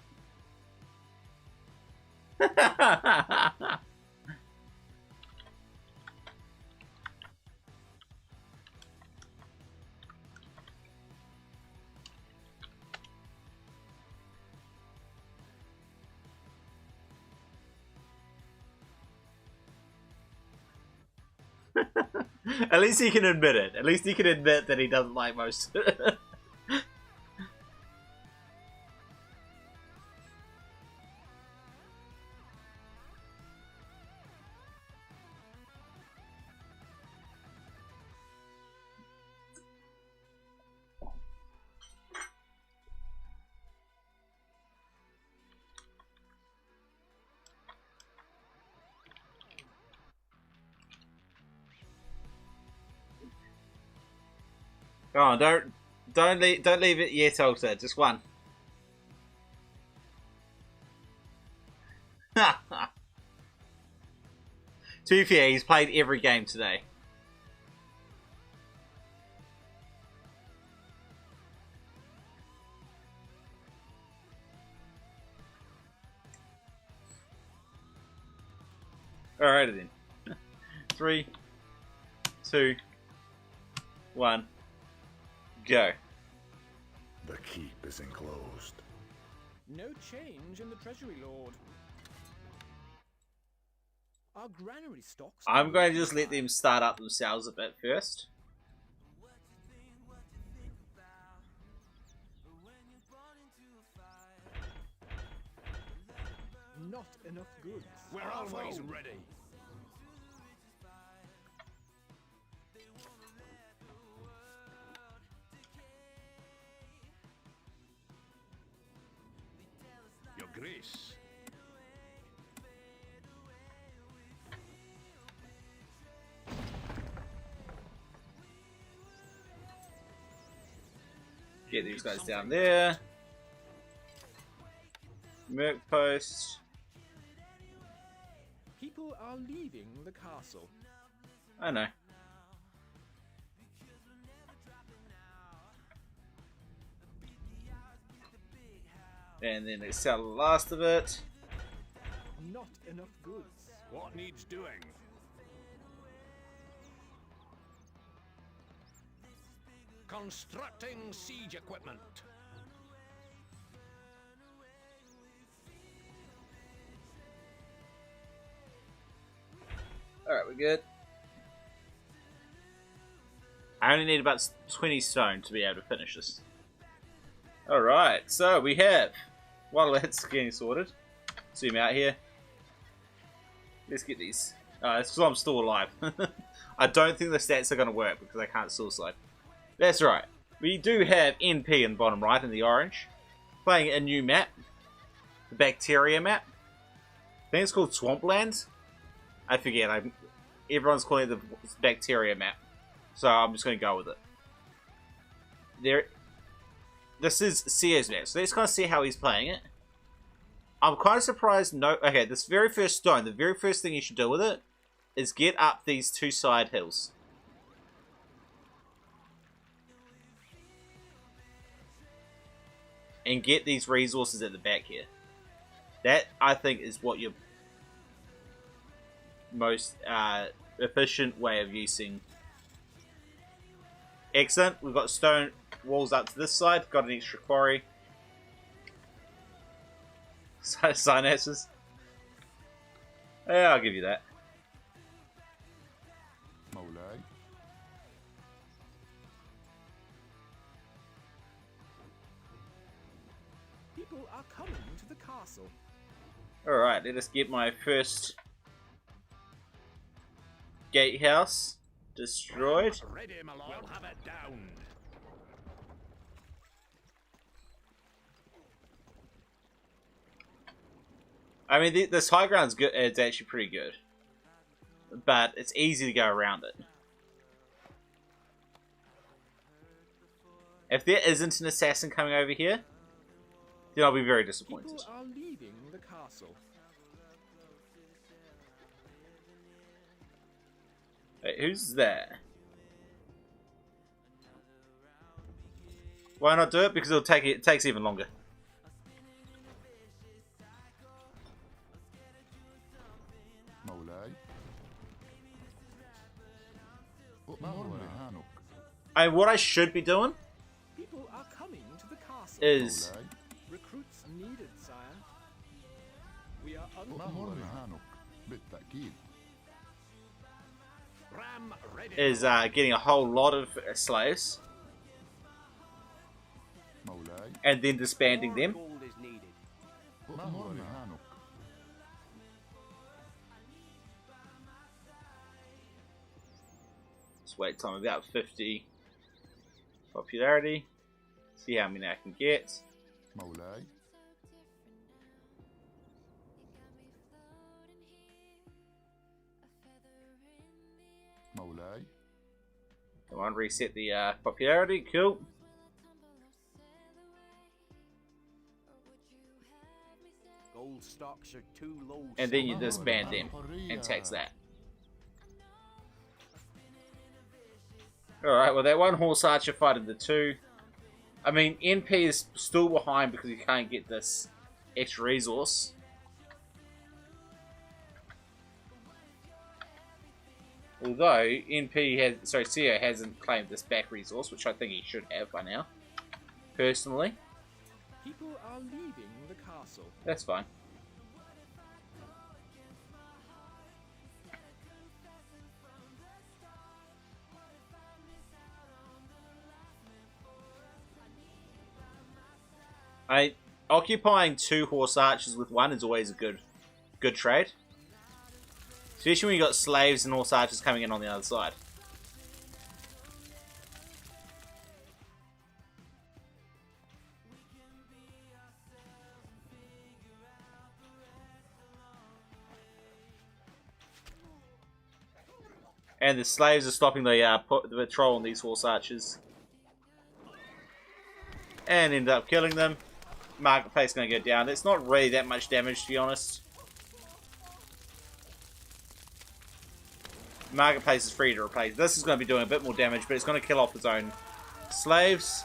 At least he can admit it. At least he can admit that he doesn't like most. Come on, don't leave it yet, Alter. Just one. To be fair, he's played every game today. Alrighty then. 3, 2, 1. Go. The keep is enclosed. No change in the treasury, Lord. Our granary stocks. I'm going to just let them start up themselves a bit first. Not enough goods. We're always ready. Your Grace. Get these guys down there. Merc post. People are leaving the castle. I know. And then they sell the last of it. Not enough goods. What needs doing? Constructing siege equipment. Alright, we're good. I only need about 20 stone to be able to finish this. Alright, so we have, while that's getting sorted, zoom out here. Let's get these. It's because I'm still alive. I don't think the stats are going to work because I can't suicide. That's right. We do have NP in the bottom right in the orange. Playing a new map. The Bacteria map. I think it's called Swampland. I forget. Everyone's calling it the Bacteria map. So I'm just going to go with it. This is Seo's map. So let's kind of see how he's playing it. I'm kind of surprised. No, okay, this very first stone, the very first thing you should do with it is get up these two side hills. And get these resources at the back here. That, I think, is what your most efficient way of using. Excellent. We've got stone walls up to this side. Got an extra quarry. Synapses. Yeah, I'll give you that. مولاي. People are coming to the castle. Alright, let us get my first gatehouse destroyed. Ready, my lord. We'll have it down. I mean, this high ground's good. It's actually pretty good, but it's easy to go around it. If there isn't an assassin coming over here, then I'll be very disappointed. People are leaving the castle. Wait, who's there? Why not do it? Because it takes even longer. مولاي. أؤمر رهانك. And what I should be doing People are coming to the castle. is مولاي. Recruits needed, sire. We are أؤمر رهانك. بالتأكيد. Ram ready. getting a whole lot of slaves مولاي. and then disbanding them. Gold is needed. أؤمر رهانك. Let's wait till I'm about 50 popularity. See how many I can get. مولاي. مولاي. Come on, reset the popularity. Cool. Gold stocks are too low. And then you disband them and tax that. Alright, well that one horse archer fighted the two. I mean, NP is still behind because he can't get this extra resource. Although CEO hasn't claimed this back resource, which I think he should have by now. Personally, People are leaving the castle. that's fine. Occupying two horse archers with one is always a good trade. Especially when you got slaves and horse archers coming in on the other side. And the slaves are stopping the patrol on these horse archers. And end up killing them. Marketplace is going to go down. It's not really that much damage, to be honest. Marketplace is free to replace. This is going to be doing a bit more damage, but it's going to kill off its own slaves.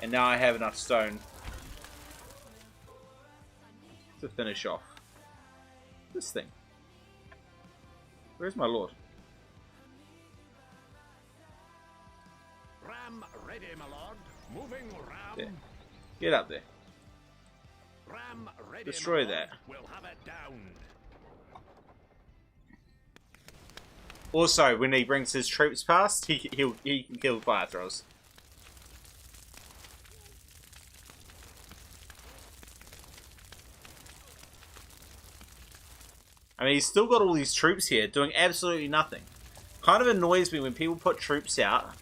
And now I have enough stone to finish off this thing. Where's my lord? Ram ready, my lord. Moving ram. There. Get up there. Ram ready. Destroy my lord. that. We'll have it down. Also, when he brings his troops past, he can kill fire throwers. I mean, he's still got all these troops here doing absolutely nothing. Kind of annoys me when people put troops out,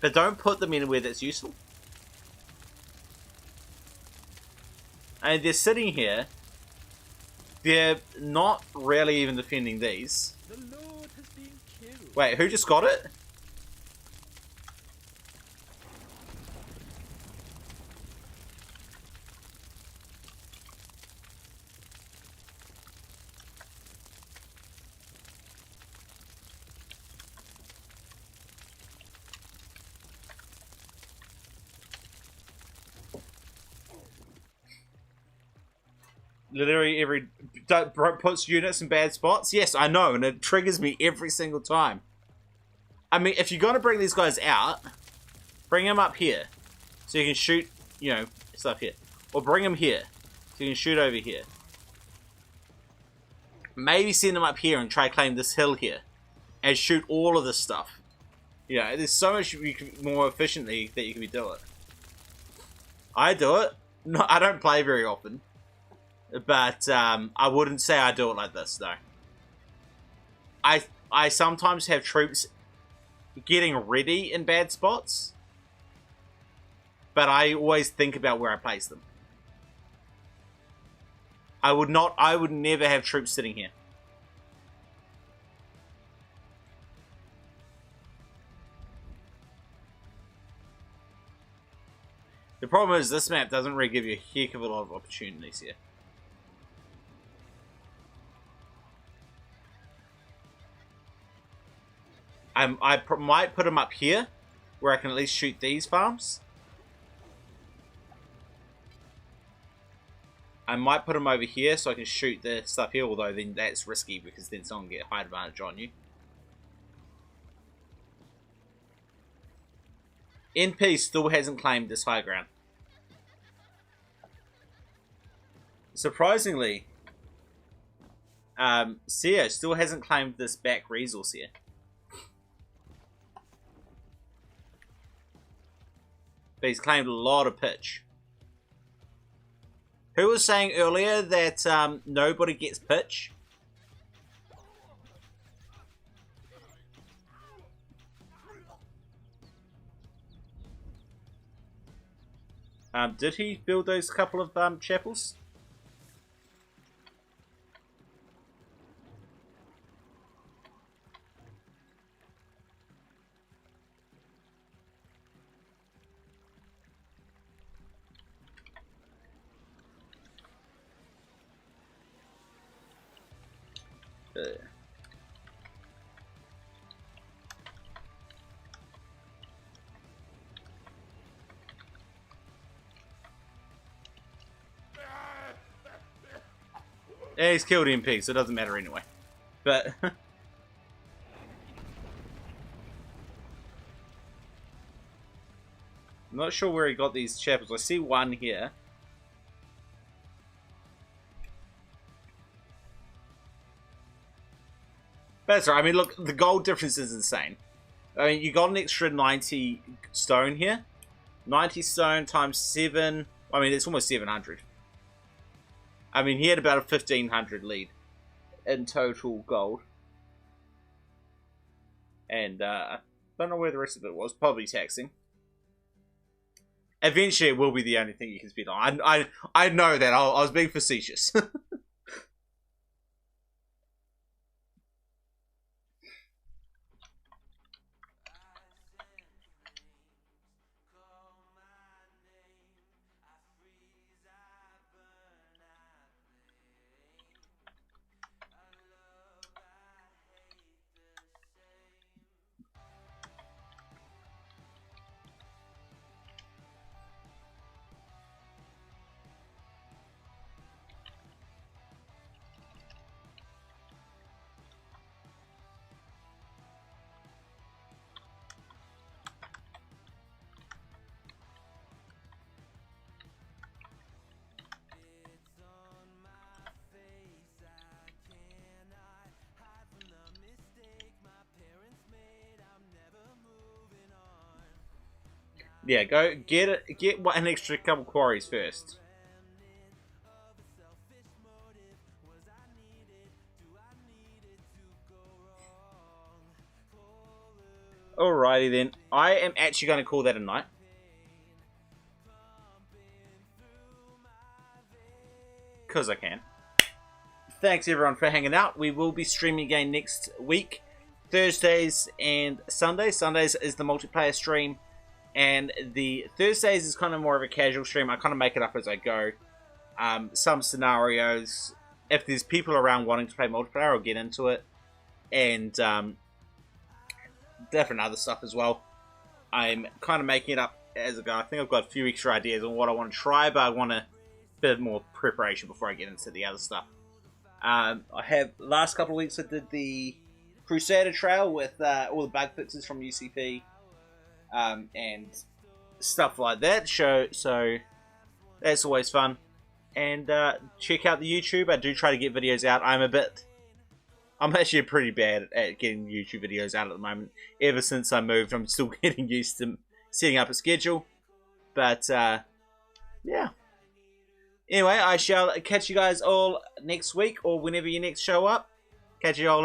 but don't put them anywhere that's useful. And they're sitting here. They're not really even defending these. The Lord has been killed. Wait, who just got it? Literally every... Puts units in bad spots? Yes, I know, and it triggers me every single time. I mean, if you're going to bring these guys out, bring them up here. So you can shoot, you know, stuff here. Or bring them here. So you can shoot over here. Maybe send them up here and try claim this hill here. And shoot all of this stuff. Yeah, there's so much more efficiently that you can be doing. I do it. No, I don't play very often. But I wouldn't say I do it like this, though. I sometimes have troops getting ready in bad spots. But I always think about where I place them. I would never have troops sitting here. The problem is this map doesn't really give you a heck of a lot of opportunities here. I might put them up here, where I can at least shoot these farms. I might put them over here so I can shoot the stuff here, although then that's risky because then someone can get high advantage on you. NP still hasn't claimed this high ground. Surprisingly, Seer still hasn't claimed this back resource here. But he's claimed a lot of pitch. Who was saying earlier that nobody gets pitch? Did he build those couple of chapels? Yeah, he's killed MP, so it doesn't matter anyway. But I'm not sure where he got these chapels. I see one here. But that's right. I mean, look, the gold difference is insane. I mean, you got an extra 90 stone here. 90 stone times 7. I mean, it's almost 700. I mean, he had about a 1500 lead in total gold. And, don't know where the rest of it was. Probably taxing. Eventually, it will be the only thing you can spend on. I know that. I was being facetious. Yeah, go get an extra couple quarries first. Alrighty then. I am actually going to call that a night. Because I can. Thanks everyone for hanging out. We will be streaming again next week. Thursdays and Sundays. Sundays is the multiplayer stream. And the Thursdays is kind of more of a casual stream. I kind of make it up as I go. Some scenarios. If there's people around wanting to play multiplayer, I'll get into it. And different other stuff as well. I'm kind of making it up as I go. I think I've got a few extra ideas on what I want to try. But I want to bit more preparation before I get into the other stuff. I have last couple of weeks I did the Crusader Trail with all the bug fixes from UCP and stuff like that. So that's always fun. And check out the YouTube. I do try to get videos out. I'm actually pretty bad at getting YouTube videos out at the moment. Ever since I moved, I'm still getting used to setting up a schedule. But yeah. Anyway, I shall catch you guys all next week or whenever you next show up. Catch you all later.